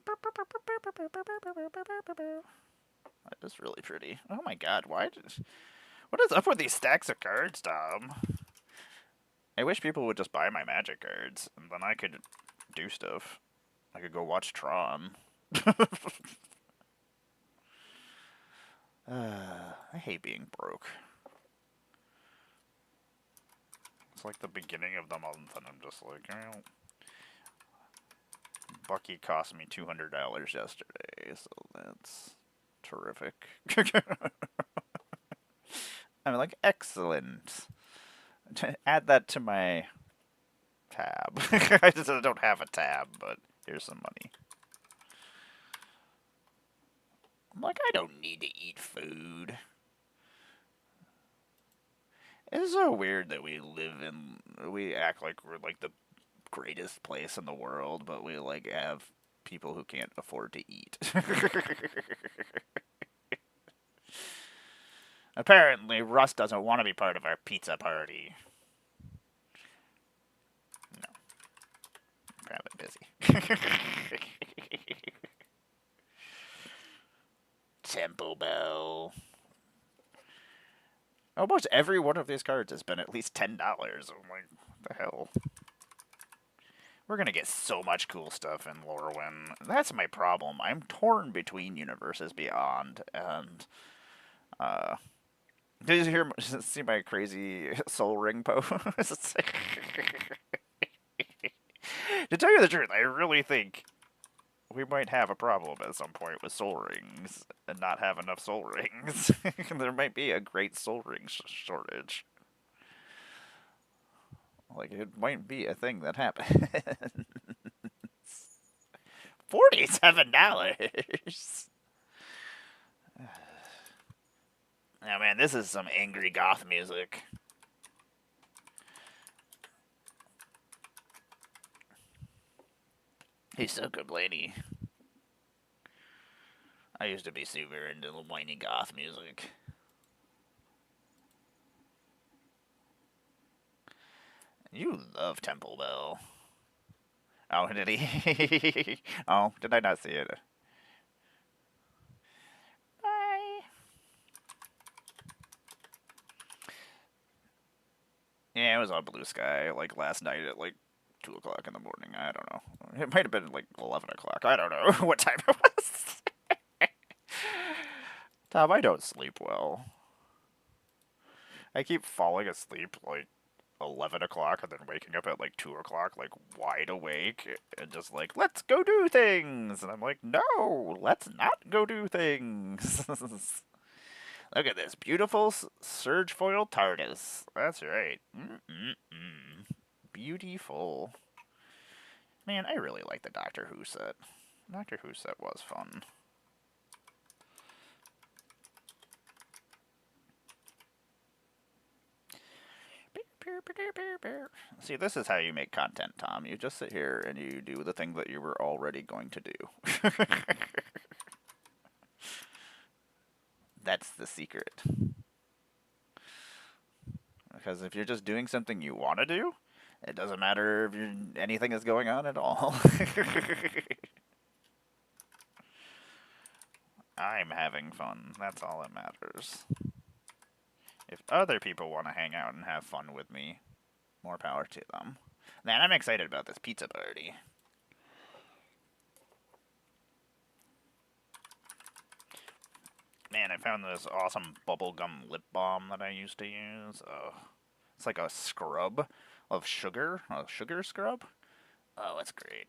That is really pretty. Oh my god, what is up with these stacks of cards, Tom? I wish people would just buy my Magic cards, and then I could do stuff. I could go watch Tron. I hate being broke. It's like the beginning of the month, and I'm just like, well, Bucky cost me $200 yesterday, so that's terrific. I'm like, excellent. Add that to my tab. I just don't have a tab, but here's some money. I'm like, I don't need to eat food. It's so weird that we act like we're like the greatest place in the world, but we like have people who can't afford to eat. Apparently, Russ doesn't want to be part of our pizza party. No, I'm probably busy. Temple Bell. Almost every one of these cards has been at least $10. I'm like, what the hell? We're gonna get so much cool stuff in Lorwyn. That's my problem. I'm torn between Universes Beyond and did you see my crazy soul ring post? To tell you the truth, I really think we might have a problem at some point with soul rings and not have enough soul rings. There might be a great soul ring shortage. Like, it might be a thing that happens. $47. Oh man, this is some angry goth music. He's so good, Blaney. I used to be super into the whiny goth music. You love Temple Bell. Oh, did he? Oh, did I not see it? Bye. Yeah, it was on Blue Sky, like, last night at, like, 2 o'clock in the morning. I don't know. It might have been, like, 11 o'clock. I don't know what time it was. Tom, I don't sleep well. I keep falling asleep, like, 11 o'clock and then waking up at, like, 2 o'clock, like, wide awake and just like, let's go do things! And I'm like, no, let's not go do things! Look at this beautiful Surge Foil TARDIS. That's right. Beautiful. Man, I really like the Doctor Who set. Doctor Who set was fun. See, this is how you make content, Tom. You just sit here and you do the thing that you were already going to do. That's the secret. Because if you're just doing something you want to do, it doesn't matter if anything is going on at all. I'm having fun. That's all that matters. If other people want to hang out and have fun with me, more power to them. Man, I'm excited about this pizza party. Man, I found this awesome bubblegum lip balm that I used to use. It's like a scrub of sugar, a sugar scrub. Oh, it's great.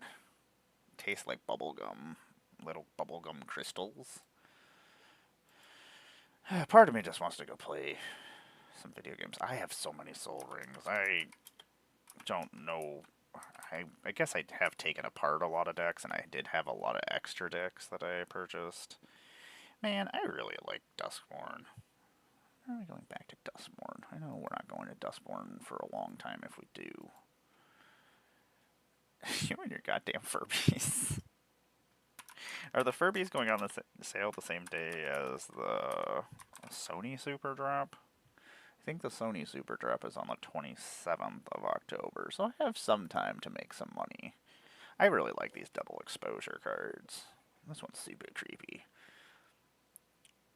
Tastes like bubblegum, little bubblegum crystals. Part of me just wants to go play some video games. I have so many soul rings. I don't know. I guess I have taken apart a lot of decks, and I did have a lot of extra decks that I purchased. Man, I really like Duskborn. Why are we going back to Duskborn? I know we're not going to Duskborn for a long time if we do. You and your goddamn Furbies. Are the Furbies going on the sale the same day as the Sony Super Drop? I think the Sony Super Drop is on the 27th of October, so I have some time to make some money. I really like these double exposure cards. This one's super creepy.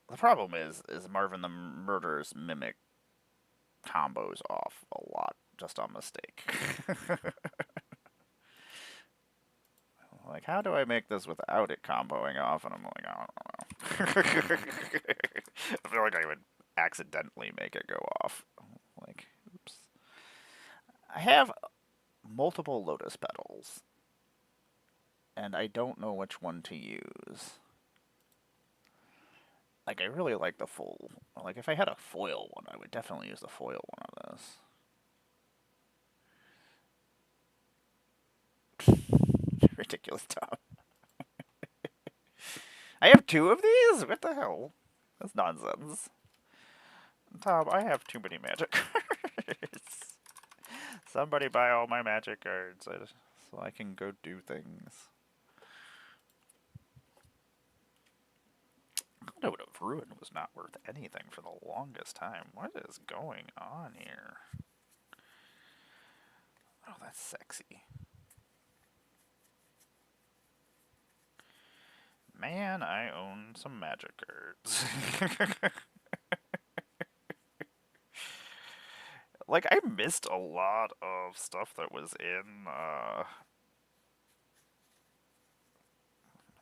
The problem is Marvin the Murderer's Mimic combos off a lot just on mistake. Like, how do I make this without it comboing off? And I'm like, I don't know. I feel like I would accidentally make it go off. Like, oops. I have multiple Lotus Petals, and I don't know which one to use. Like, I really like the full. Like, if I had a foil one, I would definitely use the foil one of this. ridiculous, Tom. I have 2 of these? What the hell? That's nonsense. Tom, I have too many magic cards. Somebody buy all my magic cards so I can go do things. Coda of Ruin was not worth anything for the longest time. What is going on here? Oh, that's sexy. Man, I own some magic cards. Like, I missed a lot of stuff that was in,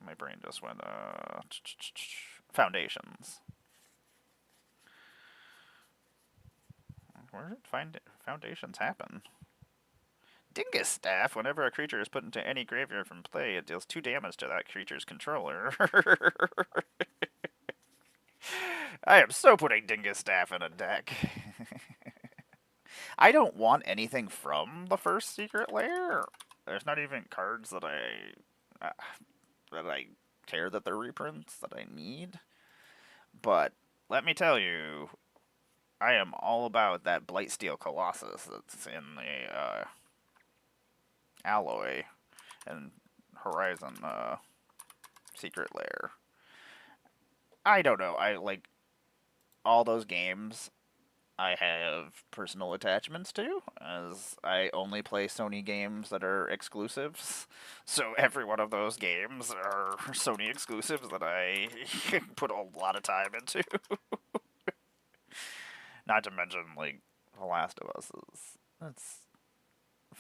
my brain just went, Foundations. Where did Foundations happen? Dingus Staff. Whenever a creature is put into any graveyard from play, it deals 2 damage to that creature's controller. I am so putting Dingus Staff in a deck. I don't want anything from the first Secret Lair. There's not even cards that I care that they're reprints that I need. But let me tell you, I am all about that Blightsteel Colossus that's in the Alloy and Horizon Secret Lair. I don't know. I like all those games. I have personal attachments to, as I only play Sony games that are exclusives. So every one of those games are Sony exclusives that I put a lot of time into. Not to mention, like, The Last of Us that's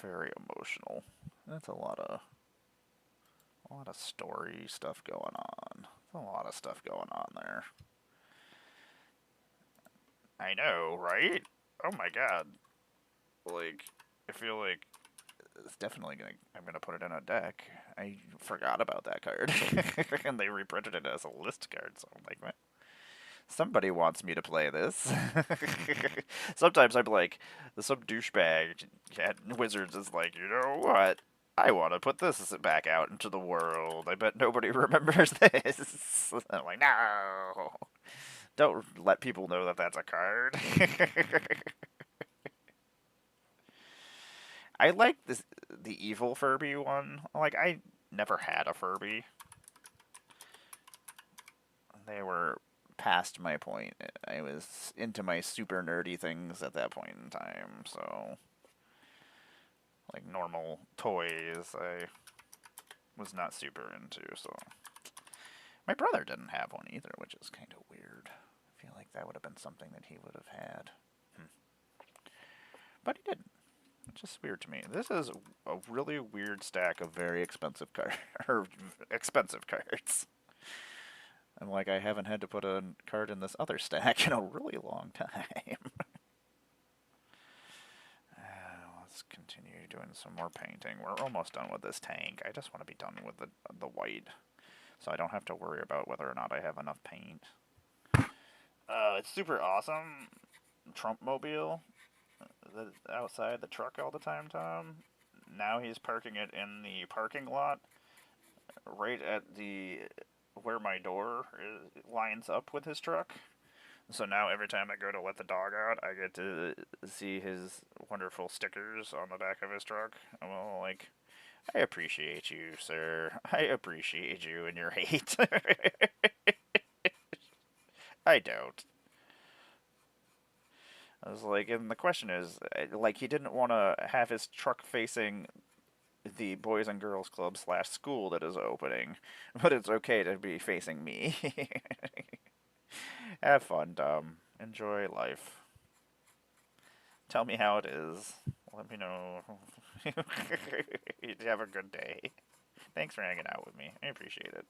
very emotional. That's a lot of story stuff going on. There's a lot of stuff going on there. I know, right? Oh my god. Like, I feel like it's definitely I'm gonna put it in a deck. I forgot about that card. And they reprinted it as a list card, so I'm like, what? Somebody wants me to play this. Sometimes I'm like, some douchebag at Wizards is like, you know what? I want to put this back out into the world. I bet nobody remembers this. I'm like, no. Don't let people know that that's a card. I like the evil Furby one. Like, I never had a Furby. They were past my point. I was into my super nerdy things at that point in time, so like normal toys I was not super into, so my brother didn't have one either, which is kind of weird. I feel like that would have been something that he would have had. But he didn't. It's just weird to me. This is a really weird stack of very expensive expensive cards. I'm like, I haven't had to put a card in this other stack in a really long time. Let's continue doing some more painting. We're almost done with this tank. I just want to be done with the white, so I don't have to worry about whether or not I have enough paint. It's super awesome. Trump Mobile outside the truck all the time, Tom. Now he's parking it in the parking lot right at where my door lines up with his truck. So now every time I go to let the dog out, I get to see his wonderful stickers on the back of his truck. I'm all like, I appreciate you, sir. I appreciate you and your hate. I don't. I was like, and the question is, like, he didn't want to have his truck facing the Boys and Girls Club / school that is opening, but it's okay to be facing me. Have fun, Dom. Enjoy life. Tell me how it is. Let me know. Have a good day. Thanks for hanging out with me. I appreciate it.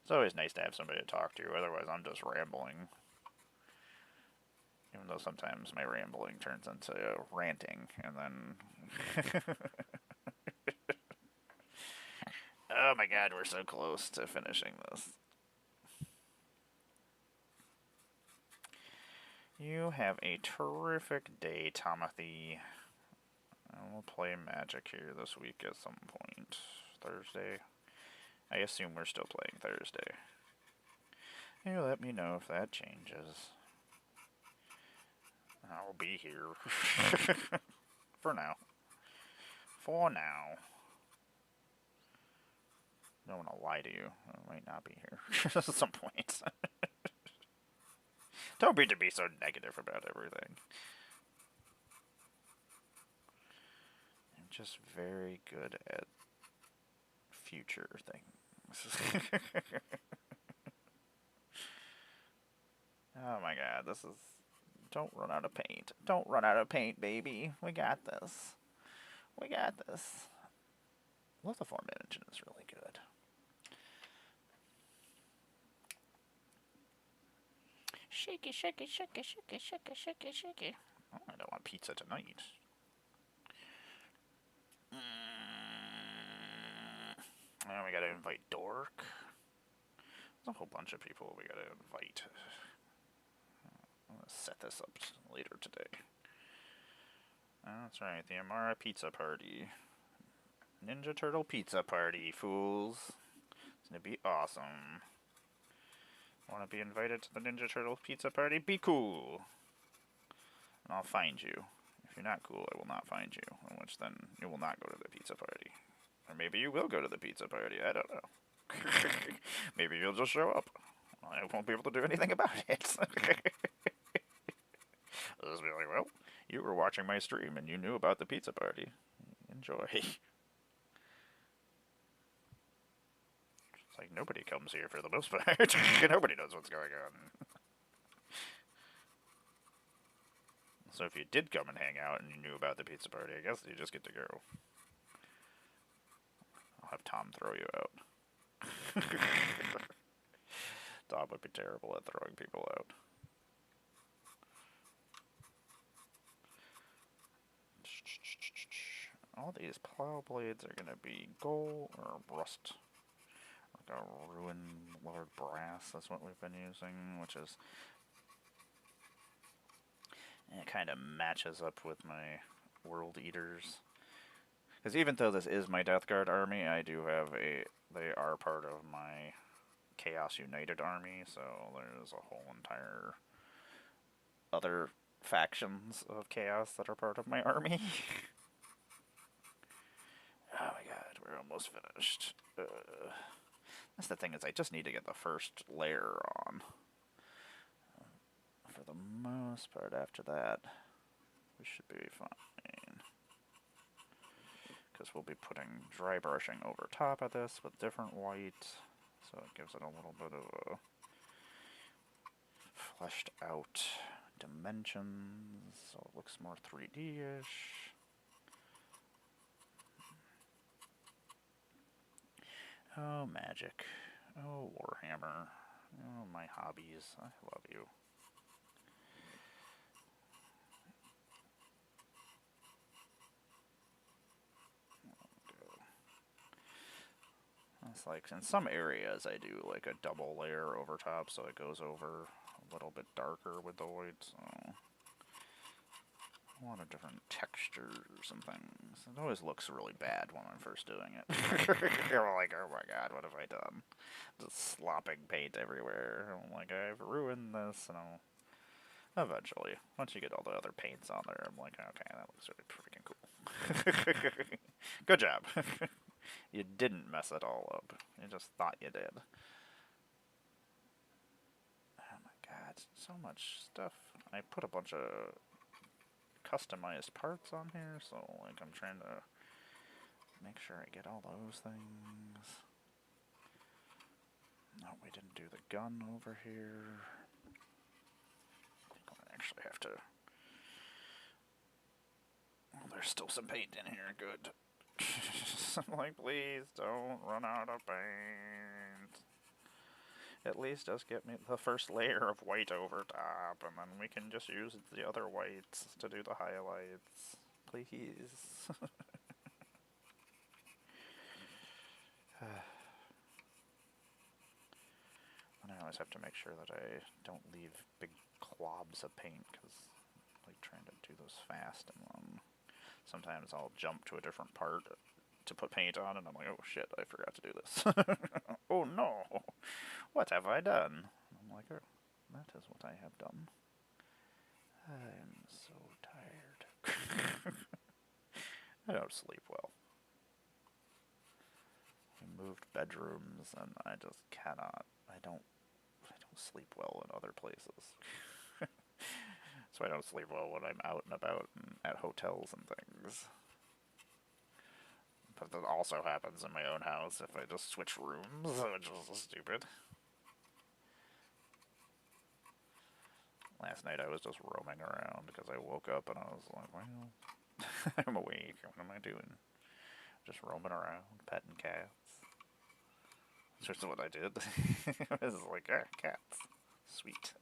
It's always nice to have somebody to talk to, otherwise I'm just rambling. Even though sometimes my rambling turns into ranting, and then... Oh my god, we're so close to finishing this. You have a terrific day, Tomothy. I will play Magic here this week at some point. Thursday. I assume we're still playing Thursday. You let me know if that changes. I'll be here. For now. For now. I don't want to lie to you. I might not be here at some point. Don't be to be so negative about everything. I'm just very good at future things. Oh my god, this is... Don't run out of paint. Don't run out of paint, baby. We got this. We got this. Lithoform engine is really good. Shaky, shaky, shaky, shaky, shaky, shaky, shaky. Oh, I don't want pizza tonight. Now we gotta invite Dork. There's a whole bunch of people we gotta invite. I'm gonna set this up later today. That's right, the Emmara Pizza Party. Ninja Turtle Pizza Party, fools. It's gonna be awesome. Want to be invited to the Ninja Turtle Pizza Party? Be cool! And I'll find you. If you're not cool, I will not find you. In which then, you will not go to the pizza party. Or maybe you will go to the pizza party, I don't know. Maybe you'll just show up. I won't be able to do anything about it. I'll just be like, well, you were watching my stream and you knew about the pizza party. Enjoy. It's like nobody comes here for the most part. Nobody knows what's going on. So if you did come and hang out and you knew about the pizza party, I guess you just get to go. I'll have Tom throw you out. Tom would be terrible at throwing people out. All these plow blades are going to be gold or rust. Like a ruined Lord Brass, that's what we've been using, which is... It kind of matches up with my World Eaters. Because even though this is my Death Guard army, I do have a... They are part of my Chaos United army, so there's a whole entire other factions of Chaos that are part of my army. Oh my god, we're almost finished. That's the thing, is I just need to get the first layer on. For the most part, after that, we should be fine. Because we'll be putting dry brushing over top of this with different white, so it gives it a little bit of a fleshed out dimensions, so it looks more 3D-ish. Oh, magic. Oh, Warhammer. Oh, my hobbies. I love you. It's like, in some areas I do like a double layer over top, so it goes over a little bit darker with the white, so... A lot of different textures and things. It always looks really bad when I'm first doing it. You're like, oh my god, what have I done? Just slopping paint everywhere. I'm like, I've ruined this, and I'll... Eventually, once you get all the other paints on there, I'm like, okay, that looks really freaking cool. Good job. You didn't mess it all up. You just thought you did. Oh my god, so much stuff. I put a bunch of customized parts on here, so like I'm trying to make sure I get all those things. No, we didn't do the gun over here. I actually have to... Oh, there's still some paint in here, good. I'm like, please don't run out of paint. At least just get me the first layer of white over top, and then we can just use the other whites to do the highlights. Please. And I always have to make sure that I don't leave big clobs of paint, because I'm like trying to do those fast, and then sometimes I'll jump to a different part to put paint on, and I'm like, oh shit, I forgot to do this. Oh no, what have I done? I'm like, oh, that is what I have done. I'm so tired. I don't sleep well. We moved bedrooms, and I just cannot. I don't sleep well in other places. So I don't sleep well when I'm out and about and at hotels and things. But that also happens in my own house if I just switch rooms, which is stupid. Last night I was just roaming around because I woke up and I was like, well, I'm awake. What am I doing? Just roaming around, petting cats. That's just what I did. I was like, ah, cats. Sweet.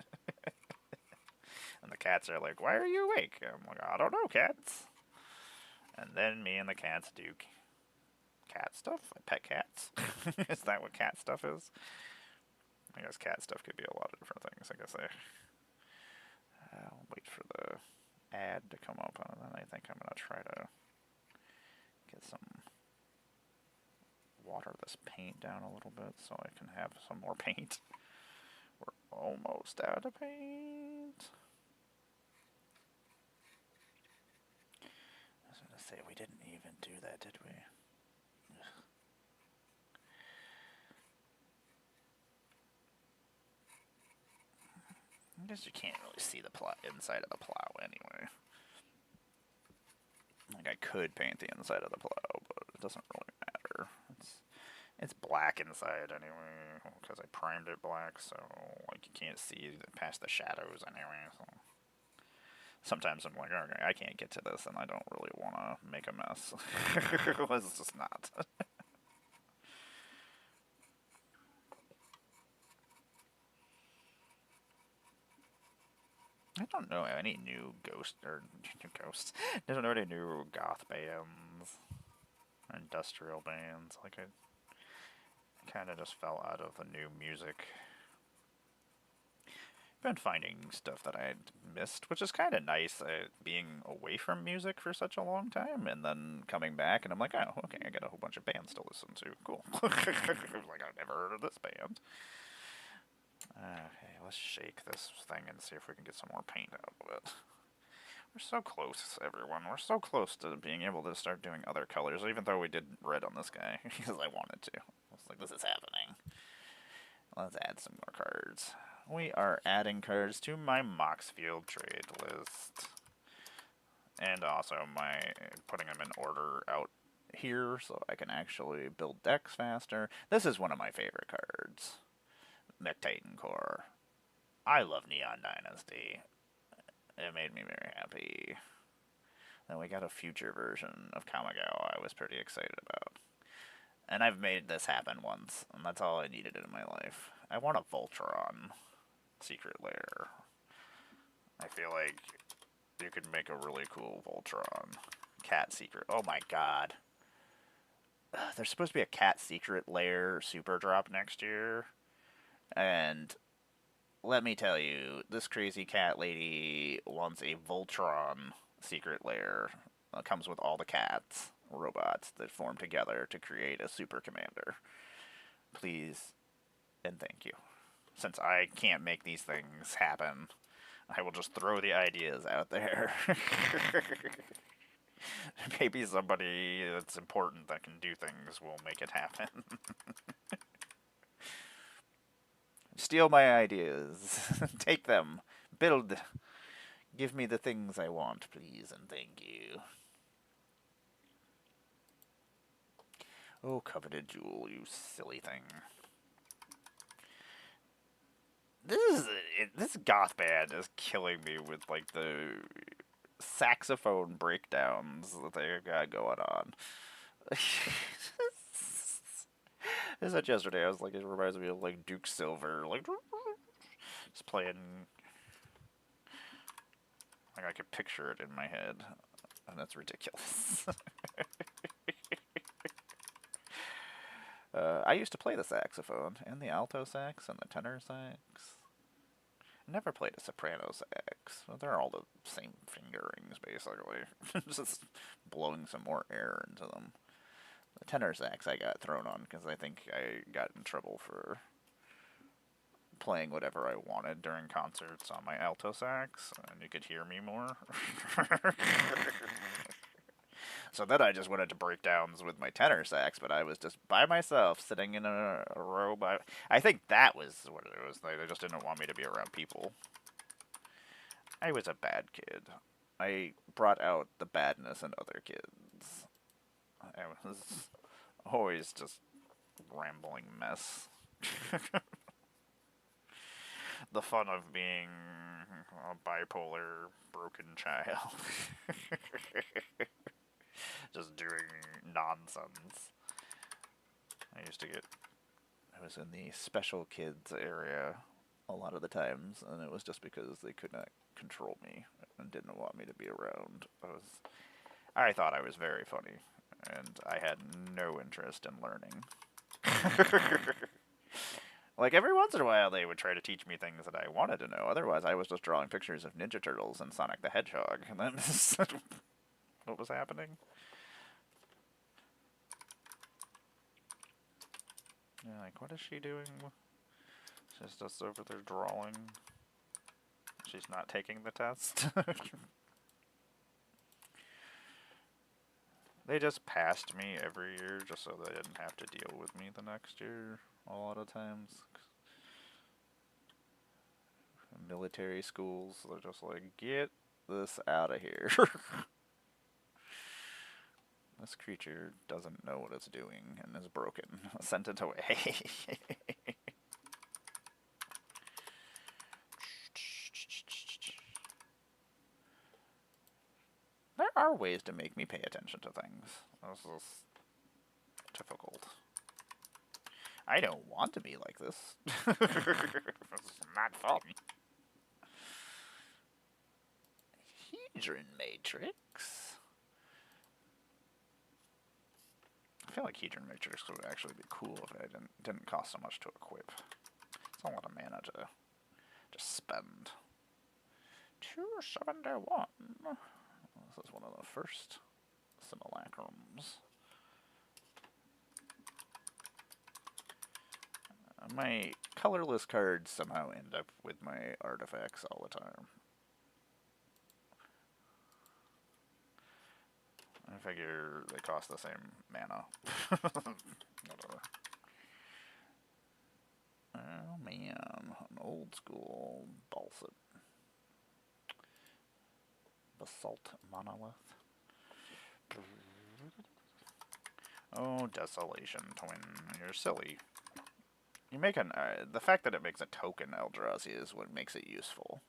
And the cats are like, why are you awake? I'm like, I don't know, cats. And then me and the cats do cat stuff. I pet cats. Is that what cat stuff is? I guess cat stuff could be a lot of different things. I guess I'll wait for the ad to come up, and then I think I'm going to try to get some water this paint down a little bit so I can have some more paint. We're almost out of paint. I was going to say, we didn't even do that, did we? I guess you can't really see the inside of the plow anyway. Like, I could paint the inside of the plow, but it doesn't really matter. It's black inside anyway, because I primed it black, so like you can't see past the shadows anyway. So sometimes I'm like, okay, I can't get to this, and I don't really want to make a mess. It's just not. I don't know any new ghosts. I don't know any new goth bands, or industrial bands. Like I kind of just fell out of the new music. Been finding stuff that I had missed, which is kind of nice, being away from music for such a long time, and then coming back, and I'm like, oh, okay, I got a whole bunch of bands to listen to. Cool. Like, I've never heard of this band. Okay, let's shake this thing and see if we can get some more paint out of it. We're so close, everyone. We're so close to being able to start doing other colors, even though we did red on this guy, because I wanted to. I was like, this is happening. Let's add some more cards. We are adding cards to my Moxfield trade list. And also putting them in order out here so I can actually build decks faster. This is one of my favorite cards. McTitan Core. I love Neon Dynasty. It made me very happy. Then we got a future version of Kamigawa I was pretty excited about. And I've made this happen once, and that's all I needed in my life. I want a Voltron secret lair. I feel like you could make a really cool Voltron cat secret. Oh my god. There's supposed to be a cat secret lair super drop next year. And let me tell you, this crazy cat lady wants a Voltron secret lair. It comes with all the cats, robots that form together to create a super commander. Please and thank you. Since I can't make these things happen, I will just throw the ideas out there. Maybe somebody that's important that can do things will make it happen. Steal my ideas. Take them. Build. Give me the things I want, please, and thank you. Oh, coveted jewel, you silly thing. This goth band is killing me with like the saxophone breakdowns that they got going on. I said yesterday, I was like, it reminds me of like Duke Silver, like just playing. Like I could picture it in my head, and that's ridiculous. I used to play the saxophone, and the alto sax, and the tenor sax. Never played a soprano sax. Well, they're all the same fingerings, basically. Just blowing some more air into them. The tenor sax I got thrown on because I think I got in trouble for playing whatever I wanted during concerts on my alto sax, and you could hear me more. So then I just wanted to breakdowns with my tenor sax, but I was just by myself, sitting in a row by... I think that was what it was. They just didn't want me to be around people. I was a bad kid. I brought out the badness in other kids. I was always just rambling mess. The fun of being a bipolar, broken child. Just doing nonsense. I was in the special kids area a lot of the times, and it was just because they could not control me and didn't want me to be around. I thought I was very funny, and I had no interest in learning. Like, every once in a while they would try to teach me things that I wanted to know. Otherwise, I was just drawing pictures of Ninja Turtles and Sonic the Hedgehog. And then, what was happening? Yeah, like, what is she doing? She's just over there drawing. She's not taking the test. They just passed me every year just so they didn't have to deal with me the next year a lot of times. Military schools, they're just like, get this out of here. This creature doesn't know what it's doing and is broken. Sent it away. There are ways to make me pay attention to things. This is difficult. I don't want to be like this. It's not fun. Hedron Matrix. I feel like Hedron Matrix would actually be cool if it didn't cost so much to equip. It's a lot of mana to just spend. 271. This is one of the first simulacrums. My colorless cards somehow end up with my artifacts all the time. I figure they cost the same mana. Whatever. Oh man, an old school basalt monolith. Oh, Desolation Twin, you're silly. You make an the fact that it makes a token Eldrazi is what makes it useful.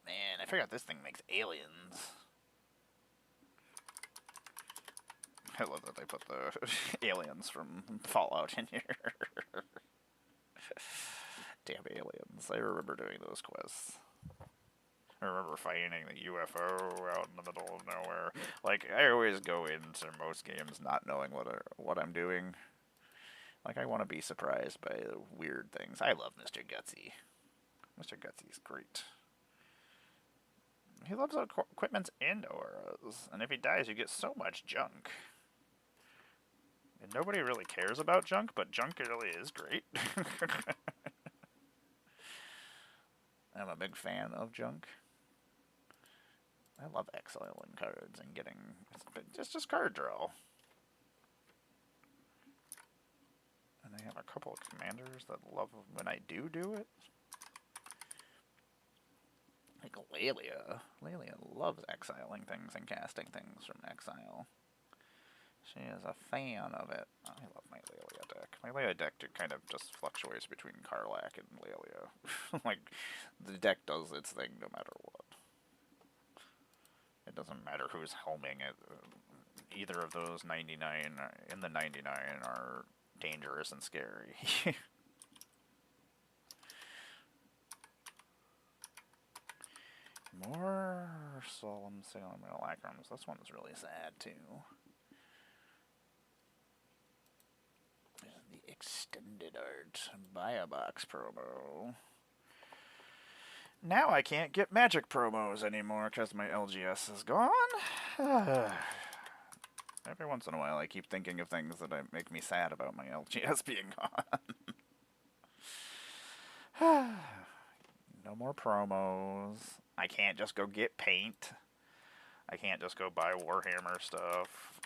Man, I forgot this thing makes aliens. I love that they put the aliens from Fallout in here. Damn aliens. I remember doing those quests. I remember fighting the UFO out in the middle of nowhere. Like, I always go into most games not knowing what I'm doing. Like, I want to be surprised by the weird things. I love Mr. Gutsy. Mr. Gutsy's great. He loves equipments and auras. And if he dies, you get so much junk. And nobody really cares about junk, but junk really is great. I'm a big fan of junk. I love exiling cards and getting just card draw. And I have a couple of commanders that love when I do it. Like Lelia. Lelia loves exiling things and casting things from exile. She is a fan of it. I love my Lelia deck. My Lelia deck kind of just fluctuates between Karlach and Lelia. Like, the deck does its thing no matter what. It doesn't matter who's helming it. Either of those 99 in the 99 are dangerous and scary. More Solemn Simulacrums. This one's really sad too. The Extended Art Buy a Box promo. Now I can't get magic promos anymore because my LGS is gone. Every once in a while I keep thinking of things that make me sad about my LGS being gone. No more promos. I can't just go get paint. I can't just go buy Warhammer stuff.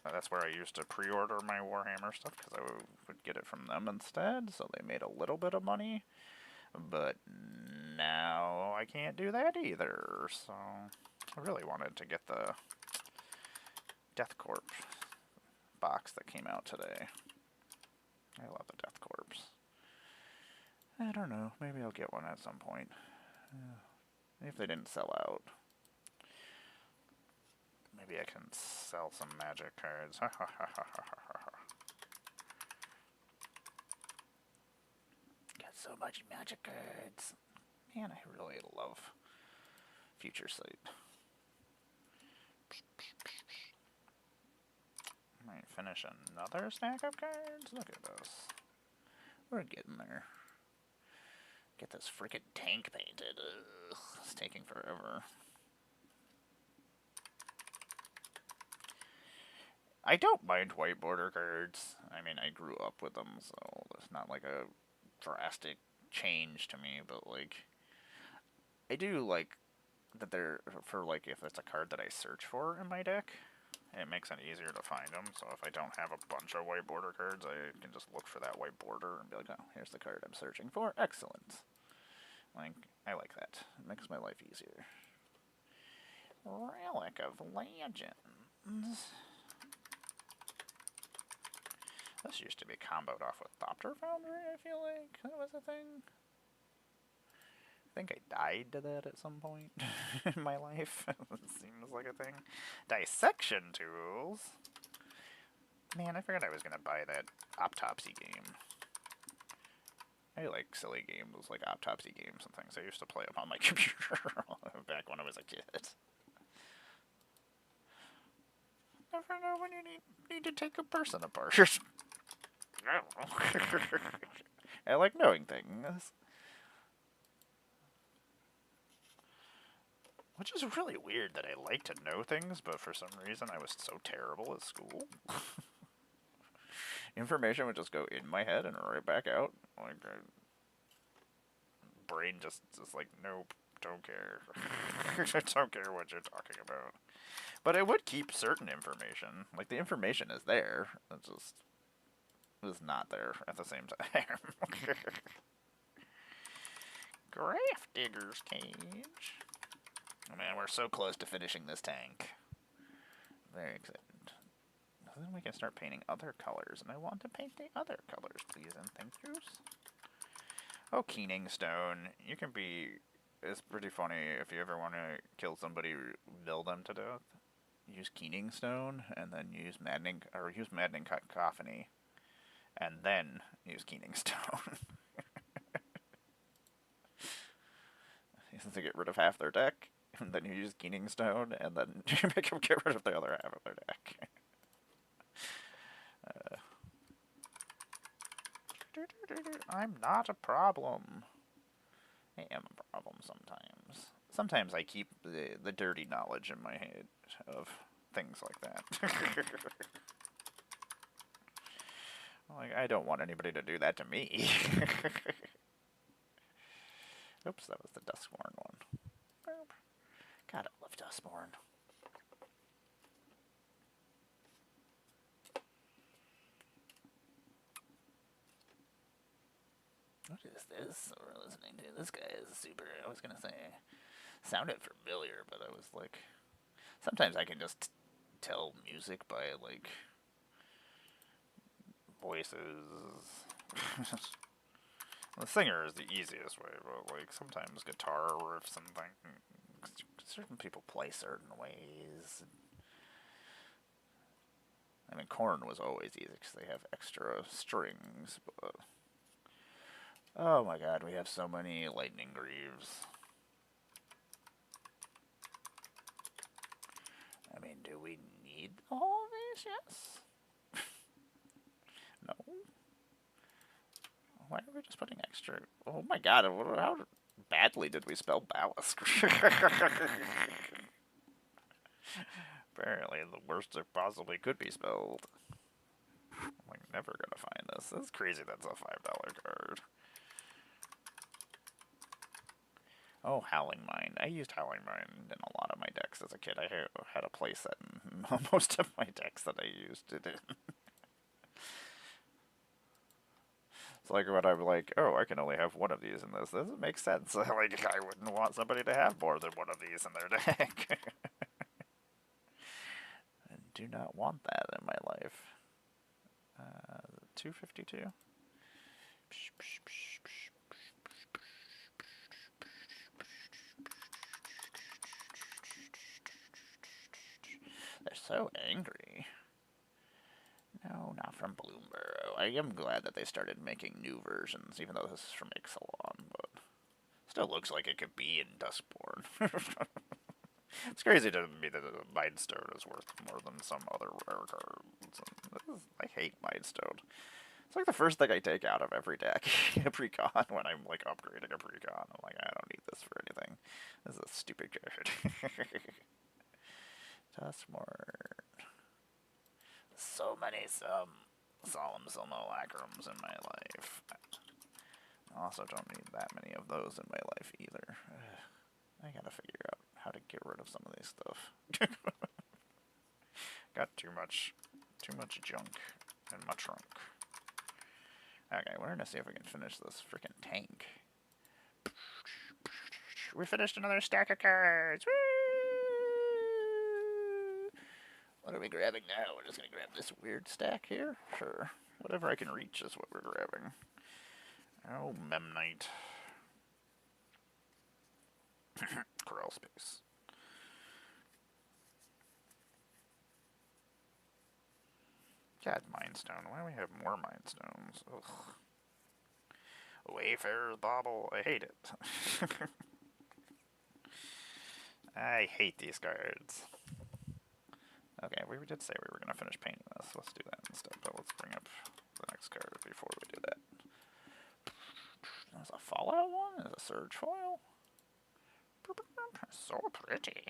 That's where I used to pre-order my Warhammer stuff because I would get it from them instead. So they made a little bit of money, but now I can't do that either. So I really wanted to get the Death Corp box that came out today. I love the Death Corps. I don't know. Maybe I'll get one at some point. If they didn't sell out. Maybe I can sell some magic cards. Got so much magic cards. Man, I really love Future Sight. Might finish another stack of cards. Look at this. We're getting there. Get this freaking tank painted. Ugh, it's taking forever. I don't mind white border cards. I mean, I grew up with them, so it's not like a drastic change to me, but like, I do like that they're for like if it's a card that I search for in my deck, it makes it easier to find them. So if I don't have a bunch of white border cards, I can just look for that white border and be like, oh, here's the card I'm searching for. Excellent. Like, I like that. It makes my life easier. Relic of Legends. This used to be comboed off with Thopter Foundry, I feel like. That was a thing. I think I died to that at some point in my life. It seems like a thing. Dissection Tools. Man, I forgot I was going to buy that Autopsy game. I like silly games like Autopsy games and things. I used to play them on my computer back when I was a kid. Never know when you need to take a person apart. I don't know. I like knowing things. Which is really weird that I like to know things, but for some reason I was so terrible at school. Information would just go in my head and right back out. Like, brain just like, nope, don't care. I don't care what you're talking about. But I would keep certain information. Like, the information is there. It just is not there at the same time. Gravedigger's Cage. Oh man, we're so close to finishing this tank. Very excited. So then we can start painting other colors, and I want to paint the other colors, please and thank yous. Oh, Keening Stone. You can be... It's pretty funny if you ever want to kill somebody, mill them to death. Use Keening Stone, and then use Maddening Cacophony, and then use Keening Stone. To get rid of half their deck, and then you use Keening Stone, and then you make them get rid of the other half of their deck. I'm not a problem. I am a problem sometimes. Sometimes I keep the dirty knowledge in my head of things like that. Like, I don't want anybody to do that to me. Oops, that was the Duskborn one. God, I love Duskborn. What is this we're listening to? This guy is super, I was gonna say, sounded familiar, but I was like, sometimes I can just tell music by, like, voices. The singer is the easiest way, but, like, sometimes guitar riffs and things, certain people play certain ways. I mean, Korn was always easy because they have extra strings, but... Oh my god, we have so many Lightning Greaves. I mean, do we need all of these? Yes. No. Why are we just putting extra? Oh my god, how badly did we spell ballast? Apparently the worst it possibly could be spelled. I'm like, never gonna find this. This is crazy that's a $5 card. Oh, Howling Mine. I used Howling Mine in a lot of my decks as a kid. I had a playset in most of my decks that I used it in. It's like when I'm like, oh, I can only have one of these in this. Doesn't make sense. Like, I wouldn't want somebody to have more than one of these in their deck. I do not want that in my life. 252? They're so angry. No, not from Bloomburrow. I am glad that they started making new versions, even though this is from Ixalan, but still looks like it could be in Duskborn. It's crazy to me that a Mindstone is worth more than some other rare cards. I hate Mindstone. It's like the first thing I take out of every deck, a precon, when I'm like upgrading a precon. I'm like, I don't need this for anything. This is a stupid card. Duskborn. So many solemn simulacrums in my life. I also don't need that many of those in my life either. I gotta figure out how to get rid of some of these stuff. Got too much junk in my trunk. Okay, we're gonna see if we can finish this freaking tank. We finished another stack of cards. Woo! What are we grabbing now? We're just gonna grab this weird stack here? Sure. Whatever I can reach is what we're grabbing. Oh, Memnite. Corral space. God, Mindstone. Why do we have more Mindstones? Ugh. Wayfarer's Bauble. I hate it. I hate these cards. Okay, we did say we were going to finish painting this. Let's do that instead, but let's bring up the next card before we do that. There's a Fallout one? There's a Surge foil? So pretty.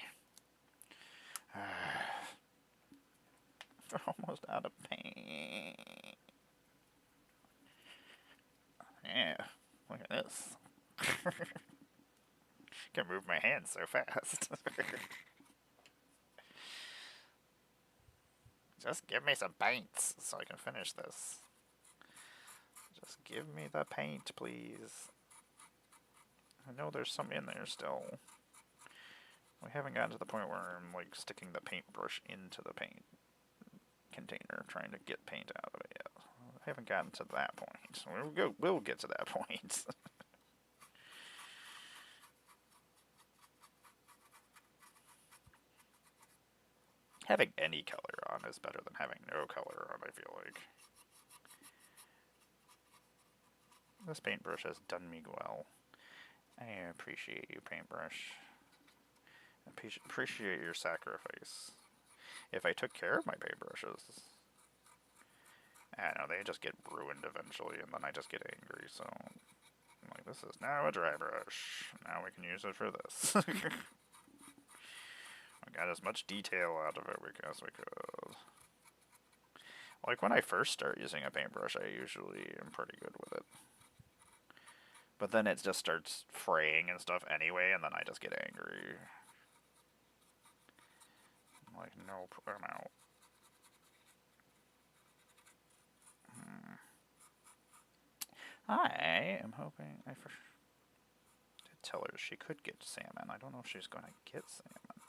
We're almost out of paint. Yeah, look at this. Can move my hands so fast. Just give me some paints so I can finish this. Just give me the paint, please. I know there's some in there still. We haven't gotten to the point where I'm like sticking the paintbrush into the paint container, trying to get paint out of it yet. I haven't gotten to that point. We'll get to that point. Having any color on is better than having no color on, I feel like. This paintbrush has done me well. I appreciate you, paintbrush. Appreciate your sacrifice. If I took care of my paintbrushes, I know they just get ruined eventually, and then I just get angry, so I'm like, this is now a dry brush. Now we can use it for this. I got as much detail out of it as we could. Like, when I first start using a paintbrush, I usually am pretty good with it. But then it just starts fraying and stuff anyway, and then I just get angry. I'm like, nope, I'm out. I am hoping I did tell her she could get salmon. I don't know if she's going to get salmon.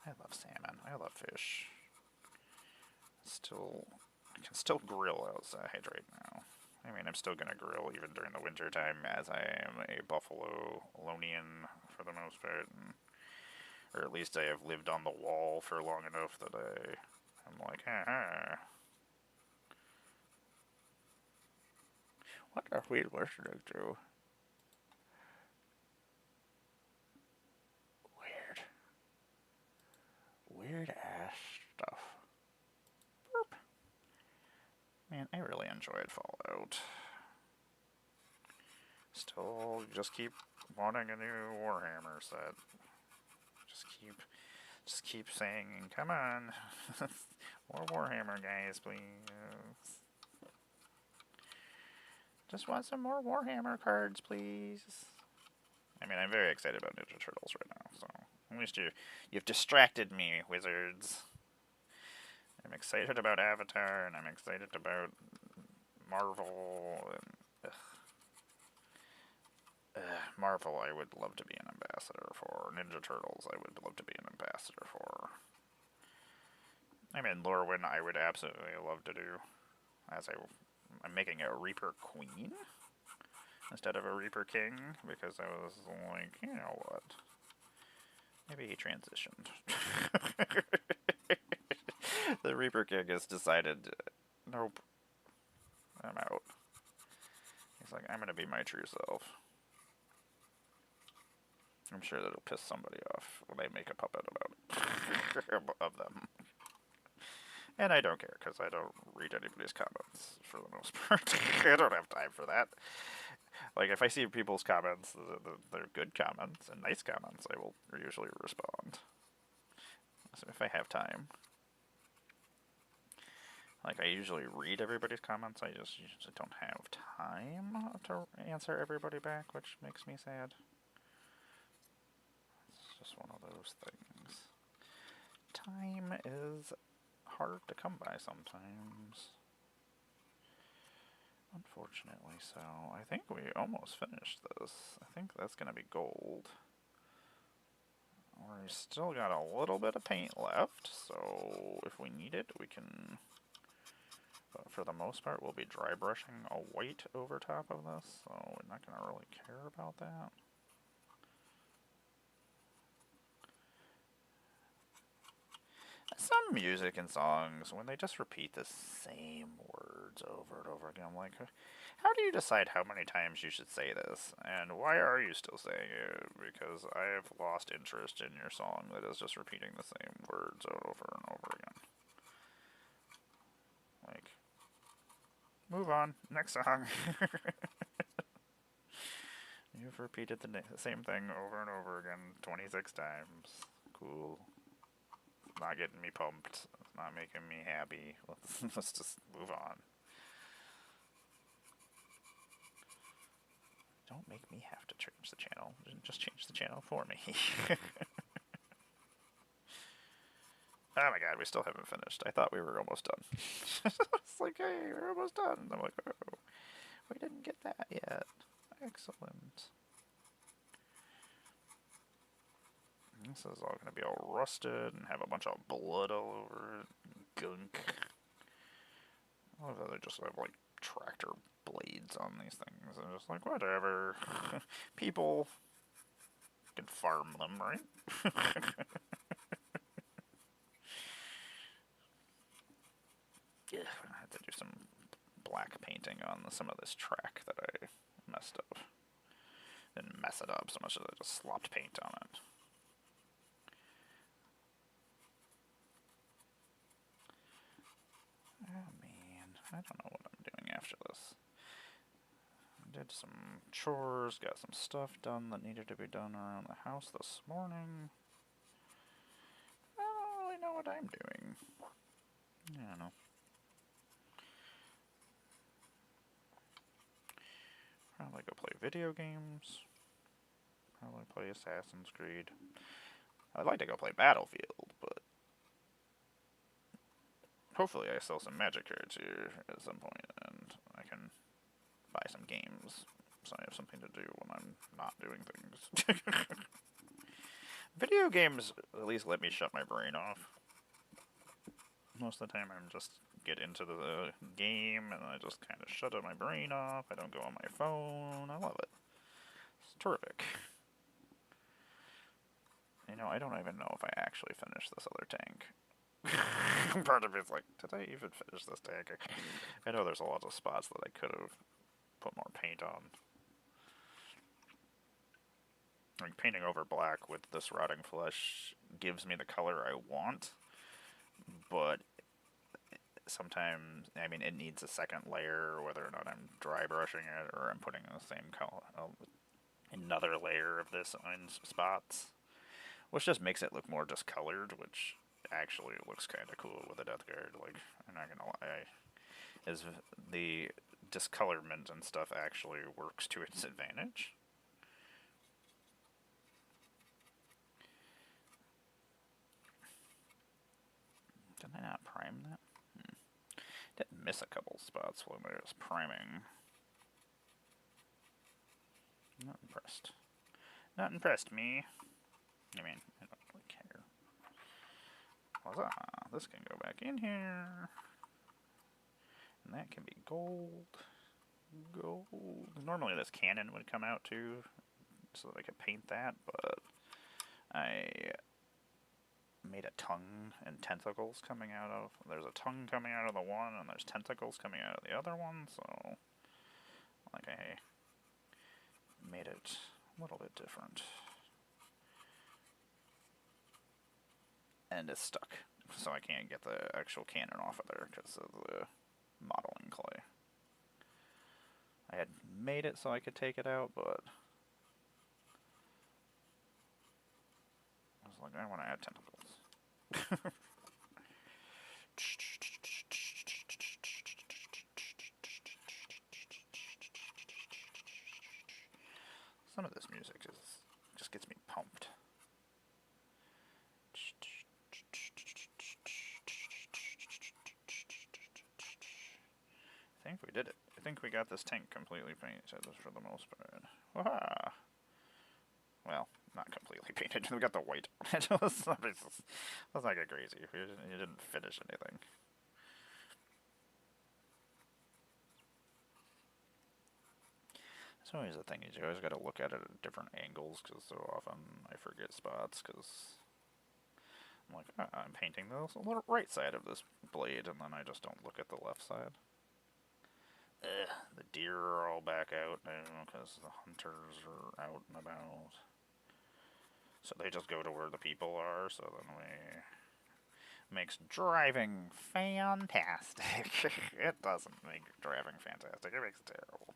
I love salmon. I love fish. I can still grill outside right now. I mean, I'm still going to grill even during the winter time, as I am a Buffalo-lonian for the most part. Or at least I have lived on the wall for long enough that I'm like, ha. What are we listening to? Weird ass stuff. Burp. Man, I really enjoyed Fallout. Still just keep wanting a new Warhammer set. Just keep saying, come on, more Warhammer guys, please. Just want some more Warhammer cards, please. I mean, I'm very excited about Ninja Turtles right now, so at least you've distracted me, wizards. I'm excited about Avatar, and I'm excited about Marvel, and Marvel I would love to be an ambassador for. Ninja Turtles I would love to be an ambassador for. I mean, Lorwyn I would absolutely love to do, as I'm making a Reaper Queen instead of a Reaper King, because I was like, you know what, maybe he transitioned. The Reaper King has decided, nope, I'm out. He's like, I'm gonna be my true self. I'm sure that'll piss somebody off when I make a puppet about it, of them. And I don't care, because I don't read anybody's comments, for the most part. I don't have time for that. Like, if I see people's comments, they're good comments and nice comments, I will usually respond. So if I have time. Like, I usually read everybody's comments, I just usually don't have time to answer everybody back, which makes me sad. It's just one of those things. Time is hard to come by sometimes. Unfortunately, so I think we almost finished this. I think that's going to be gold. We still got a little bit of paint left, so if we need it, we can. But for the most part, we'll be dry brushing a white over top of this, so we're not going to really care about that. Some music and songs, when they just repeat the same words over and over again, I'm like, how do you decide how many times you should say this? And why are you still saying it? Because I have lost interest in your song that is just repeating the same words over and over again. Like, move on, next song. You've repeated the same thing over and over again 26 times. Cool. It's not getting me pumped. It's not making me happy. Let's just move on. Don't make me have to change the channel. Just change the channel for me. Oh my god, we still haven't finished. I thought we were almost done. It's like, hey, we're almost done. I'm like, oh, we didn't get that yet. Excellent. This is all going to be all rusted and have a bunch of blood all over it. Gunk. I love how they just have, like, tractor blades on these things. I'm just like, whatever. People can farm them, right? Yeah, I had to do some black painting on some of this track that I messed up. Didn't mess it up so much as I just slopped paint on it. Oh man, I don't know what I'm doing after this. I did some chores, got some stuff done that needed to be done around the house this morning. I don't really know what I'm doing. I don't know. Probably go play video games. Probably play Assassin's Creed. I'd like to go play Battlefield, but hopefully I sell some magic cards here at some point and I can buy some games so I have something to do when I'm not doing things. Video games at least let me shut my brain off. Most of the time I'm just get into the game and I just kind of shut my brain off. I don't go on my phone. I love it. It's terrific. You know, I don't even know if I actually finished this other tank. Part of me is like, did I even finish this tank? I know there's a lot of spots that I could have put more paint on. Like, painting over black with this rotting flesh gives me the color I want, but sometimes, I mean, it needs a second layer, whether or not I'm dry brushing it or I'm putting the same another layer of this on spots, which just makes it look more discolored, which actually looks kind of cool with a Death Guard. Like, I'm not gonna lie, is the discolorment and stuff actually works to its advantage. Did I not prime that? Didn't miss a couple spots when I was priming. Not impressed. Not impressed, me. I mean, I don't really care. Huzzah! This can go back in here. And that can be gold. Gold. Normally this cannon would come out too, so that I could paint that, but I made a tongue and tentacles coming out of. There's a tongue coming out of the one, and there's tentacles coming out of the other one, so like I made it a little bit different. And it's stuck, so I can't get the actual cannon off of there because of the modeling clay. I had made it so I could take it out, but I was like, I want to add tentacles. Some of this music just gets me pumped. I think we did it. I think we got this tank completely painted for the most part. Waha! Well, not completely painted. We got the white. Let's not get crazy. You didn't finish anything. That's always the thing, is you always got to look at it at different angles, because so often I forget spots, because I'm like, I'm painting the right side of this blade, and then I just don't look at the left side. The deer are all back out now, because the hunters are out and about. So they just go to where the people are, so then makes driving fantastic. It doesn't make driving fantastic, it makes it terrible.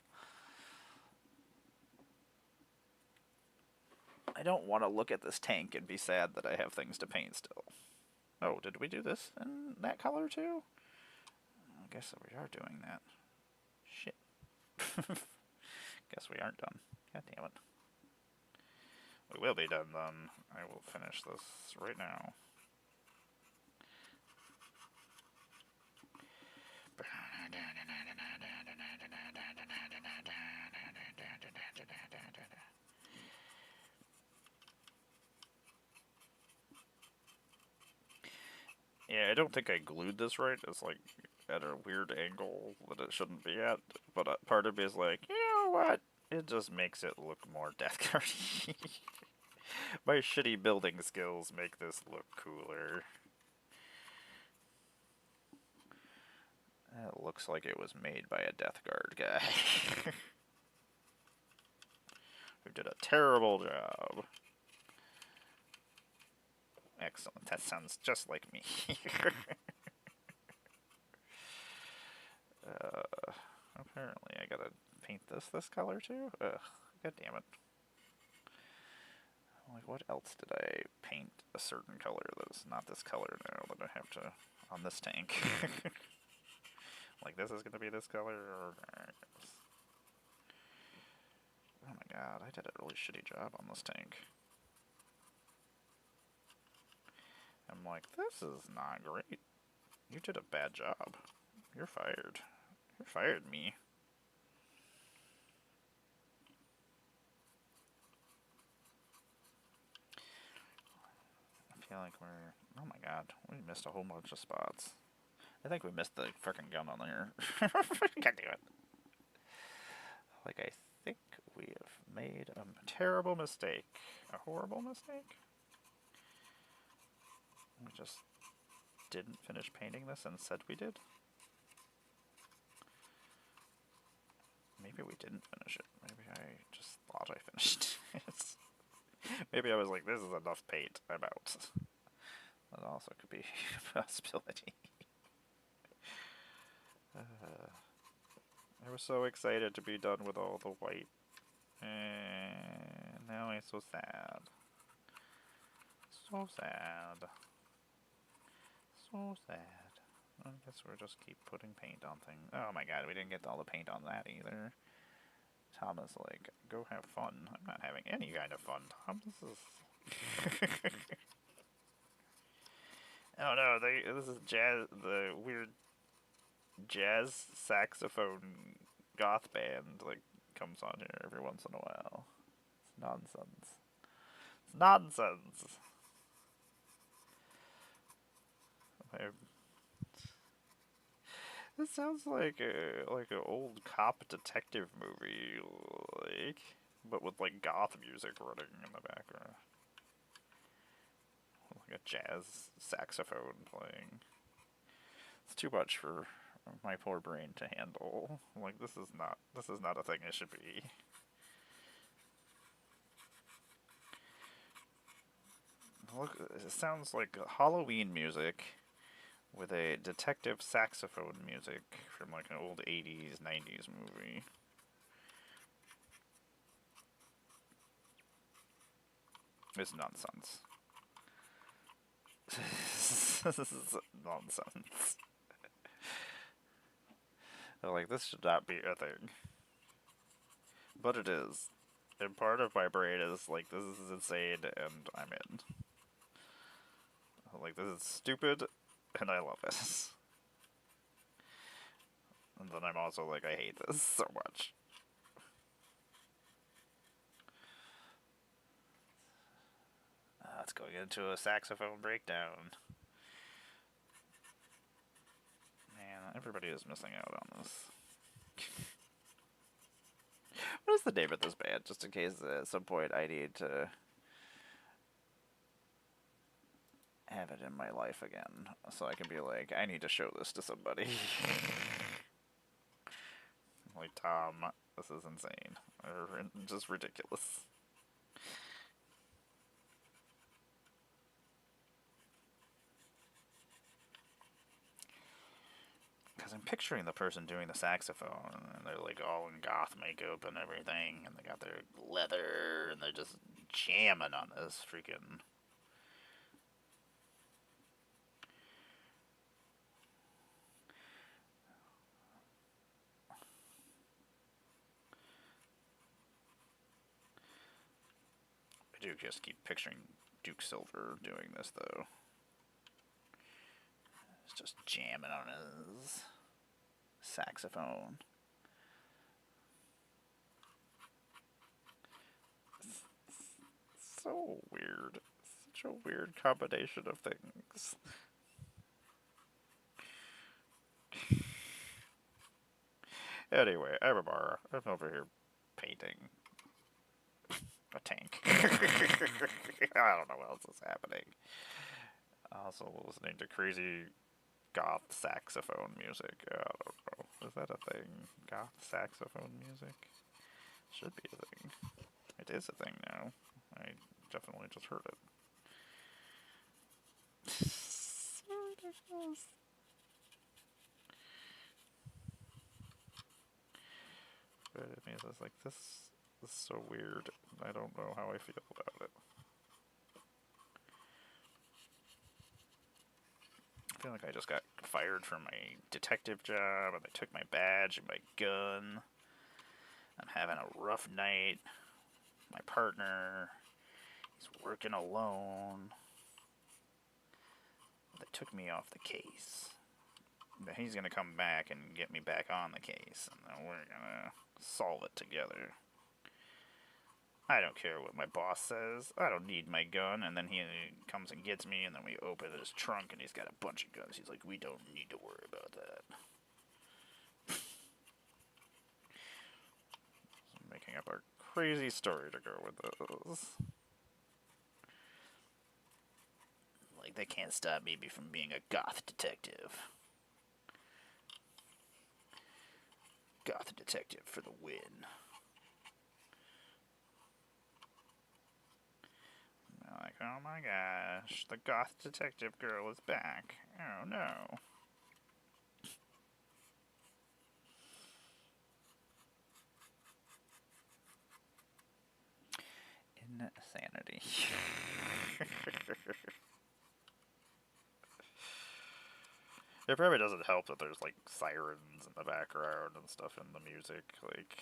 I don't want to look at this tank and be sad that I have things to paint still. Oh, did we do this in that color too? I guess we are doing that. Shit. Guess we aren't done. God damn it. We will be done then. I will finish this right now. Yeah, I don't think I glued this right. It's like at a weird angle that it shouldn't be at. But part of me is like, you know what? It just makes it look more Death Guard-y. My shitty building skills make this look cooler. That looks like it was made by a Death Guard guy. Who did a terrible job. Excellent, that sounds just like me. Apparently I gotta paint this color too? Ugh, god damn it. Like, what else did I paint a certain color that's not this color now that I have to on this tank? Like, this is gonna be this color, or... Oh my god, I did a really shitty job on this tank. I'm like, this is not great. You did a bad job. You're fired. You fired me. I feel like we're... Oh my god, we missed a whole bunch of spots. I think we missed the frickin' gun on there. God damn it. Like, I think we have made a terrible mistake. A horrible mistake? We just didn't finish painting this and said we did? Maybe we didn't finish it. Maybe I just thought I finished it. Maybe I was like, this is enough paint, I'm out. That also could be a possibility. I was so excited to be done with all the white. Why so sad? So sad. So sad. I guess we'll just keep putting paint on things. Oh my god, we didn't get all the paint on that either. Tom is like, go have fun. I'm not having any kind of fun, Tom. This is... oh no, this is jazz, the weird jazz saxophone goth band, like, comes on here every once in a while. It's nonsense. It's nonsense! This sounds like an old cop detective movie, like, but with like goth music running in the background, like a jazz saxophone playing. It's too much for my poor brain to handle. Like this is not a thing it should be. Look, it sounds like Halloween music with a detective saxophone music from like an old 80s, 90s movie. It's nonsense. This is nonsense. Like, this should not be a thing. But it is. And part of my brain is like, this is insane, and I'm in. Like, this is stupid, and I love it. And then I'm also like, I hate this so much. Let's go into a saxophone breakdown. Man, everybody is missing out on this. What is the name of this band? Just in case at some point I need to have it in my life again. So I can be like, I need to show this to somebody. Like, Tom, this is insane. Or just ridiculous. Because I'm picturing the person doing the saxophone, and they're like all in goth makeup and everything, and they got their leather, and they're just jamming on this freaking... I do just keep picturing Duke Silver doing this, though. He's just jamming on his saxophone. So weird. Such a weird combination of things. Anyway, I'm Emmara. I'm over here painting a tank. I don't know what else is happening. Also listening to crazy goth saxophone music. I don't know. Is that a thing? Goth saxophone music? Should be a thing. It is a thing now. I definitely just heard it. So ridiculous. But it means it's like, this is so weird. I don't know how I feel about it. I feel like I just got fired from my detective job, and they took my badge and my gun. I'm having a rough night. My partner, he's working alone. They took me off the case. But he's gonna come back and get me back on the case, and then we're gonna solve it together. I don't care what my boss says. I don't need my gun. And then he comes and gets me, and then we open his trunk, and he's got a bunch of guns. He's like, we don't need to worry about that. I'm making up a crazy story to go with those. Like, they can't stop me from being a goth detective. Goth detective for the win. Like, oh my gosh, the goth detective girl is back. Oh no. Insanity. It probably doesn't help that there's like sirens in the background and stuff in the music. Like,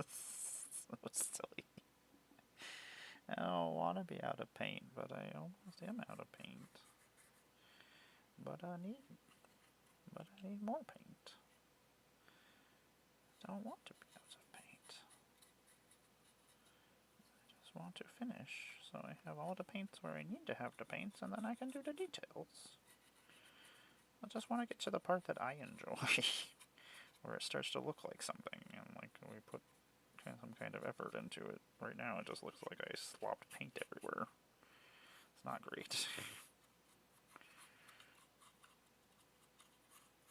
so silly. I don't want to be out of paint, but I almost am out of paint. But I need more paint. I don't want to be out of paint. I just want to finish, so I have all the paints where I need to have the paints, and then I can do the details. I just want to get to the part that I enjoy, where it starts to look like something, and like we put some kind of effort into it. Right now, it just looks like I slopped paint everywhere. It's not great.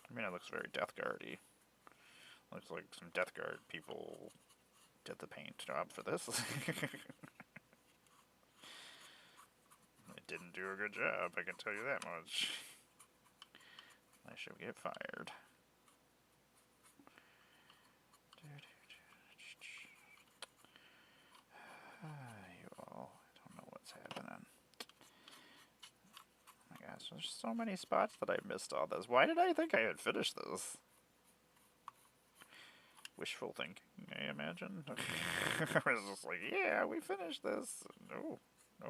I mean, it looks very Death Guard-y. Looks like some Death Guard people did the paint job for this. It didn't do a good job, I can tell you that much. I should get fired. You all, I don't know what's happening. Oh my gosh, there's so many spots that I missed on this. Why did I think I had finished this? Wishful thinking, I imagine. I was just like, yeah, we finished this. No,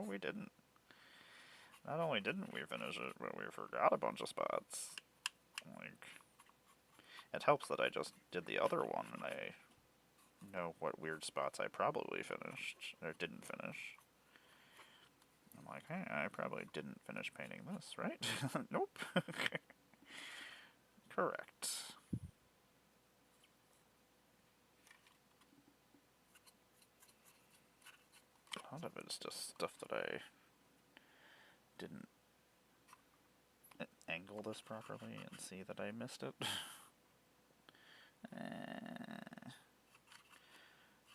we didn't. Not only didn't we finish it, but we forgot a bunch of spots. Like, it helps that I just did the other one and I know what weird spots I probably finished, or didn't finish. I'm like, hey, I probably didn't finish painting this, right? Nope. Correct. A lot of it is just stuff that I didn't angle this properly and see that I missed it.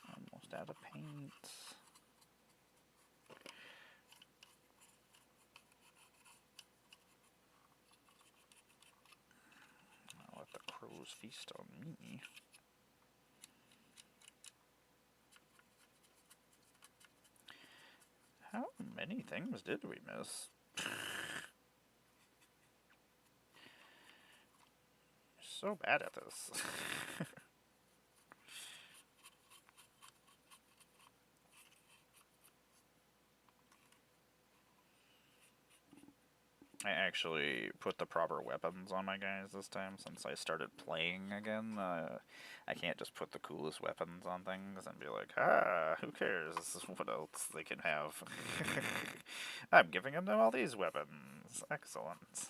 Almost out of paint. I'll let the crows feast on me. How many things did we miss? So bad at this. I actually put the proper weapons on my guys this time since I started playing again. I can't just put the coolest weapons on things and be like, who cares what else they can have. I'm giving them all these weapons. Excellent.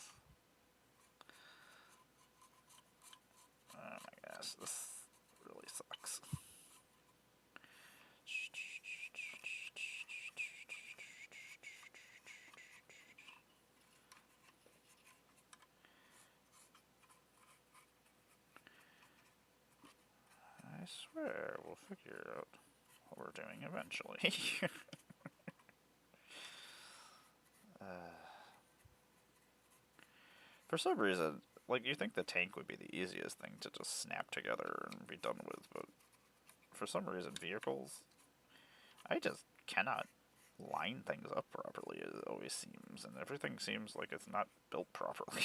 Oh my gosh, this really sucks. I swear we'll figure out what we're doing eventually. For some reason, like, you think the tank would be the easiest thing to just snap together and be done with, but for some reason vehicles, I just cannot line things up properly, it always seems, and everything seems like it's not built properly.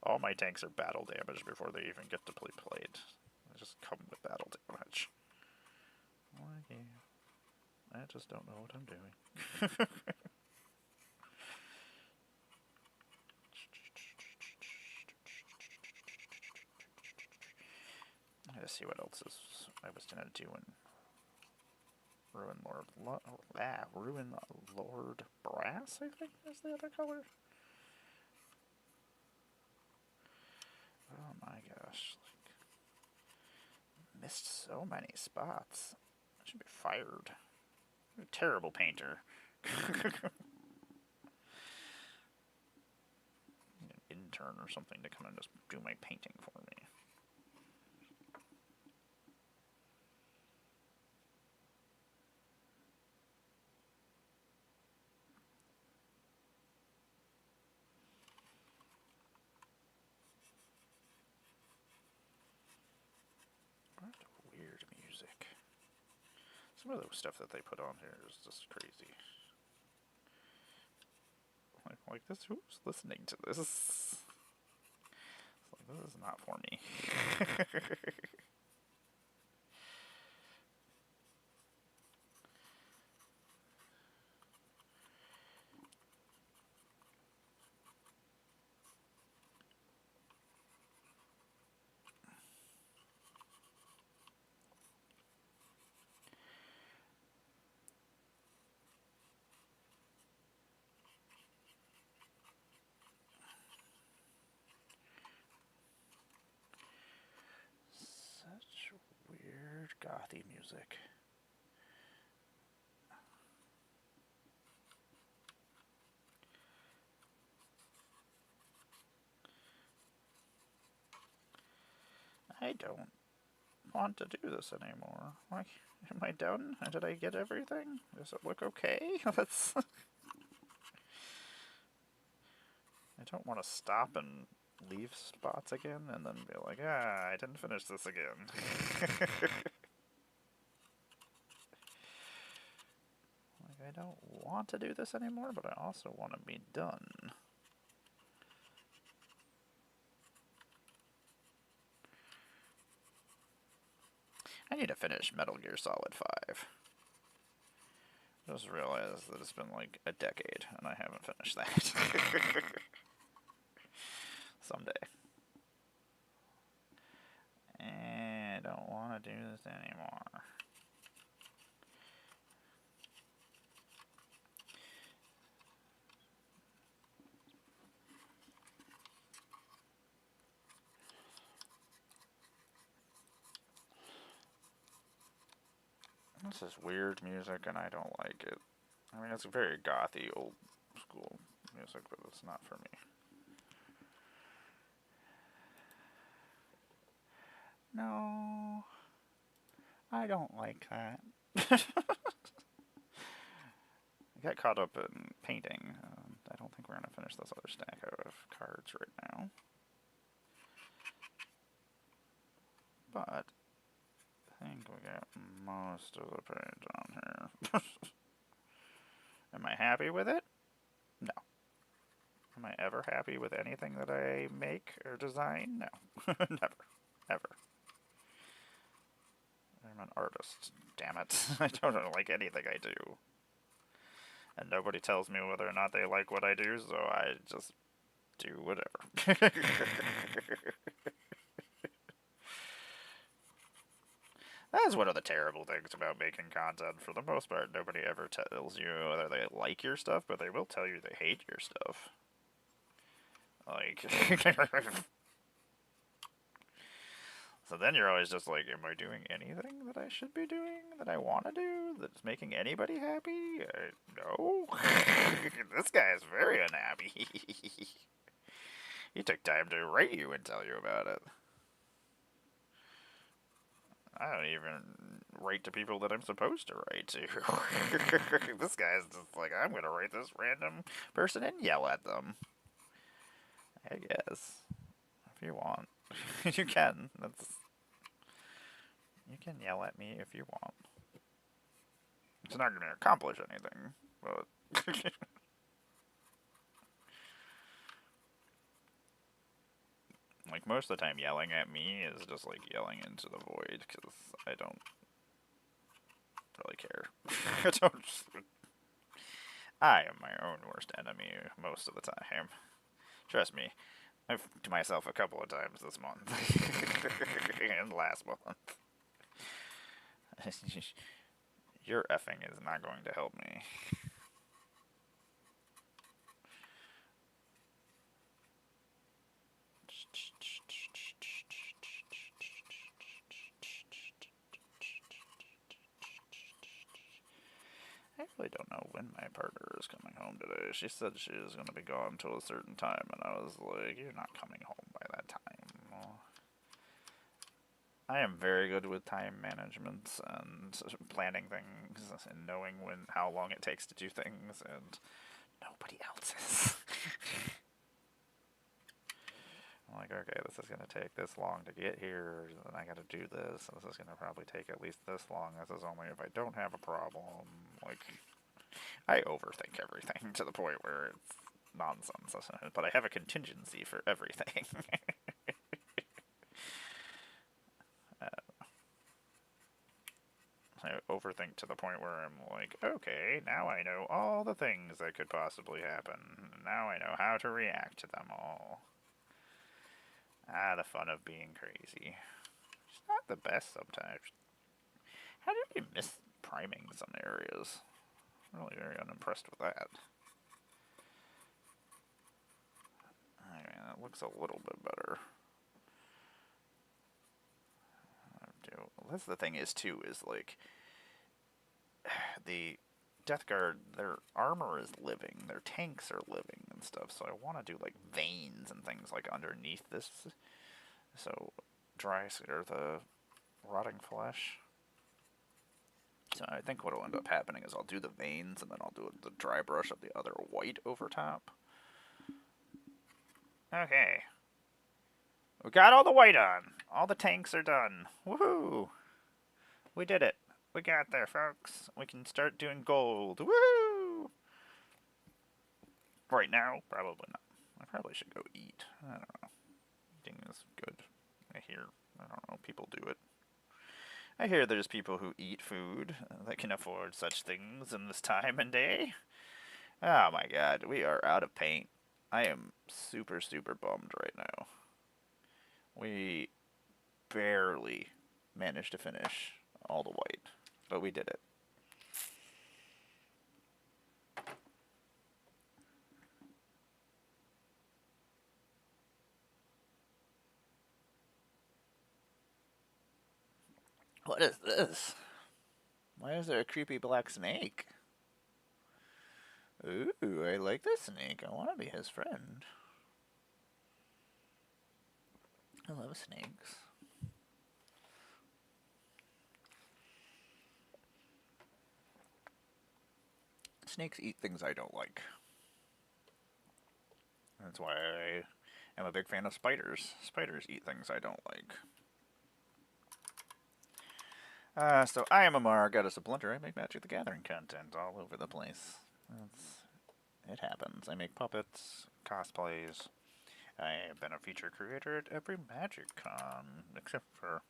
All my tanks are battle damaged before they even get to be played. They just come with battle damage. Well, yeah. I just don't know what I'm doing. Let's see what else is I was gonna do in Ruin Lord Brass, I think is the other color. Oh my gosh, like, missed so many spots. I should be fired. I'm a terrible painter. An intern or something to come and just do my painting for me. What weird music. Some of the stuff that they put on here is just crazy. Like this, who's listening to this? It's like, this is not for me. Such weird gothy music. I don't want to do this anymore. Like, am I done? Did I get everything? Does it look okay? Let's. I don't want to stop and leave spots again and then be like, I didn't finish this again. Like, I don't want to do this anymore, but I also want to be done. I need to finish Metal Gear Solid 5. Just realized that it's been like a decade and I haven't finished that. Someday. I don't want to do this anymore. This is weird music and I don't like it. I mean, it's very gothy, old school music, but it's not for me. No, I don't like that. I got caught up in painting. I don't think we're going to finish this other stack of cards right now. But I think we got most of the page on here. Am I happy with it? No. Am I ever happy with anything that I make or design? No. Never. Ever. I'm an artist. Damn it. I don't like anything I do. And nobody tells me whether or not they like what I do, so I just do whatever. That's one of the terrible things about making content. For the most part, nobody ever tells you whether they like your stuff, but they will tell you they hate your stuff. Like, so then you're always just like, am I doing anything that I should be doing, that I want to do, that's making anybody happy? No. This guy is very unhappy. He took time to write you and tell you about it. I don't even write to people that I'm supposed to write to. This guy's just like, I'm gonna write this random person and yell at them. I guess. If you want. You can. You can yell at me if you want. It's not gonna accomplish anything, but... Like, most of the time yelling at me is just like yelling into the void, because I don't really care. I am my own worst enemy most of the time. Trust me, I've to myself a couple of times this month. And last month. Your effing is not going to help me. I really don't know when my partner is coming home today. She said she was going to be gone till a certain time, and I was like, you're not coming home by that time. Well, I am very good with time management and planning things and knowing how long it takes to do things, and nobody else is. I'm like, okay, this is going to take this long to get here, and I got to do this, and this is going to probably take at least this long. This is only if I don't have a problem. Like, I overthink everything to the point where it's nonsense. But I have a contingency for everything. I overthink to the point where I'm like, okay, now I know all the things that could possibly happen. Now I know how to react to them all. Ah, the fun of being crazy. It's not the best sometimes. How did you miss priming some areas? I'm really very unimpressed with that. I mean, that looks a little bit better. That's the thing is, too, is like, the Death Guard, their armor is living, their tanks are living and stuff, so I want to do, like, veins and things, like, underneath this. So, or the rotting flesh. So I think what will end up happening is I'll do the veins, and then I'll do the dry brush of the other white over top. Okay. We got all the white on. All the tanks are done. Woohoo! We did it. We got there, folks. We can start doing gold. Woo! Right now, probably not. I probably should go eat. I don't know. Eating is good. I don't know, people do it. I hear there's people who eat food that can afford such things in this time and day. Oh my god, we are out of paint. I am super, super bummed right now. We barely managed to finish all the white, but we did it. What is this? Why is there a creepy black snake? Ooh, I like this snake. I want to be his friend. I love snakes. Snakes eat things I don't like. That's why I am a big fan of spiders. Spiders eat things I don't like. So I am Emmara, Goddess of Blunder. I make Magic the Gathering content all over the place. It happens. I make puppets, cosplays. I have been a feature creator at every Magic Con, except for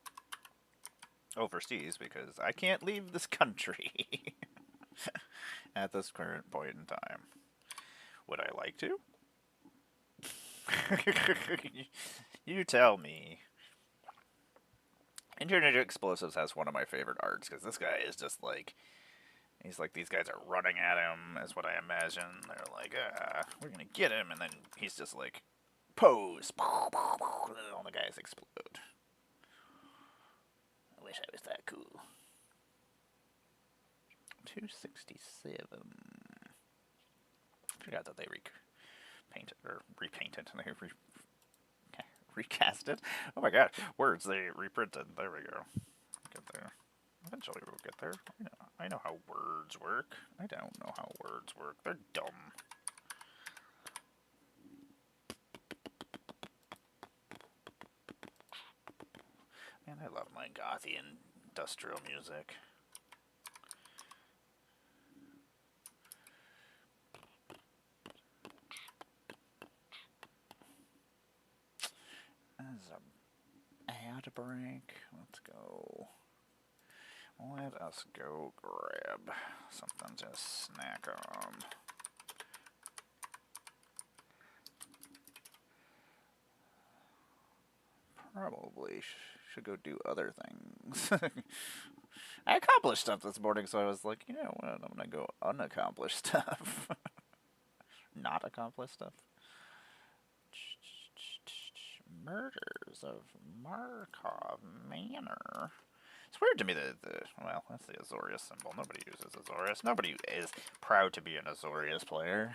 overseas, because I can't leave this country at this current point in time. Would I like to? You tell me. Internet Explosives has one of my favorite arts, because this guy is just like, he's like, these guys are running at him, is what I imagine. They're like, we're gonna get him, and then he's just like, pose, and all the guys explode. I wish I was that cool. 267. I forgot that they repainted, or repainted, they recast it. Oh my god, words they reprinted. There we go. Get there. Eventually we'll get there. I know how words work. I don't know how words work. They're dumb. Man, I love my gothy industrial music. As a ad break, let's go. Let us go grab something to snack on. Probably should go do other things. I accomplished stuff this morning, so I was like, you know what, I'm gonna go unaccomplish stuff. Not accomplish stuff. Murders of Markov Manor. It's weird to me that well, that's the Azorius symbol. Nobody uses Azorius. Nobody is proud to be an Azorius player.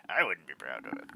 I wouldn't be proud of it.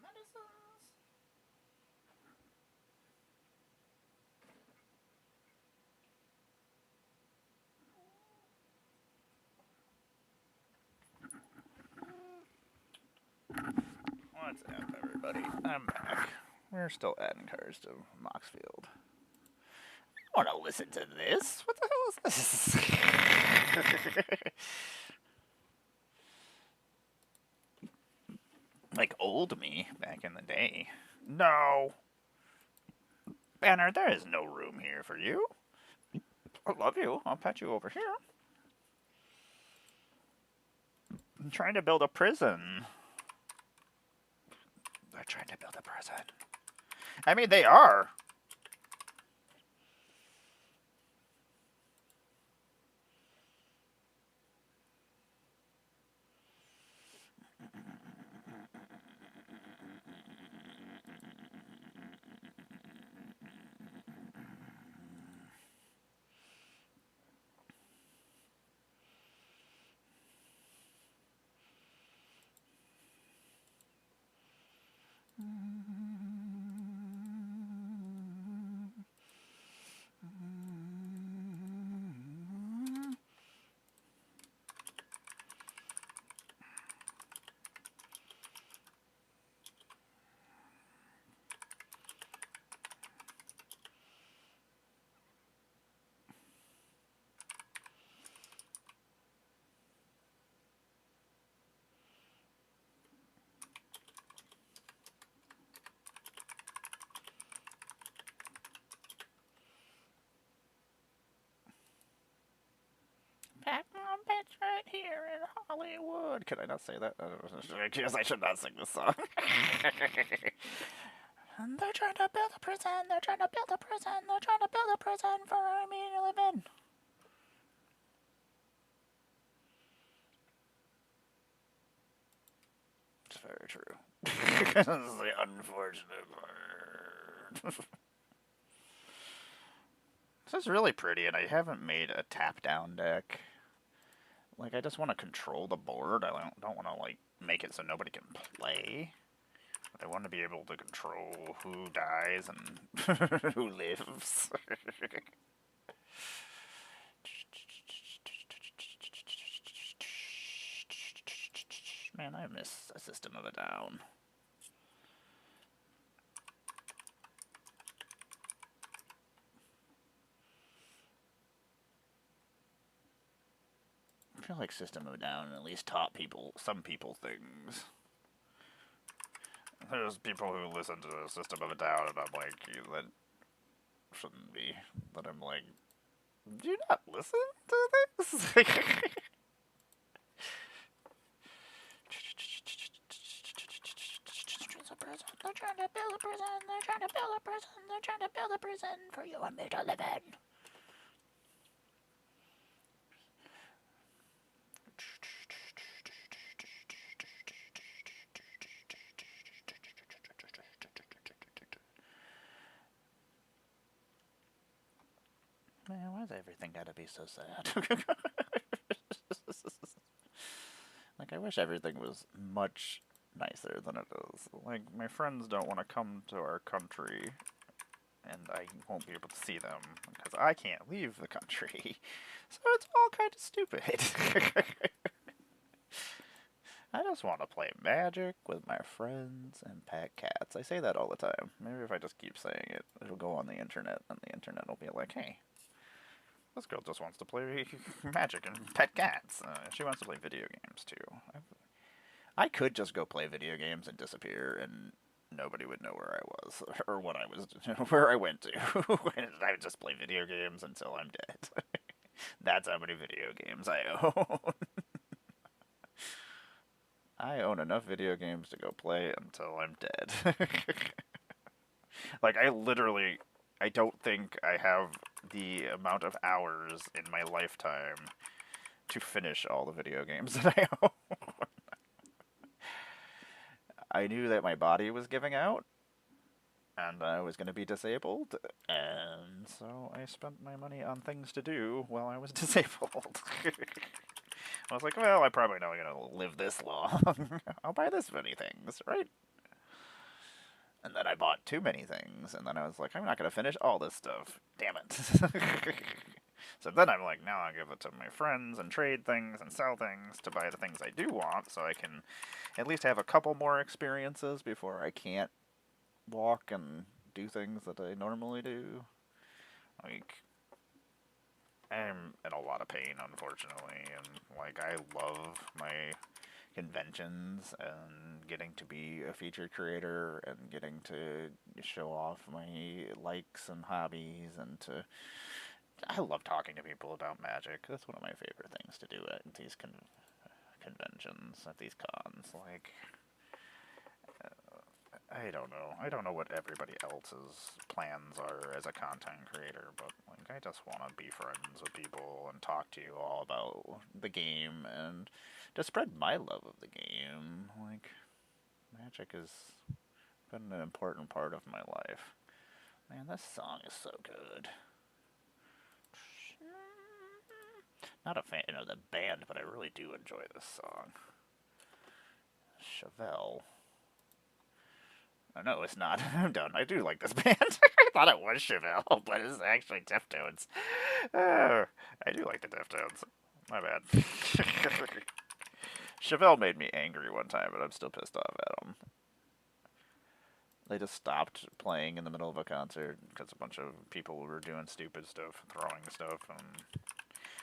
medicines. What's up, everybody? I'm back. We're still adding cars to Moxfield. I want to listen to this. What the hell is this? Like old me back in the day. No. Banner, there is no room here for you. I love you. I'll pet you over here. I'm trying to build a prison. They're trying to build a prison. I mean, they are. Pac-Man bitch right here in Hollywood. Can I not say that? I guess I should not sing this song. And they're trying to build a prison. They're trying to build a prison. They're trying to build a prison for me to live in. It's very true. This is the unfortunate part. This is really pretty, and I haven't made a tap-down deck. Like, I just want to control the board. I don't want to, like, make it so nobody can play. But I want to be able to control who dies and who lives. Man, I miss a System of a Down. I feel like System of a Down at least taught some people things. There's people who listen to the System of a Down, and I'm like, that shouldn't be. But I'm like, do you not listen to this? They're trying to build a prison. They're trying to build a prison. They're trying to build a prison for you and me to live in. Man, why's everything gotta be so sad? Like, I wish everything was much nicer than it is. Like, my friends don't want to come to our country, and I won't be able to see them because I can't leave the country. So it's all kind of stupid. I just want to play Magic with my friends and pet cats. I say that all the time. Maybe if I just keep saying it, it'll go on the internet, and the internet will be like, hey, this girl just wants to play Magic and pet cats. She wants to play video games, too. I could just go play video games and disappear, and nobody would know where I was, or what I was, where I went to. I would just play video games until I'm dead. That's how many video games I own. I own enough video games to go play until I'm dead. Like, I don't think I have the amount of hours in my lifetime to finish all the video games that I own. I knew that my body was giving out, and I was going to be disabled, and so I spent my money on things to do while I was disabled. I was like, well, I'm probably not going to live this long. I'll buy this many things, right? And then I bought too many things, and then I was like, I'm not going to finish all this stuff. Damn it. So then I'm like, now I'll give it to my friends and trade things and sell things to buy the things I do want so I can at least have a couple more experiences before I can't walk and do things that I normally do. Like, I'm in a lot of pain, unfortunately, and like, I love my conventions and getting to be a feature creator and getting to show off my likes and hobbies and to I love talking to people about magic. That's one of my favorite things to do at these conventions, at these cons. Like, I don't know. I don't know what everybody else's plans are as a content creator, but like, I just want to be friends with people and talk to you all about the game and to spread my love of the game. Like, magic has been an important part of my life. Man, this song is so good. Not a fan of the band, but I really do enjoy this song. Chevelle. Oh, no, it's not. I'm done. I do like this band. I thought it was Chevelle, but it's actually Deftones. Oh, I do like the Deftones. My bad. Chevelle made me angry one time, but I'm still pissed off at them. They just stopped playing in the middle of a concert because a bunch of people were doing stupid stuff, throwing stuff, and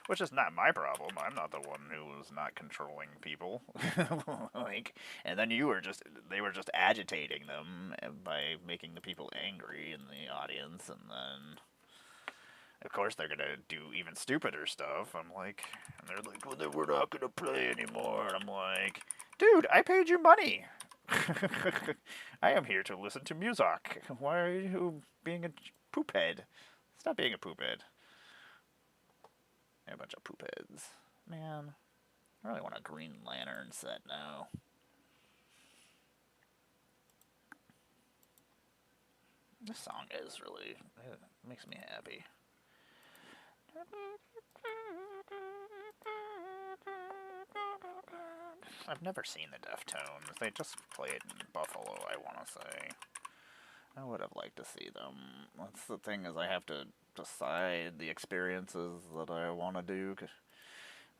which is not my problem. I'm not the one who was not controlling people. Like, and then they were just agitating them by making the people angry in the audience, and then, of course, they're gonna do even stupider stuff. I'm like, and they're like, well, then we're not gonna play anymore. And I'm like, dude, I paid you money. I am here to listen to music. Why are you being a poophead? Stop being a poophead. A bunch of poopheads. Man, I really want a Green Lantern set now. This song is really, it makes me happy. I've never seen the Deftones. They just played in Buffalo, I want to say. I would have liked to see them. That's the thing, is I have to decide the experiences that I want to do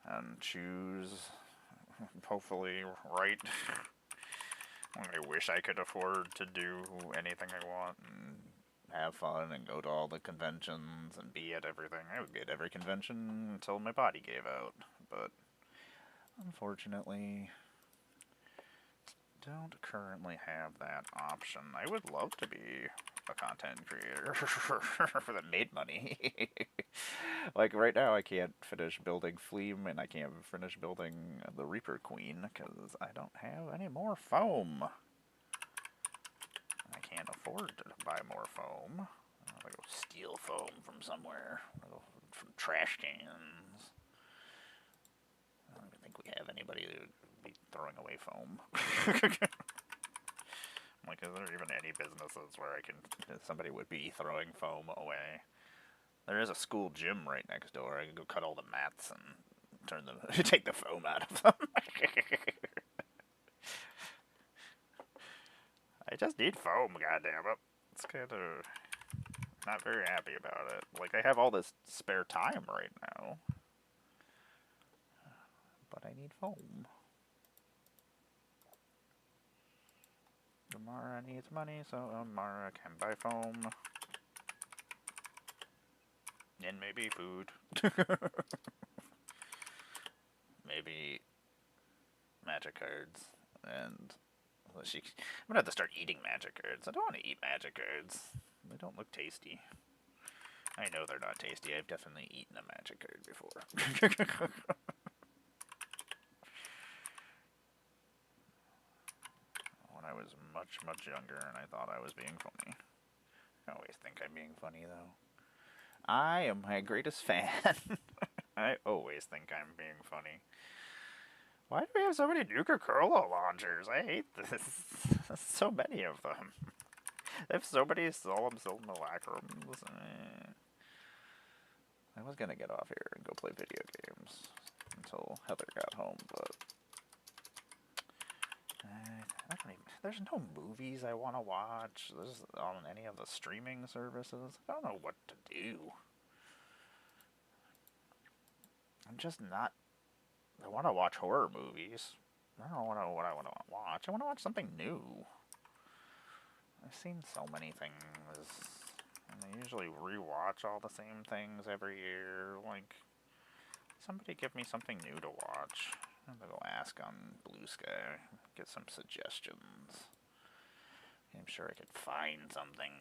and choose, hopefully, right. I wish I could afford to do anything I want and have fun and go to all the conventions and be at everything. I would be at every convention until my body gave out, but unfortunately, don't currently have that option. I would love to be a content creator that made money. Like right now, I can't finish building Fleam and I can't finish building the Reaper Queen because I don't have any more foam. I can't afford to buy more foam. I'll go steal foam from somewhere, from trash cans. I don't even think we have anybody that would be throwing away foam. Like, is there even any businesses where somebody would be throwing foam away? There is a school gym right next door. I can go cut all the mats and take the foam out of them. I just need foam, goddammit. It's kind of not very happy about it. Like, I have all this spare time right now, but I need foam. Emmara needs money, so Emmara can buy foam. And maybe food. Maybe magic cards. And I'm gonna have to start eating magic cards. I don't want to eat magic cards. They don't look tasty. I know they're not tasty. I've definitely eaten a magic card before. When I was much, much younger and I thought I was being funny. I always think I'm being funny, though. I am my greatest fan. I always think I'm being funny. Why do we have so many Nuka-Cola launchers? I hate this. So many of them. They have so many solemn simulacrums. I was gonna get off here and go play video games until Heather got home, but I don't even, there's no movies I want to watch. There's on any of the streaming services. I don't know what to do. I'm just not. I want to watch horror movies. I don't know what I want to watch. I want to watch something new. I've seen so many things, and I usually rewatch all the same things every year. Like, somebody give me something new to watch. I'm gonna go ask on Blue Sky, get some suggestions. I'm sure I could find something.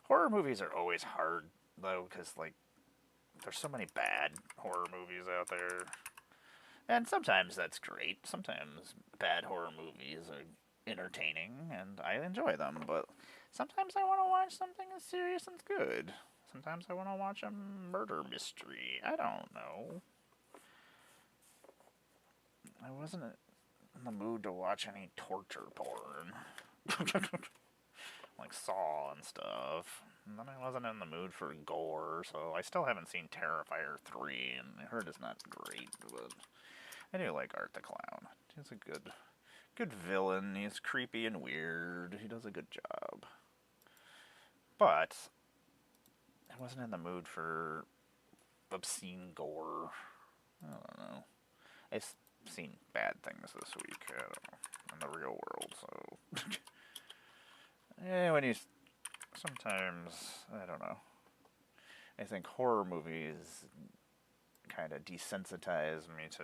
Horror movies are always hard, though, because, like, there's so many bad horror movies out there. And sometimes that's great. Sometimes bad horror movies are entertaining, and I enjoy them, but sometimes I want to watch something as serious and good. Sometimes I want to watch a murder mystery. I don't know. I wasn't in the mood to watch any torture porn. Like Saw and stuff. And then I wasn't in the mood for gore, so I still haven't seen Terrifier 3, and I heard it's not great, but I do like Art the Clown. He's a good villain. He's creepy and weird. He does a good job. But I wasn't in the mood for obscene gore. I don't know. I've seen bad things this week. I don't know, in the real world, so. When you sometimes, I don't know. I think horror movies kind of desensitize me to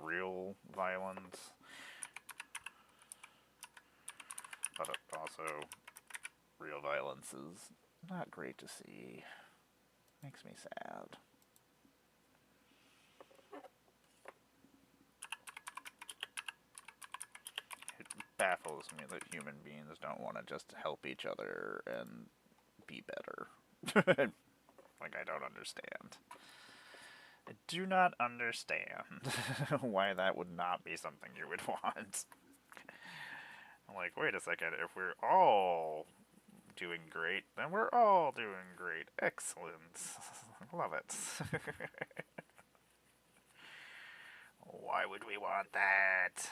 real violence, but also real violence is not great to see. Makes me sad. It baffles me that human beings don't want to just help each other and be better. Like, I don't understand. I do not understand why that would not be something you would want. I'm like, wait a second, if we're all doing great, then we're all doing great. Excellent. Love it. Why would we want that?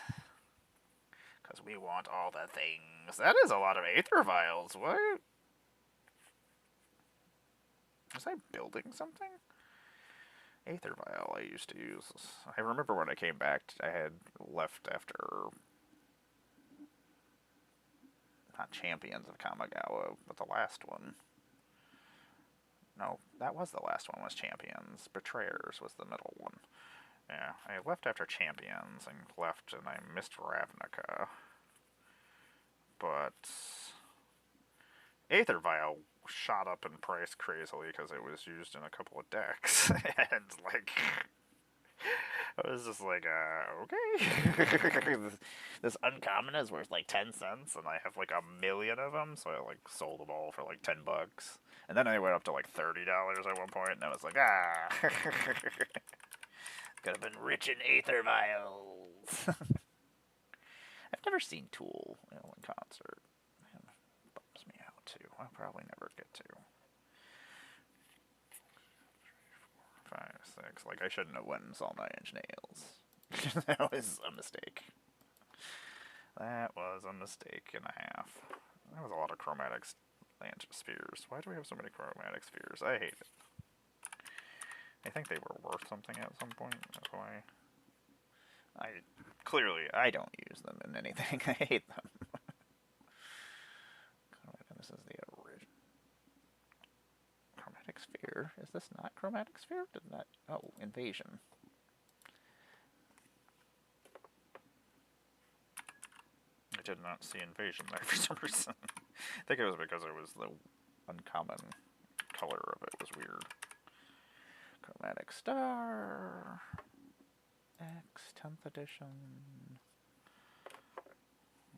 Because we want all the things. That is a lot of aether vials. What? Was I building something? Aether vial I used to use. I remember when I came back, I had left after, not Champions of Kamigawa, but the last one. No, that was the last one, was Champions. Betrayers was the middle one. Yeah, I left after Champions and left, and I missed Ravnica. But Aether Vial shot up in price crazily because it was used in a couple of decks. And, like, I was just like, okay. This uncommon is worth like 10 cents, and I have like 1,000,000 of them, so I like sold them all for like $10. And then they went up to like $30 at one point, and I was like, could have been rich in aether vials. I've never seen Tool in concert. It bums me out too. I'll probably never get to. 5, 6. Like, I shouldn't have went and saw 9 Inch Nails. That was a mistake. That was a mistake and a half. That was a lot of chromatic spheres. Why do we have so many chromatic spheres? I hate it. I think they were worth something at some point. That's why. I don't use them in anything. I hate them. This is the original chromatic sphere. Is this not chromatic sphere? Did not. Oh, invasion. I did not see invasion there for some reason. I think it was because it was the uncommon color of it was weird. Chromatic Star. X 10th edition. I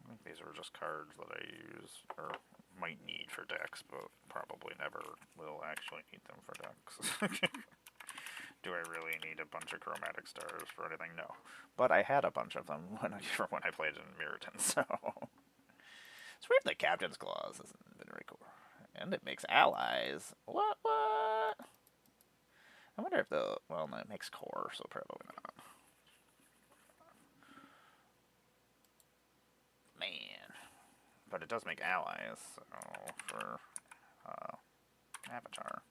think these are just cards that I use, or might need for decks, but probably never will actually need them for decks. Do I really need a bunch of chromatic stars for anything? No. But I had a bunch of them when I played in Miriton, so. It's weird that Captain's Claws hasn't been very cool. And it makes allies. What? I wonder if well, no, it makes core, so probably not. But it does make allies, so for Avatar.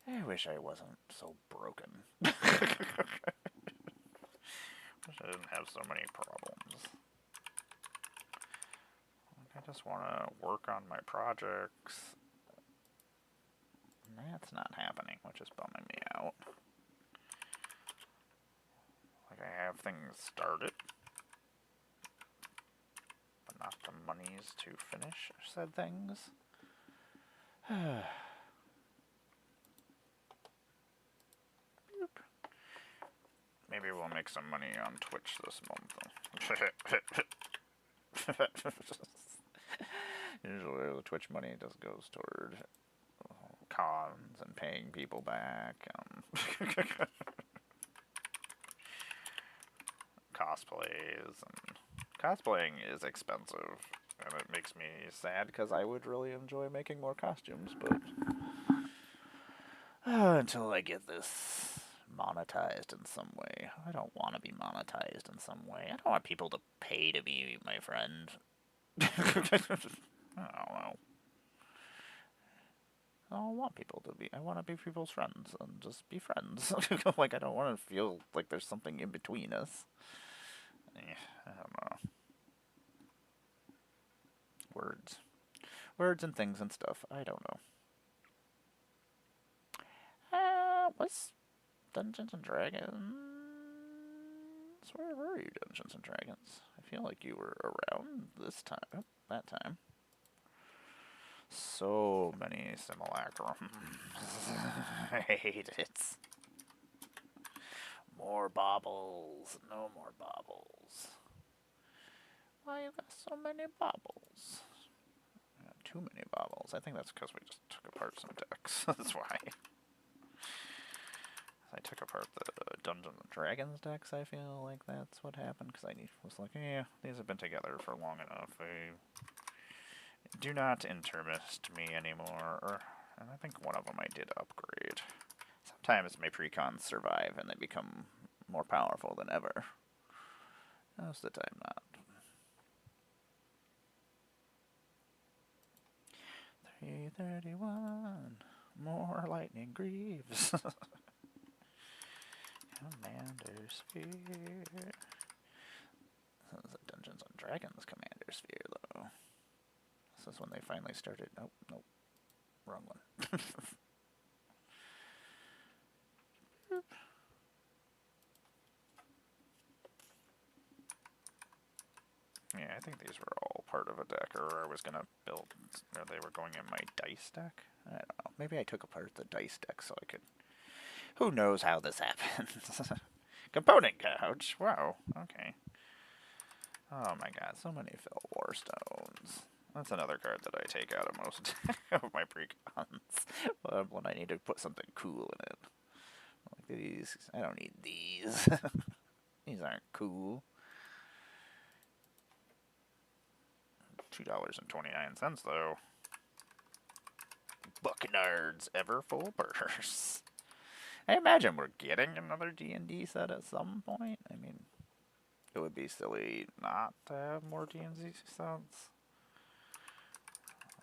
I wish I wasn't so broken. Wish I didn't have so many problems. I just want to work on my projects. That's not happening, which is bumming me out. Like, I have things started, but not the monies to finish said things. Maybe we'll make some money on Twitch this month. Usually the Twitch money just goes toward cons and paying people back. Cosplays. And cosplaying is expensive, and it makes me sad because I would really enjoy making more costumes, but until I get this monetized in some way. I don't want to be monetized in some way. I don't want people to pay to be my friend. I don't know. I don't want people to be. I want to be people's friends and just be friends. Like, I don't want to feel like there's something in between us. I don't know. Words. Words and things and stuff. I don't know. What's Dungeons and Dragons? Where were you, Dungeons and Dragons? I feel like you were around this time. Oh, that time. So many simulacrums. I hate it. More baubles. No more baubles. Why you got so many baubles? Too many baubles. I think that's because we just took apart some decks. That's why. I took apart the Dungeons and Dragons decks, I feel like that's what happened, because I was like, yeah, these have been together for long enough. They do not interest me anymore. And I think one of them I did upgrade. Sometimes my precons survive and they become more powerful than ever. Most of the time not. 331. More lightning greaves. Commander Sphere. This is a Dungeons and Dragons Commander Sphere, though. This is when they finally started. Nope, nope. Wrong one. Yeah, I think these were all part of a deck, or I was going to build, or they were going in my dice deck. I don't know. Maybe I took apart the dice deck so I could... Who knows how this happens? Component couch. Wow. Okay. Oh my god, so many Fell War Stones. That's another card that I take out of most of my precons when I need to put something cool in it. Like these. I don't need these. These aren't cool. $2.29 though. Bucknards ever full purse. I imagine we're getting another D&D set at some point. I mean, it would be silly not to have more D&D sets.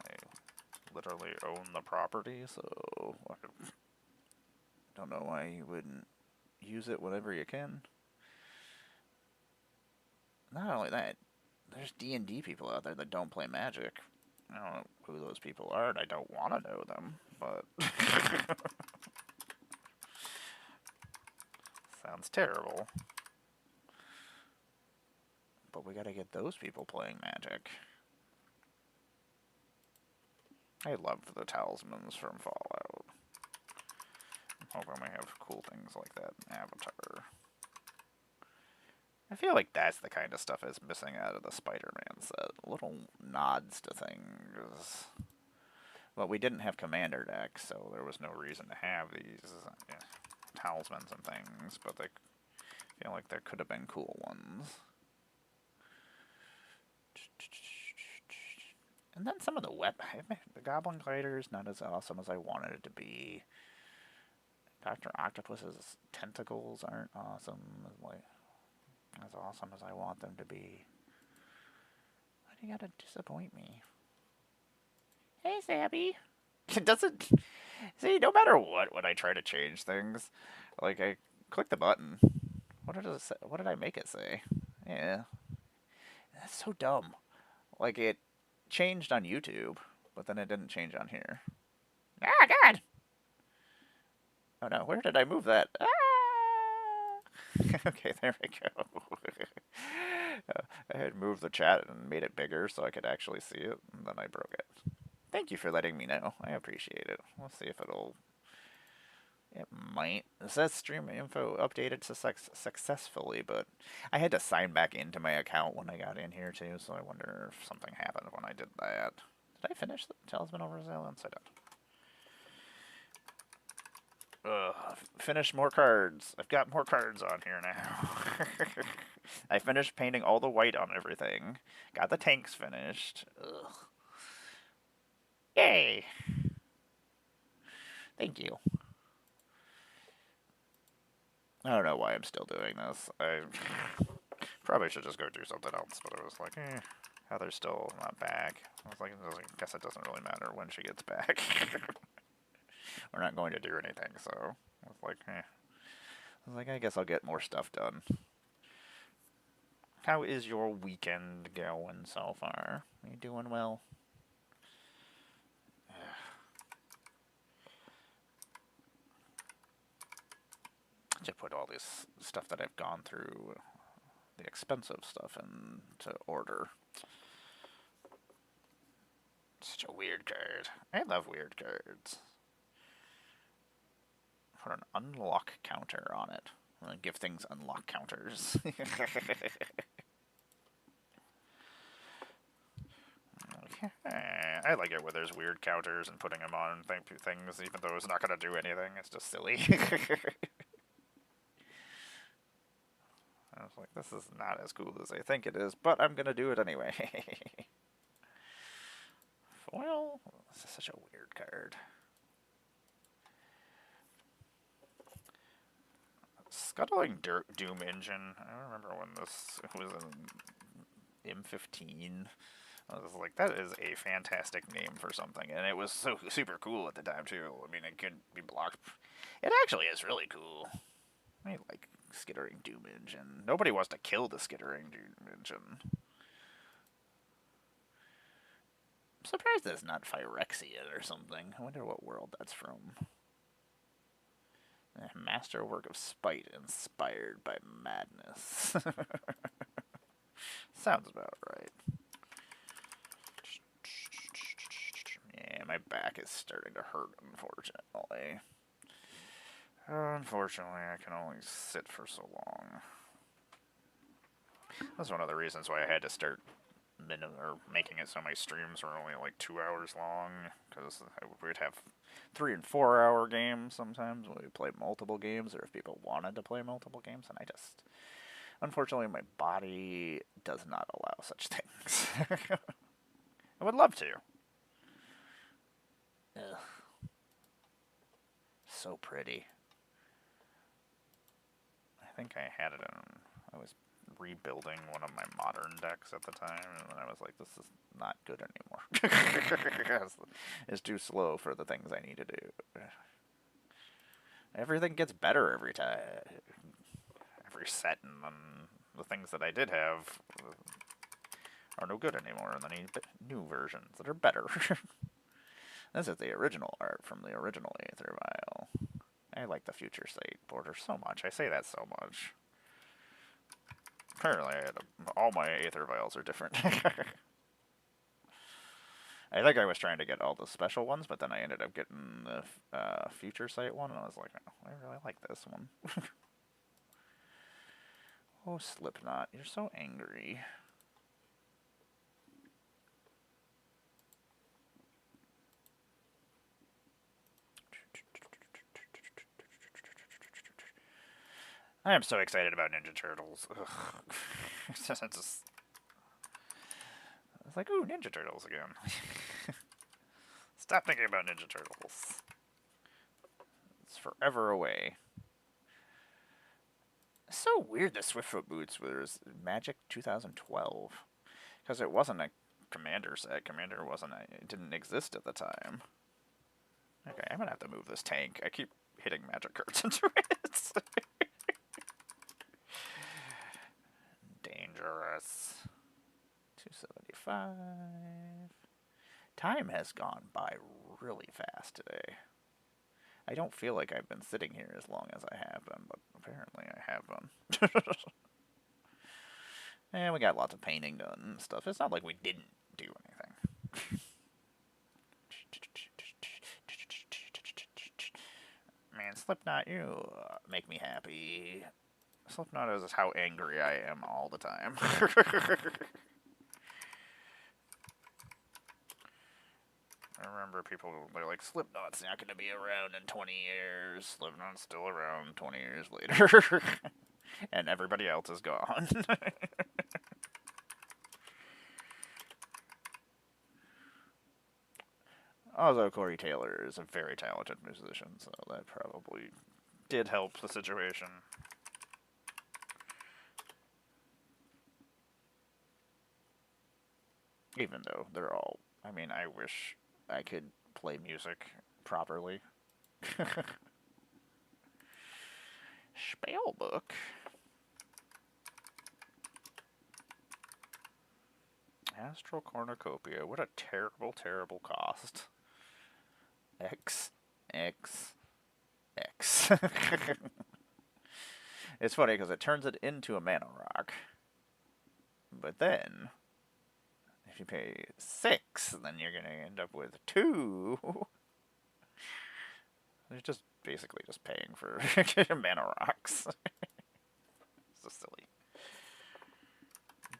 I literally own the property, so I don't know why you wouldn't use it whenever you can. Not only that, there's D&D people out there that don't play Magic. I don't know who those people are, and I don't want to know them, but... Sounds terrible. But we gotta get those people playing Magic. I love the talismans from Fallout. I'm hoping we have cool things like that in Avatar. I feel like that's the kind of stuff that's missing out of the Spider-Man set. Little nods to things. Well, we didn't have Commander decks, so there was no reason to have these talismans and things, but I feel like there could have been cool ones. And then some of the Goblin Glider is not as awesome as I wanted it to be. Dr. Octopus's tentacles aren't awesome, like as awesome as I want them to be. Why do you gotta disappoint me? Hey, Sabby. It doesn't... See, no matter what, when I try to change things, like, I click the button. What did it say? What did I make it say? Yeah. That's so dumb. Like, it changed on YouTube, but then it didn't change on here. Ah, God! Oh no, where did I move that? Ah! Okay, there we go. I had moved the chat and made it bigger so I could actually see it, and then I broke it. Thank you for letting me know. I appreciate it. We'll see if it'll... It might. It says stream info updated successfully, but I had to sign back into my account when I got in here too, so I wonder if something happened when I did that. Did I finish the Talisman of Resilience? I did. Finish more cards. I've got more cards on here now. I finished painting all the white on everything. Got the tanks finished. Ugh. Yay! Thank you. I don't know why I'm still doing this. I probably should just go do something else, but I was like, Heather's still not back. I was like, I guess it doesn't really matter when she gets back. We're not going to do anything, so I was like, I was like, I guess I'll get more stuff done. How is your weekend going so far? Are you doing well? To put all this stuff that I've gone through, the expensive stuff, into order. Such a weird card. I love weird cards. Put an unlock counter on it. I'm gonna give things unlock counters. I like it when there's weird counters and putting them on things, even though it's not gonna do anything. It's just silly. I was like, this is not as cool as I think it is, but I'm gonna do it anyway. Foil? This is such a weird card. Scuttling Doom Engine. I remember when this was in M15. I was like, that is a fantastic name for something, and it was so super cool at the time too. I mean, it could be blocked. It actually is really cool. I like Skittering Doom Engine. Nobody wants to kill the Skittering Doom Engine. I'm surprised that's not Phyrexia or something. I wonder what world that's from. A masterwork of spite inspired by madness. Sounds about right. Yeah, my back is starting to hurt, unfortunately. Unfortunately, I can only sit for so long. That's one of the reasons why I had to start making it so my streams were only like 2 hours long, because we'd have 3 and 4 hour games sometimes when we play multiple games, or if people wanted to play multiple games, and I just, unfortunately, my body does not allow such things. I would love to. Ugh. So pretty. I think I had it in, I was rebuilding one of my modern decks at the time, and then I was like, this is not good anymore. It's too slow for the things I need to do. Everything gets better every time. Every set, and then the things that I did have are no good anymore, and then I need new versions that are better. This is the original art from the original Aether Vial. I like the Future Sight border so much. I say that so much. Apparently, all my Aether Vials are different. I think I was trying to get all the special ones, but then I ended up getting the Future Sight one, and I was like, oh, I really like this one. Oh, Slipknot, you're so angry. I am so excited about Ninja Turtles. It's like, ooh, Ninja Turtles again. Stop thinking about Ninja Turtles. It's It's forever away. It's so weird the Swiftfoot boots was Magic 2012. Because it wasn't a Commander set. Commander it didn't exist at the time. Okay, I'm gonna have to move this tank. I keep hitting magic cards into it. Dangerous. 275. Time has gone by really fast today. I don't feel like I've been sitting here as long as I have been, but apparently I have been. And we got lots of painting done and stuff. It's not like we didn't do anything. Man, Slipknot, you make me happy. Slipknot is how angry I am all the time. I remember people, they're like, Slipknot's not going to be around in 20 years. Slipknot's still around 20 years later. And everybody else is gone. Although Corey Taylor is a very talented musician, so that probably did help the situation. Even though they're all, I mean, I wish I could play music properly. Spellbook? Astral Cornucopia. What a terrible, terrible cost. X. It's funny because it turns it into a mana rock. But then, if you pay 6, then you're going to end up with 2. They're just basically just paying for mana rocks. So silly.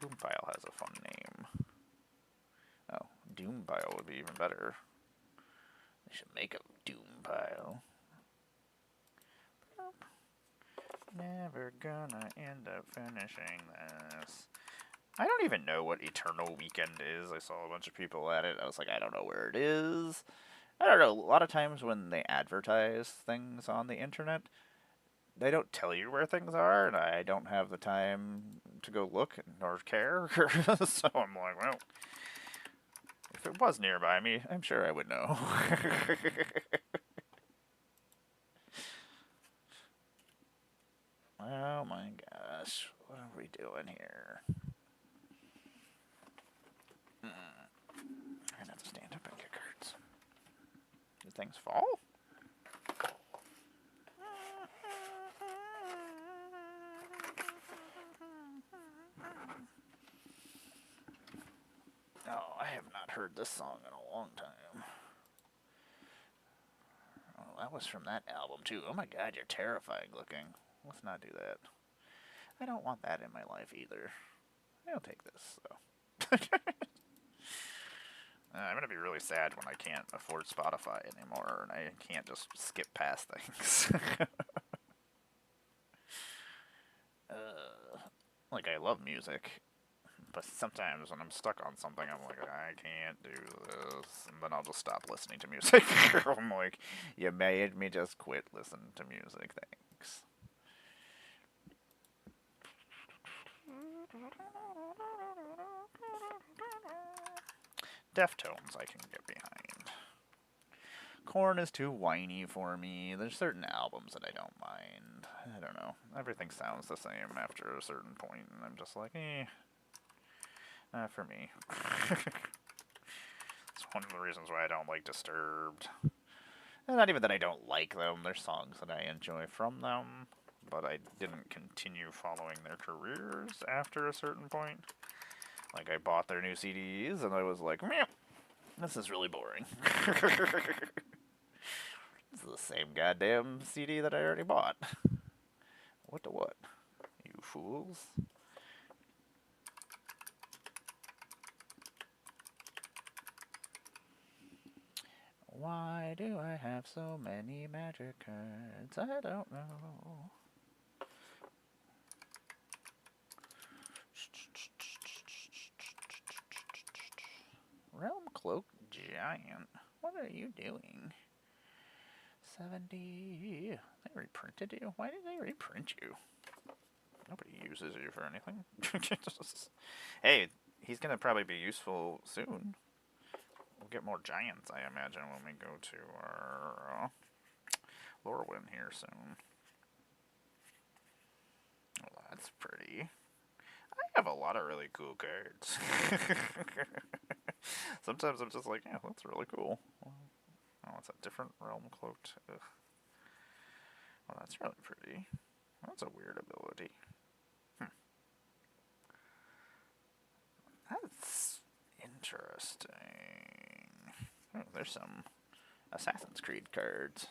Doompile has a fun name. Oh, Doompile would be even better. We should make a Doompile. Never gonna end up finishing this. I don't even know what Eternal Weekend is. I saw a bunch of people at it. I was like, I don't know where it is. I don't know. A lot of times when they advertise things on the internet, they don't tell you where things are, and I don't have the time to go look nor care. So I'm like, well, if it was nearby me, I'm sure I would know. Oh my gosh, what are we doing here? I'm gonna have to stand up and get cards. Did things fall? Oh, I have not heard this song in a long time. Oh, that was from that album too. Oh my god, you're terrifying looking. Let's not do that. I don't want that in my life either. I'll take this, though. I'm going to be really sad when I can't afford Spotify anymore, and I can't just skip past things. Like, I love music, but sometimes when I'm stuck on something, I'm like, I can't do this, and then I'll just stop listening to music. I'm like, you made me just quit listening to music, thanks. Deftones I can get behind. Korn is too whiny for me. There's certain albums that I don't mind. I don't know. Everything sounds the same after a certain point, and I'm just like, not for me. It's one of the reasons why I don't like Disturbed. And not even that I don't like them. There's songs that I enjoy from them, but I didn't continue following their careers after a certain point. Like, I bought their new CDs, and I was like, meh, this is really boring. This is the same goddamn CD that I already bought. What to what? You fools. Why do I have so many magic cards? I don't know. Realm Cloak Giant. What are you doing? 70. They reprinted you? Why did they reprint you? Nobody uses you for anything. Hey, he's gonna probably be useful soon. We'll get more giants, I imagine, when we go to our Lorwyn here soon. Well, that's pretty. I have a lot of really cool cards. Sometimes I'm just like, yeah, that's really cool. Oh, it's a different realm cloaked. Ugh. Well, that's really pretty. That's a weird ability. That's interesting. Oh, there's some Assassin's Creed cards.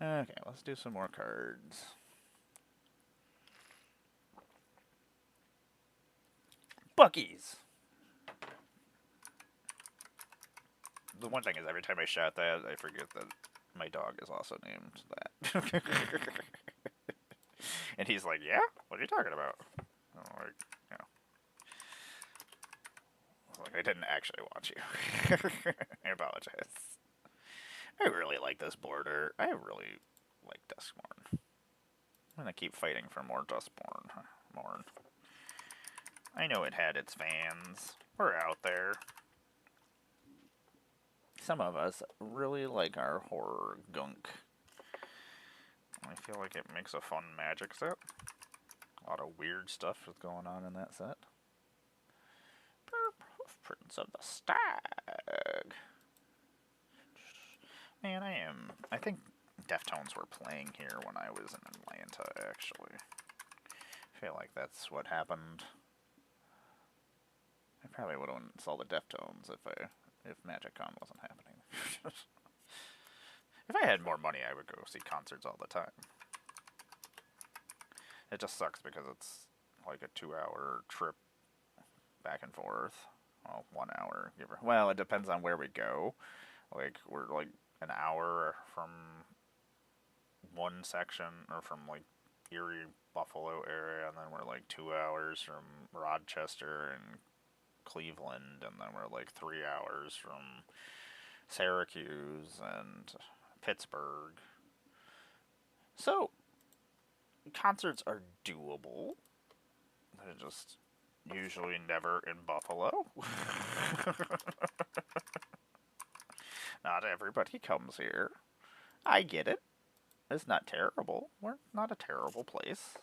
Okay, let's do some more cards. Bucky's! The one thing is, every time I shout that, I forget that my dog is also named that. And he's like, yeah? What are you talking about? I'm like, you know. Like, I didn't actually watch you. I apologize. I really like this border. I really like Duskmorn. I'm gonna keep fighting for more Duskmorn. Morn. I know it had its fans. We're out there. Some of us really like our horror gunk. I feel like it makes a fun magic set. A lot of weird stuff is going on in that set. Prince of the Stag. Man, I think Deftones were playing here when I was in Atlanta, actually. I feel like that's what happened. I probably would have saw the Deftones if MagicCon wasn't happening. If I had more money, I would go see concerts all the time. It just sucks because it's like a 2-hour trip back and forth. Well, 1 hour. Well, it depends on where we go. Like, we're like an hour from one section, or from like Erie, Buffalo area, and then we're like 2 hours from Rochester and Cleveland, and then we're like 3 hours from Syracuse and Pittsburgh. So, concerts are doable. They're just usually never in Buffalo. Not everybody comes here. I get it. It's not terrible. We're not a terrible place.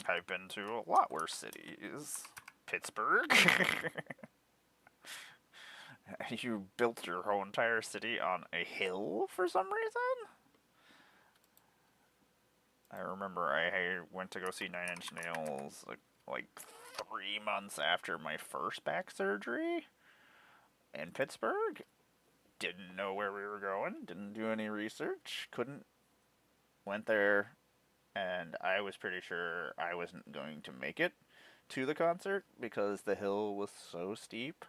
I've been to a lot worse cities. Pittsburgh. You built your whole entire city on a hill for some reason? I remember I went to go see Nine Inch Nails like 3 months after my first back surgery in Pittsburgh. Didn't know where we were going, didn't do any research, went there, and I was pretty sure I wasn't going to make it to the concert because the hill was so steep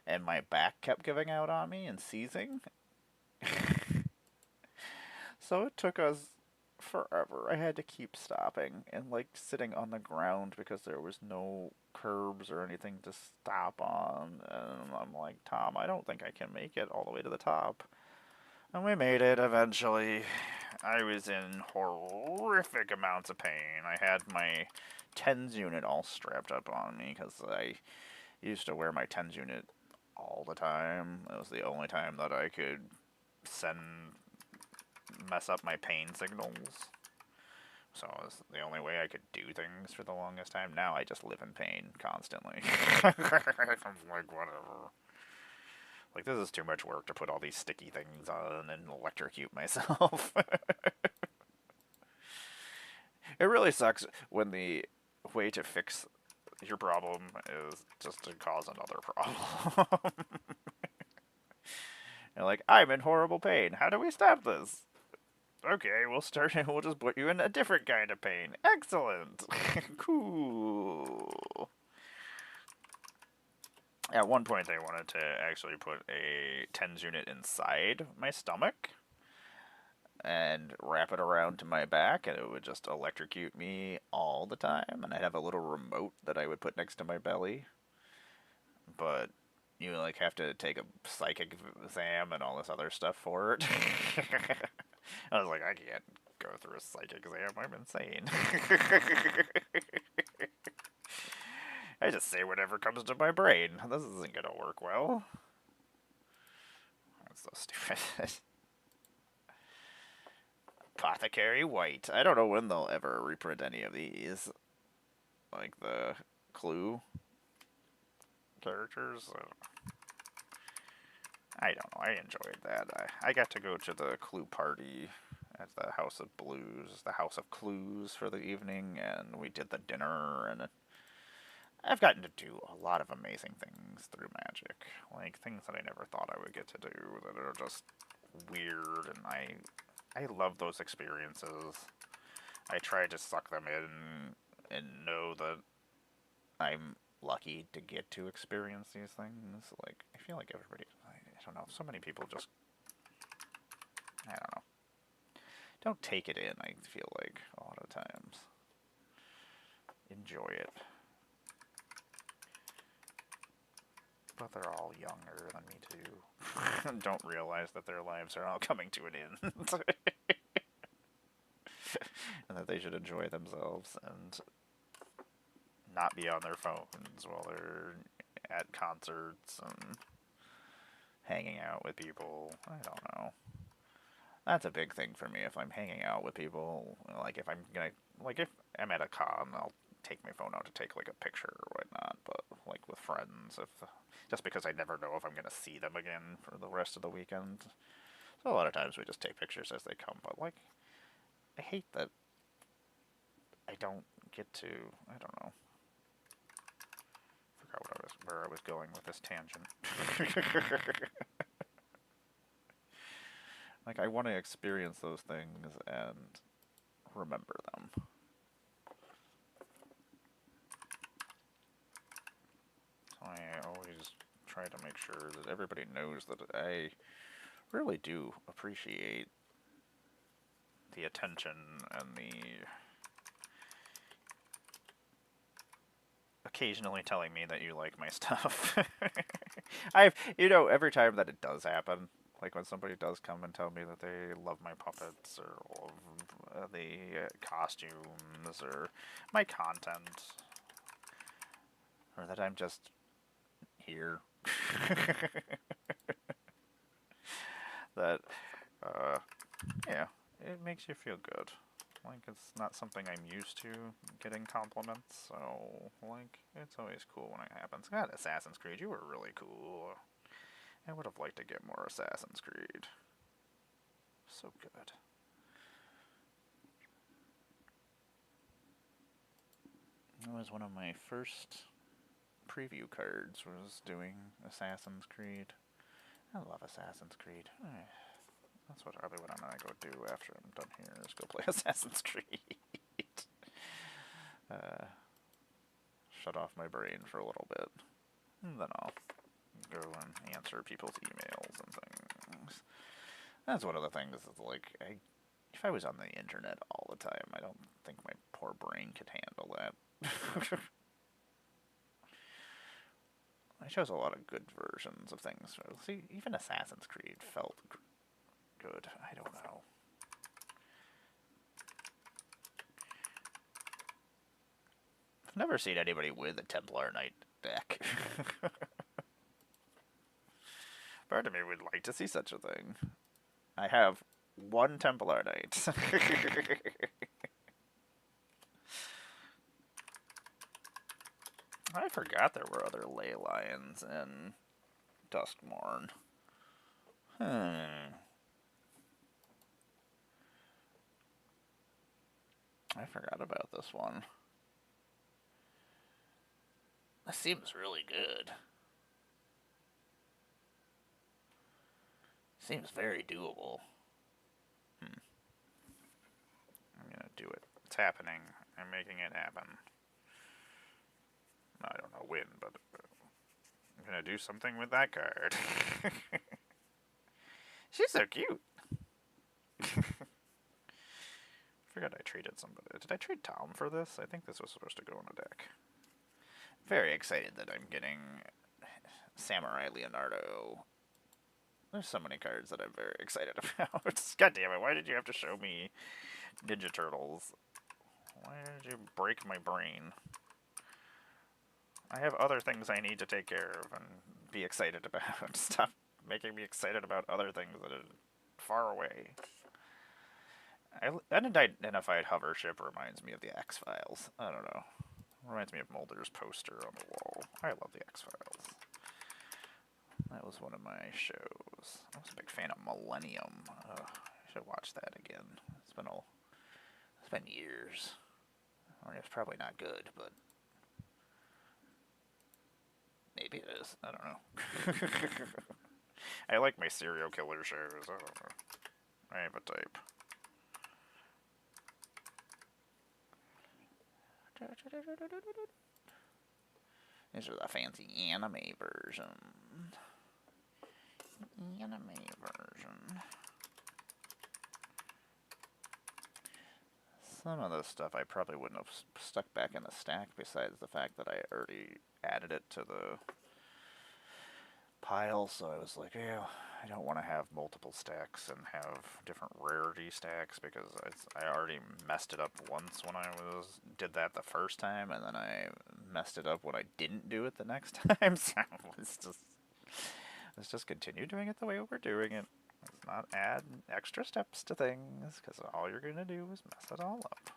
and my back kept giving out on me and seizing. So it took us forever. I had to keep stopping and like sitting on the ground because there was no curbs or anything to stop on. And I'm like, Tom, I don't think I can make it all the way to the top. And we made it eventually. I was in horrific amounts of pain. I had my TENS unit all strapped up on me because I used to wear my TENS unit all the time. It was the only time that I could mess up my pain signals. So it was the only way I could do things for the longest time. Now I just live in pain constantly. I'm like, whatever. Like, this is too much work to put all these sticky things on and electrocute myself. It really sucks when the way to fix your problem is just to cause another problem. You're like, I'm in horrible pain. How do we stop this? Okay, we'll just put you in a different kind of pain. Excellent. Cool. At one point, they wanted to actually put a TENS unit inside my stomach and wrap it around to my back, and it would just electrocute me all the time. And I'd have a little remote that I would put next to my belly. But you like have to take a psychic exam and all this other stuff for it. I was like, I can't go through a psychic exam. I'm insane. I just say whatever comes to my brain. This isn't gonna work well. That's so stupid. Apothecary White. I don't know when they'll ever reprint any of these. Like the Clue characters. I don't know. I enjoyed that. I got to go to the Clue party at the House of Blues, the House of Clues for the evening, and we did the dinner, and I've gotten to do a lot of amazing things through Magic. Like, things that I never thought I would get to do that are just weird, and I love those experiences. I try to suck them in and know that I'm lucky to get to experience these things. Like, I feel like everybody, I don't know, so many people just, I don't know, don't take it in, I feel like, a lot of times. Enjoy it. But they're all younger than me, too. Don't realize that their lives are all coming to an end. And that they should enjoy themselves and not be on their phones while they're at concerts and hanging out with people. I don't know. That's a big thing for me. If I'm hanging out with people, like if I'm gonna, like if I'm at a con, I'll take my phone out to take like a picture or whatnot. But like with friends, if just because I never know if I'm gonna see them again for the rest of the weekend, so a lot of times we just take pictures as they come. But like, I hate that I don't get to. I don't know. Forgot where I was going with this tangent. Like, I want to experience those things and remember them. So I always try to make sure that everybody knows that I really do appreciate the attention and the occasionally telling me that you like my stuff. Every time that it does happen, like when somebody does come and tell me that they love my puppets or love the costumes or my content, or that I'm just here, that, yeah, it makes you feel good. Like, it's not something I'm used to, getting compliments, so, like, it's always cool when it happens. God, Assassin's Creed, you were really cool. I would have liked to get more Assassin's Creed. So good. That was one of my first preview cards, was doing Assassin's Creed. I love Assassin's Creed. That's probably what I'm gonna go do after I'm done here, is go play Assassin's Creed. Shut off my brain for a little bit. And then I'll go and answer people's emails and things. That's one of the things that's like, if I was on the internet all the time, I don't think my poor brain could handle that. I chose a lot of good versions of things. See, even Assassin's Creed felt good. I don't know. I've never seen anybody with a Templar Knight deck. Part of me would like to see such a thing. I have one Templar Knight. I forgot there were other ley lines in Duskmourn. I forgot about this one. This seems really good. Seems very doable. I'm gonna do it. It's happening. I'm making it happen. I don't know when, but I'm gonna do something with that card. She's so cute. Forgot I traded somebody. Did I trade Tom for this? I think this was supposed to go in a deck. Very excited that I'm getting Samurai Leonardo. There's so many cards that I'm very excited about. God damn it, why did you have to show me Ninja Turtles? Why did you break my brain? I have other things I need to take care of and be excited about. Stop making me excited about other things that are far away. Unidentified hover ship reminds me of the X-Files. I don't know. Reminds me of Mulder's poster on the wall. I love the X-Files. That was one of my shows. I was a big fan of Millennium. I should watch that again. It's been years. I mean, it's probably not good, but maybe it is. I don't know. I like my serial killer shows. I don't know. I have a type. This is a fancy anime version. Anime version. Some of this stuff I probably wouldn't have stuck back in the stack, besides the fact that I already added it to the pile, so I was like, yeah, I don't want to have multiple stacks and have different rarity stacks, because I already messed it up once when I did that the first time, and then I messed it up when I didn't do it the next time, so let's just continue doing it the way we're doing it. Let's not add extra steps to things, because all you're going to do is mess it all up.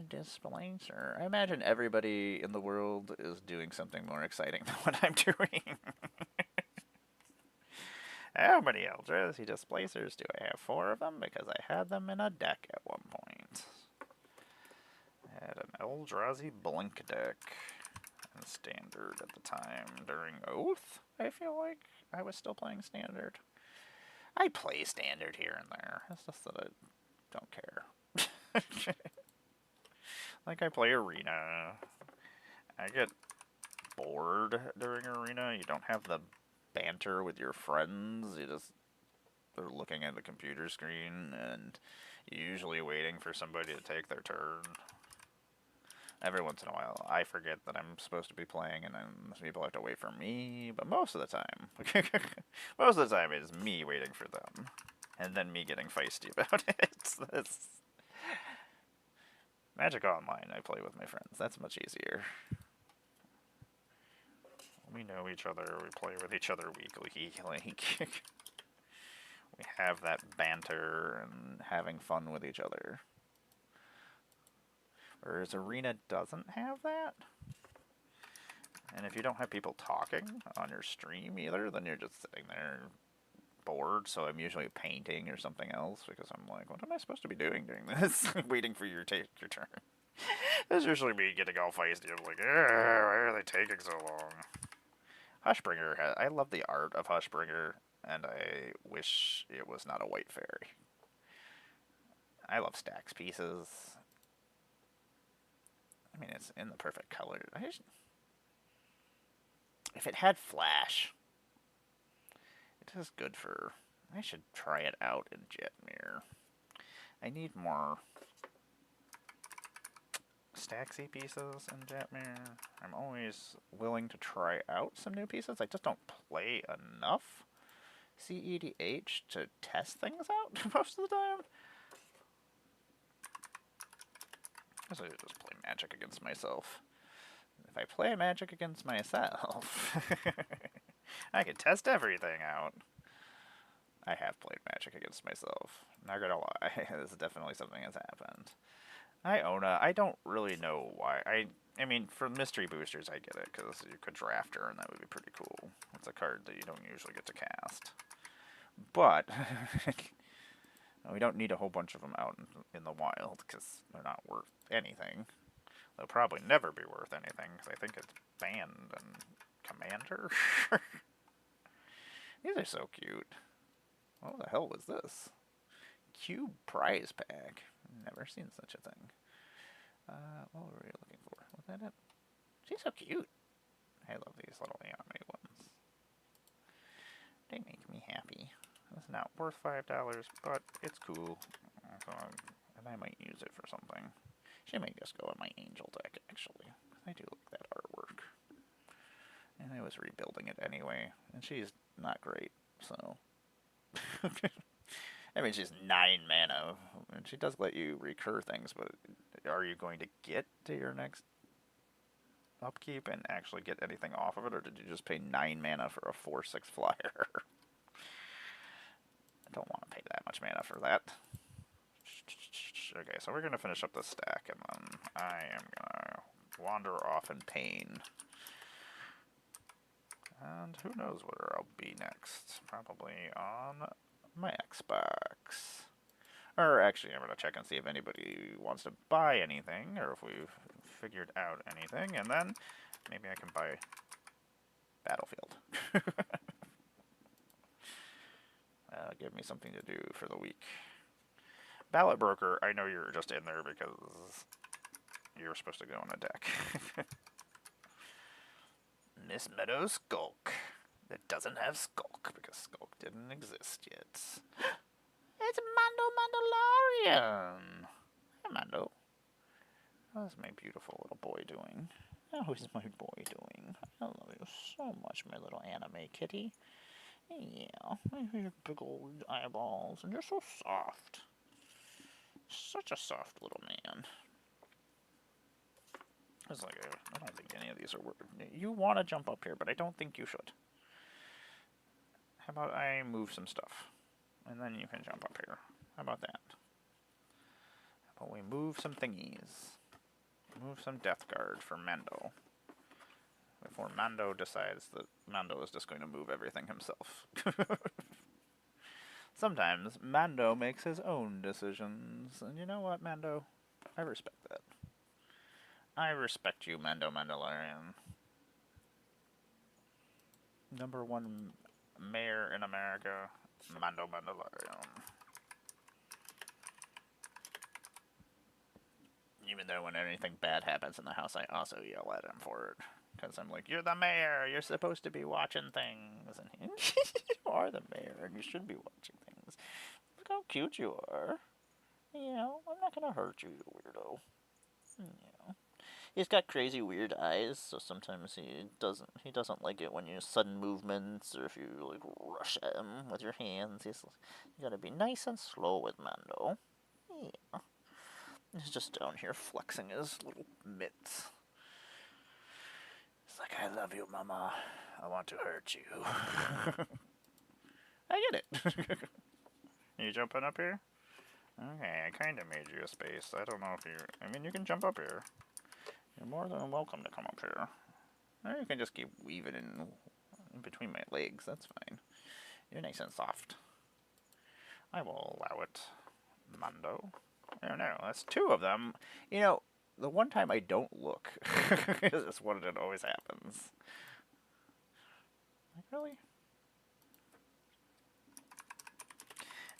Displacer. I imagine everybody in the world is doing something more exciting than what I'm doing. How many Eldrazi Displacers do I have? 4 of them, because I had them in a deck at one point. I had an Eldrazi Blink deck in Standard at the time. During Oath, I feel like I was still playing Standard. I play Standard here and there. It's just that I don't care. Like, I play Arena. I get bored during Arena. You don't have the banter with your friends. They're looking at the computer screen and usually waiting for somebody to take their turn. Every once in a while, I forget that I'm supposed to be playing, and then people have to wait for me. But most of the time, most of the time, it's me waiting for them, and then me getting feisty about it. It's Magic Online, I play with my friends. That's much easier. We know each other. We play with each other weekly. Like, we have that banter and having fun with each other. Whereas Arena doesn't have that. And if you don't have people talking on your stream either, then you're just sitting there bored. So I'm usually painting or something else, because I'm like, what am I supposed to be doing during this? Waiting for you to take your turn. That's usually me getting all feisty. I'm like, why are they taking so long? Hushbringer, I love the art of Hushbringer, and I wish it was not a white fairy. I love Stax pieces. I mean, it's in the perfect color. If it had flash, it is good for... I should try it out in Jetmir. I need more Staxy pieces in Jetmir. I'm always willing to try out some new pieces. I just don't play enough CEDH to test things out most of the time. I guess I just play Magic against myself. If I play Magic against myself, I can test everything out. I have played Magic against myself. Not gonna lie, this is definitely something that's happened. Iona, I don't really know why. I mean, for mystery boosters, I get it, because you could draft her, and that would be pretty cool. It's a card that you don't usually get to cast. But we don't need a whole bunch of them out in the wild, because they're not worth anything. They'll probably never be worth anything, because I think it's banned and Commander. These are so cute. What the hell was this? Cube prize pack. Never seen such a thing. What were we looking for? Was that it? She's so cute. I love these little anime ones. They make me happy. It's not worth $5, but it's cool. And I might use it for something. She may just go in my angel deck, actually. I do like that artwork. And I was rebuilding it anyway, and she's not great, so... I mean, she's 9 mana, and she does let you recur things, but are you going to get to your next upkeep and actually get anything off of it, or did you just pay 9 mana for a 4/6 flyer? I don't want to pay that much mana for that. Okay, so we're going to finish up this stack, and then I am going to wander off in pain. And who knows where I'll be next. Probably on my Xbox. Or actually, I'm going to check and see if anybody wants to buy anything, or if we've figured out anything, and then maybe I can buy Battlefield. Give me something to do for the week. Ballot Broker, I know you're just in there because you're supposed to go on a deck. Miss Meadow Skulk. That doesn't have Skulk, because Skulk didn't exist yet. It's Mando Mandalorian! Hey, Mando. How's my beautiful little boy doing? How is my boy doing? I love you so much, my little anime kitty. Yeah, your big old eyeballs, and you're so soft. Such a soft little man. It's like, I don't think any of these are worth it. You want to jump up here, but I don't think you should. How about I move some stuff, and then you can jump up here. How about that? How about we move some thingies? Move some Death Guard for Mando. Before Mando decides that Mando is just going to move everything himself. Sometimes Mando makes his own decisions, and you know what, Mando? I respect that. I respect you, Mando Mandalorian. #1 mayor in America, Mando Mandalorian. Even though when anything bad happens in the house, I also yell at him for it. Because I'm like, you're the mayor, you're supposed to be watching things. And you are the mayor, and you should be watching things. Look how cute you are. You know, I'm not going to hurt you, you weirdo. You know. He's got crazy weird eyes, so sometimes he doesn't like it when you sudden movements, or if you like rush at him with your hands. You gotta be nice and slow with Mando. Yeah. He's just down here flexing his little mitts. It's like, I love you, Mama. I want to hurt you. I get it. You jumping up here? Okay, I kind of made you a space. I don't know if you... I mean, you can jump up here. You're more than welcome to come up here. Or you can just keep weaving in between my legs. That's fine. You're nice and soft. I will allow it. Mando. I don't know. That's 2 of them. You know, the one time I don't look is when it always happens. Like, really?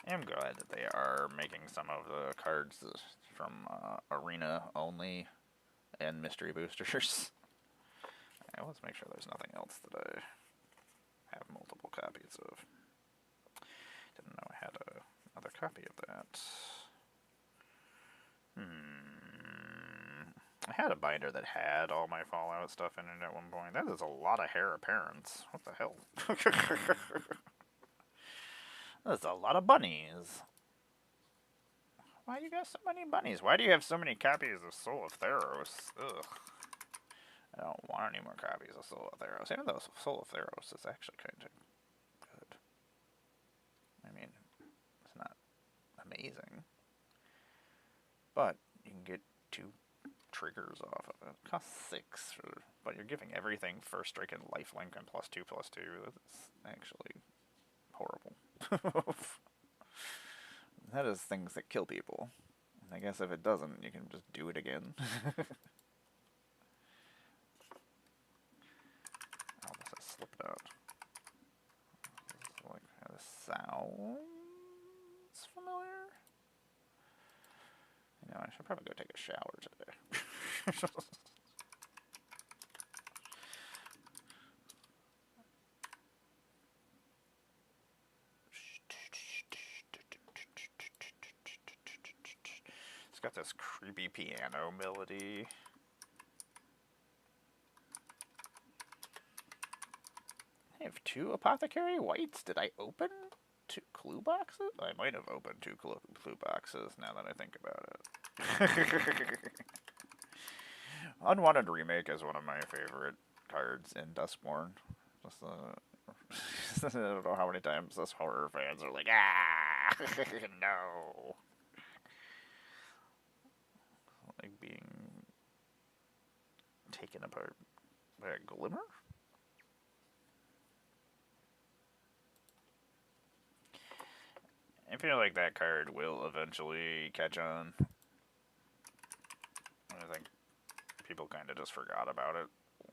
I'm glad that they are making some of the cards from Arena only and mystery boosters. Right, let's make sure there's nothing else that I have multiple copies of. Didn't know I had another copy of that. I had a binder that had all my Fallout stuff in it at one point. That is a lot of heir apparents. What the hell? That's a lot of bunnies. Why you got so many bunnies? Why do you have so many copies of Soul of Theros? Ugh. I don't want any more copies of Soul of Theros. Even though Soul of Theros is actually kind of good. I mean, it's not amazing. But you can get 2 triggers off of it. It costs 6, but you're giving everything first strike and lifelink and +2/+2. That's actually horrible. That is things that kill people. And I guess if it doesn't, you can just do it again. Oh, this has slipped out. This is like how this sounds familiar. You know, I should probably go take a shower today. It's got this creepy piano melody. I have 2 apothecary whites. Did I open 2 clue boxes? I might have opened 2 clue boxes now that I think about it. Unwanted Remake is one of my favorite cards in Duskborn. Just I don't know how many times us horror fans are like, ah, no. Like being taken apart by a glimmer? I feel like that card will eventually catch on. I think people kind of just forgot about it.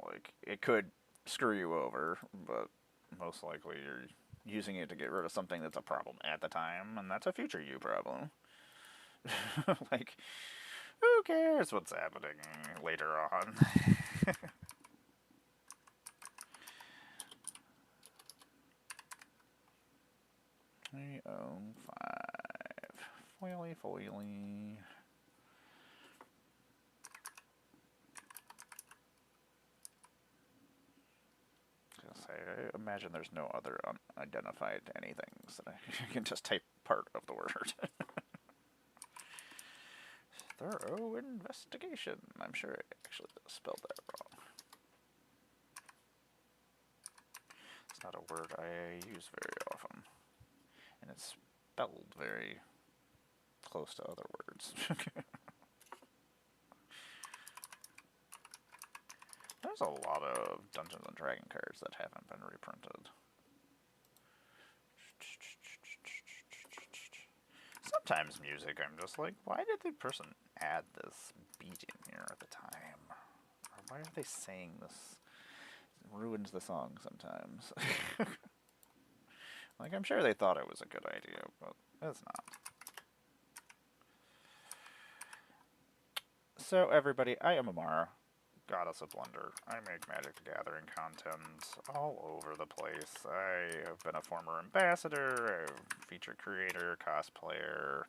Like, it could screw you over, but most likely you're using it to get rid of something that's a problem at the time, and that's a future you problem. Like, who cares what's happening later on? 305. Foily, foily. I imagine there's no other unidentified anythings that I can just type part of the word. Thorough investigation. I'm sure I actually spelled that wrong. It's not a word I use very often. And it's spelled very close to other words. There's a lot of Dungeons and Dragons cards that haven't been reprinted. Sometimes music, I'm just like, why did the person add this beat in here at the time? Or why are they saying this? It ruins the song sometimes. Like, I'm sure they thought it was a good idea, but it's not. So, everybody, I am Emmara, Goddess of Blunder. I make Magic the Gathering content all over the place. I have been a former ambassador, a feature creator, cosplayer.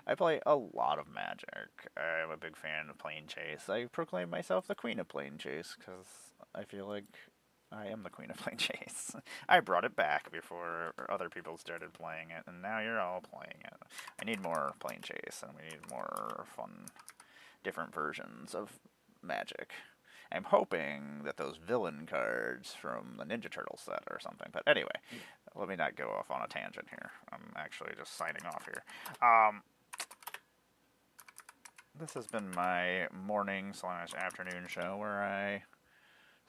I play a lot of Magic. I'm a big fan of Plane Chase. I proclaim myself the Queen of Plane Chase, because I feel like I am the Queen of Plane Chase. I brought it back before other people started playing it, and now you're all playing it. I need more Plane Chase, and we need more fun, different versions of Magic. I'm hoping that those villain cards from the Ninja Turtle set or something. But anyway, let me not go off on a tangent here. I'm actually just signing off here. This has been my morning/afternoon show where I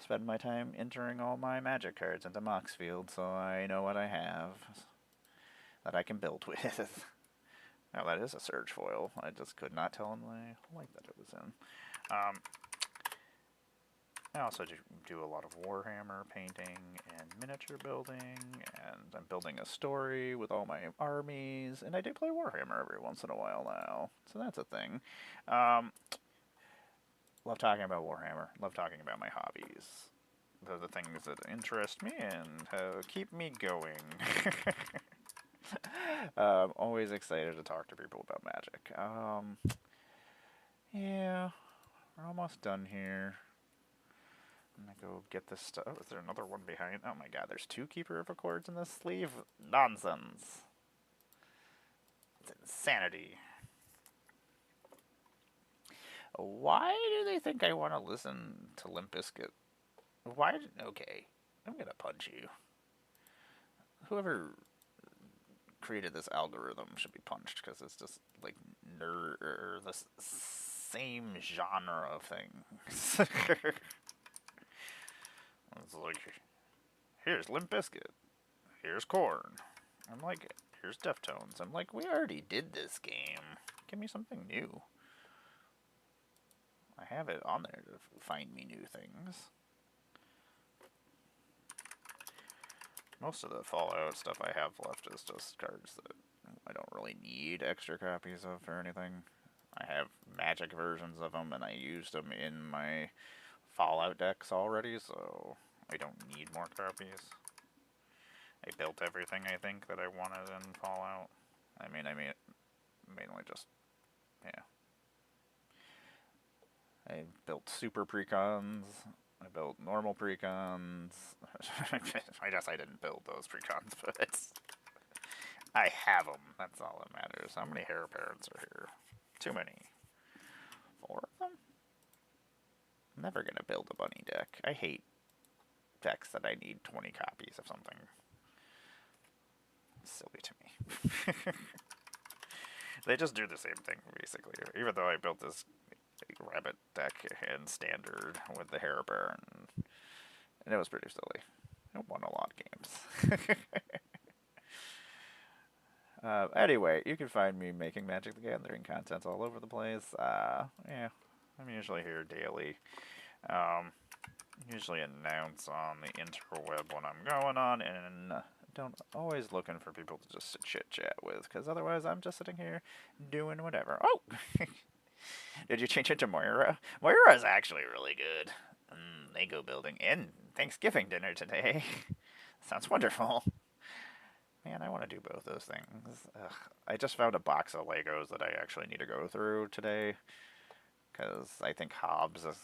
spend my time entering all my Magic cards into Moxfield so I know what I have that I can build with. Now that is a Surge foil. I just could not tell in my light that it was in. I also do a lot of Warhammer painting and miniature building, and I'm building a story with all my armies, and I do play Warhammer every once in a while now, so that's a thing. Love talking about Warhammer, love talking about my hobbies. They're the things that interest me and keep me going. Always excited to talk to people about Magic. Yeah, we're almost done here. I'm gonna go get this stuff. Oh, is there another one behind? Oh my god, there's 2 Keeper of Accords in this sleeve? Nonsense. It's insanity. Why do they think I want to listen to Limp Bizkit? Why? Okay, I'm gonna punch you. Whoever created this algorithm should be punched, because it's just like nerd or the same genre of things. It's like, here's Limp Bizkit, here's Korn. I'm like, here's Deftones. I'm like, we already did this game. Give me something new. I have it on there to find me new things. Most of the Fallout stuff I have left is just cards that I don't really need extra copies of or anything. I have Magic versions of them, and I used them in my Fallout decks already, so I don't need more copies. I built everything I think that I wanted in Fallout. I mean, mainly just, yeah. I built super precons. I built normal precons. I guess I didn't build those precons, but I have them. That's all that matters. How many hair parents are here? Too many. 4 of them? I'm never gonna build a bunny deck. I hate decks that I need 20 copies of something. It's silly to me. They just do the same thing, basically. Even though I built this rabbit deck in standard with the hair bear, and it was pretty silly. I won a lot of games. Anyway, you can find me making Magic the Gathering content all over the place. Yeah, I'm usually here daily. Usually announce on the interweb when I'm going on, and don't always looking for people to just chit chat with, because otherwise I'm just sitting here doing whatever. Oh, did you change it to Moira? Moira is actually really good. Lego building and Thanksgiving dinner today. Sounds wonderful. Man, I want to do both those things. Ugh. I just found a box of Legos that I actually need to go through today, because I think Hobbs is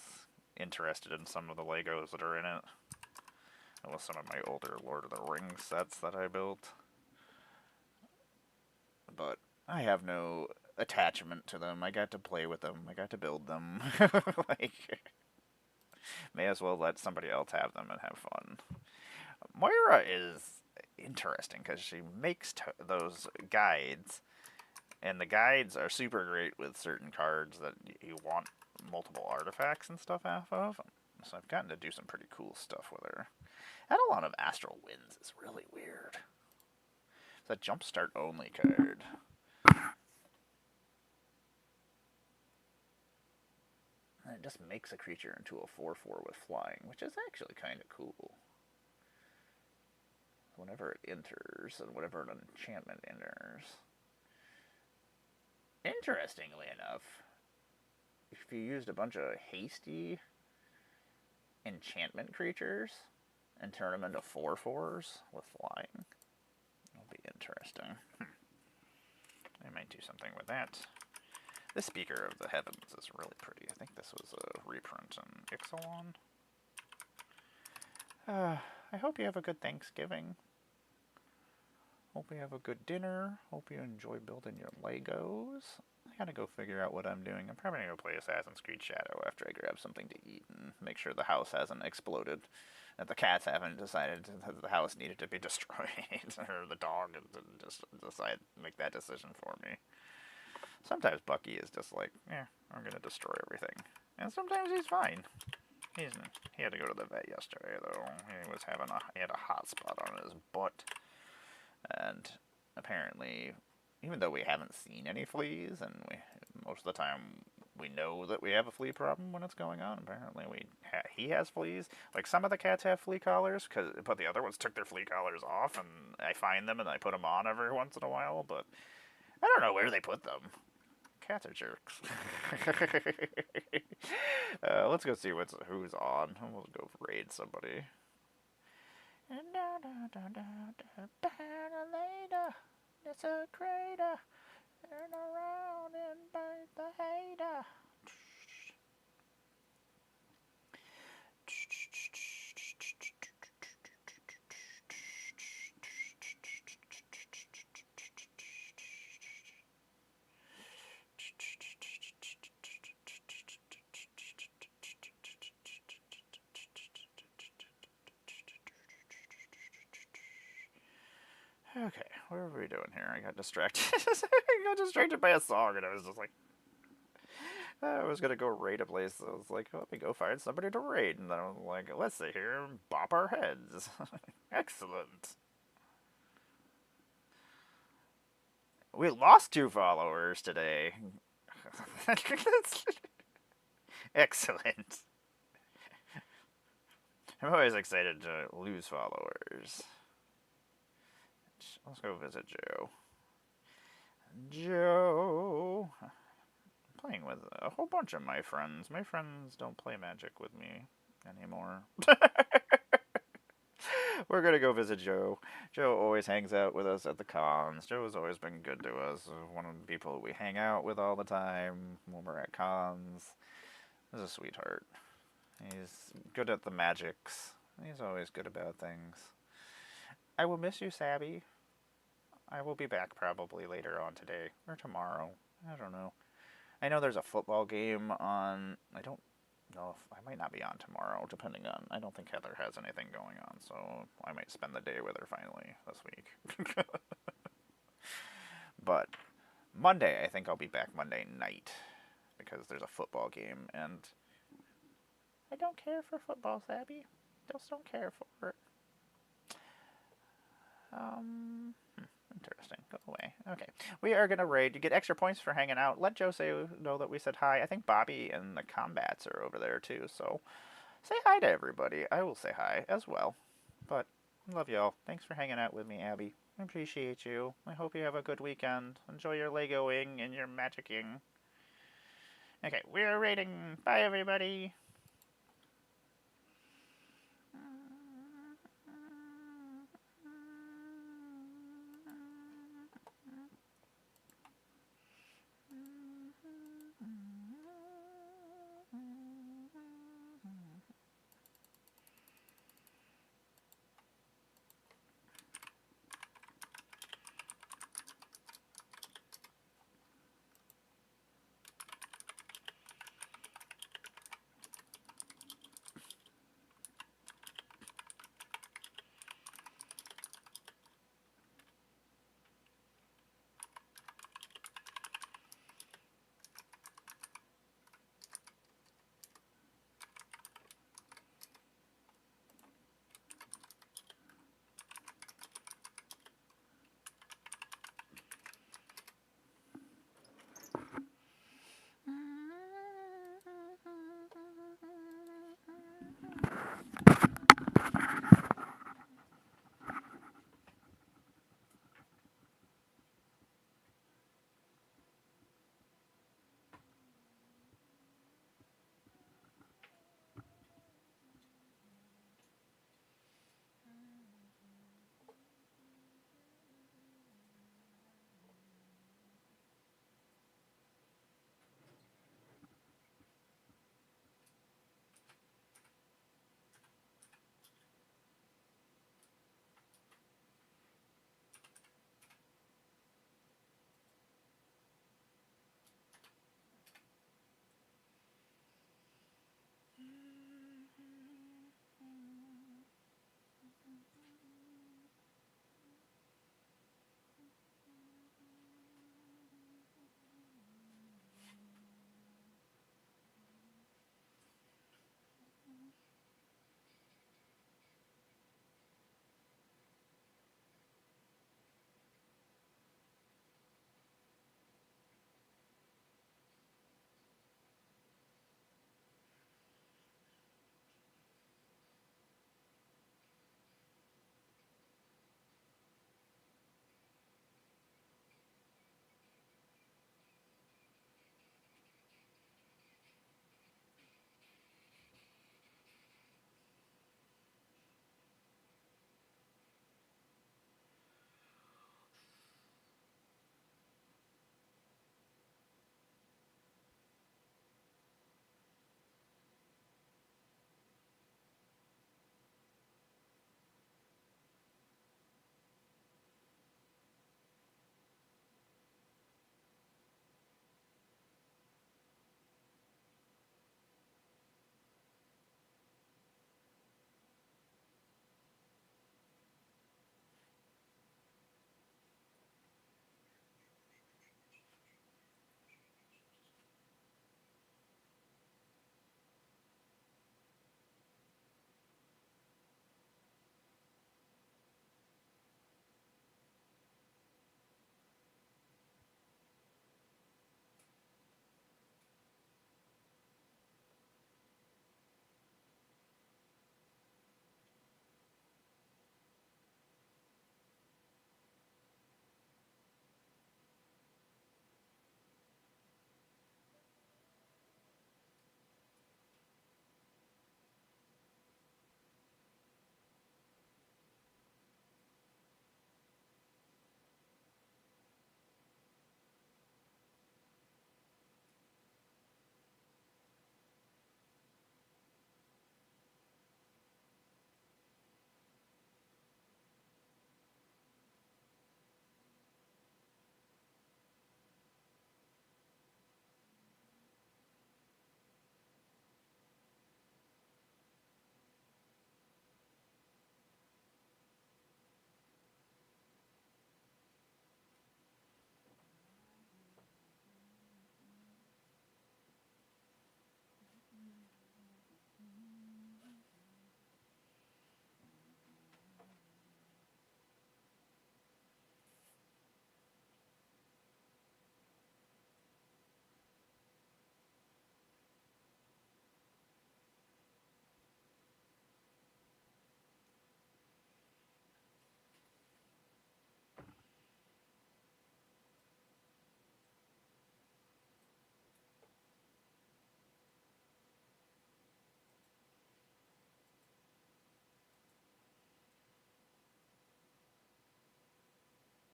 interested in some of the Legos that are in it. It was some of my older Lord of the Rings sets that I built. But I have no attachment to them. I got to play with them. I got to build them. Like, may as well let somebody else have them and have fun. Moira is interesting because she makes those guides, and the guides are super great with certain cards that you want multiple artifacts and stuff off of. So I've gotten to do some pretty cool stuff with her. And a lot of Astral Winds is really weird. It's a jumpstart only card. And it just makes a creature into a 4/4 with flying, which is actually kind of cool. Whenever it enters, and whenever an enchantment enters. Interestingly enough, if you used a bunch of hasty enchantment creatures and turn them into 4/4s with flying, it'll be interesting. I might do something with that. This Speaker of the Heavens is really pretty. I think this was a reprint in Ixalan. I hope you have a good Thanksgiving. Hope you have a good dinner. Hope you enjoy building your Legos. I gotta go figure out what I'm doing. I'm probably gonna go play Assassin's Creed Shadow after I grab something to eat and make sure the house hasn't exploded. That the cats haven't decided that the house needed to be destroyed. Or the dog didn't just make that decision for me. Sometimes Bucky is just like, yeah, I'm gonna destroy everything. And sometimes he's fine. He had to go to the vet yesterday, though. He had a hot spot on his butt. And apparently, even though we haven't seen any fleas, and most of the time we know that we have a flea problem when it's going on, apparently he has fleas. Like, some of the cats have flea collars, but the other ones took their flea collars off, and I find them and I put them on every once in a while, but I don't know where they put them. Cats are jerks. Let's go see who's on. We'll go raid somebody. Later, it's a crater, turn around and bite the hater. Okay, what are we doing here? I got distracted. I got distracted by a song, and I was just like, I was gonna go raid a place. So I was like, let me go find somebody to raid, and then I was like, let's sit here and bop our heads. Excellent. We lost 2 followers today. Excellent. I'm always excited to lose followers. Let's go visit Joe. Joe. I'm playing with a whole bunch of my friends. My friends don't play Magic with me anymore. We're gonna go visit Joe. Joe always hangs out with us at the cons. Joe has always been good to us. One of the people we hang out with all the time when we're at cons. He's a sweetheart. He's good at the magics. He's always good about things. I will miss you, Sabby. I will be back probably later on today or tomorrow. I don't know. I know there's a football game on. I don't know if I might not be on tomorrow, depending on. I don't think Heather has anything going on, so I might spend the day with her finally this week. But Monday, I think I'll be back Monday night because there's a football game, and I don't care for football, Sabby. Just don't care for it. Interesting. Go away. Okay. We are going to raid. You get extra points for hanging out. Let Joe know that we said hi. I think Bobby and the Combats are over there too, so say hi to everybody. I will say hi as well. But love y'all. Thanks for hanging out with me, Abby. I appreciate you. I hope you have a good weekend. Enjoy your Legoing and your magicking. Okay, we are raiding. Bye, everybody.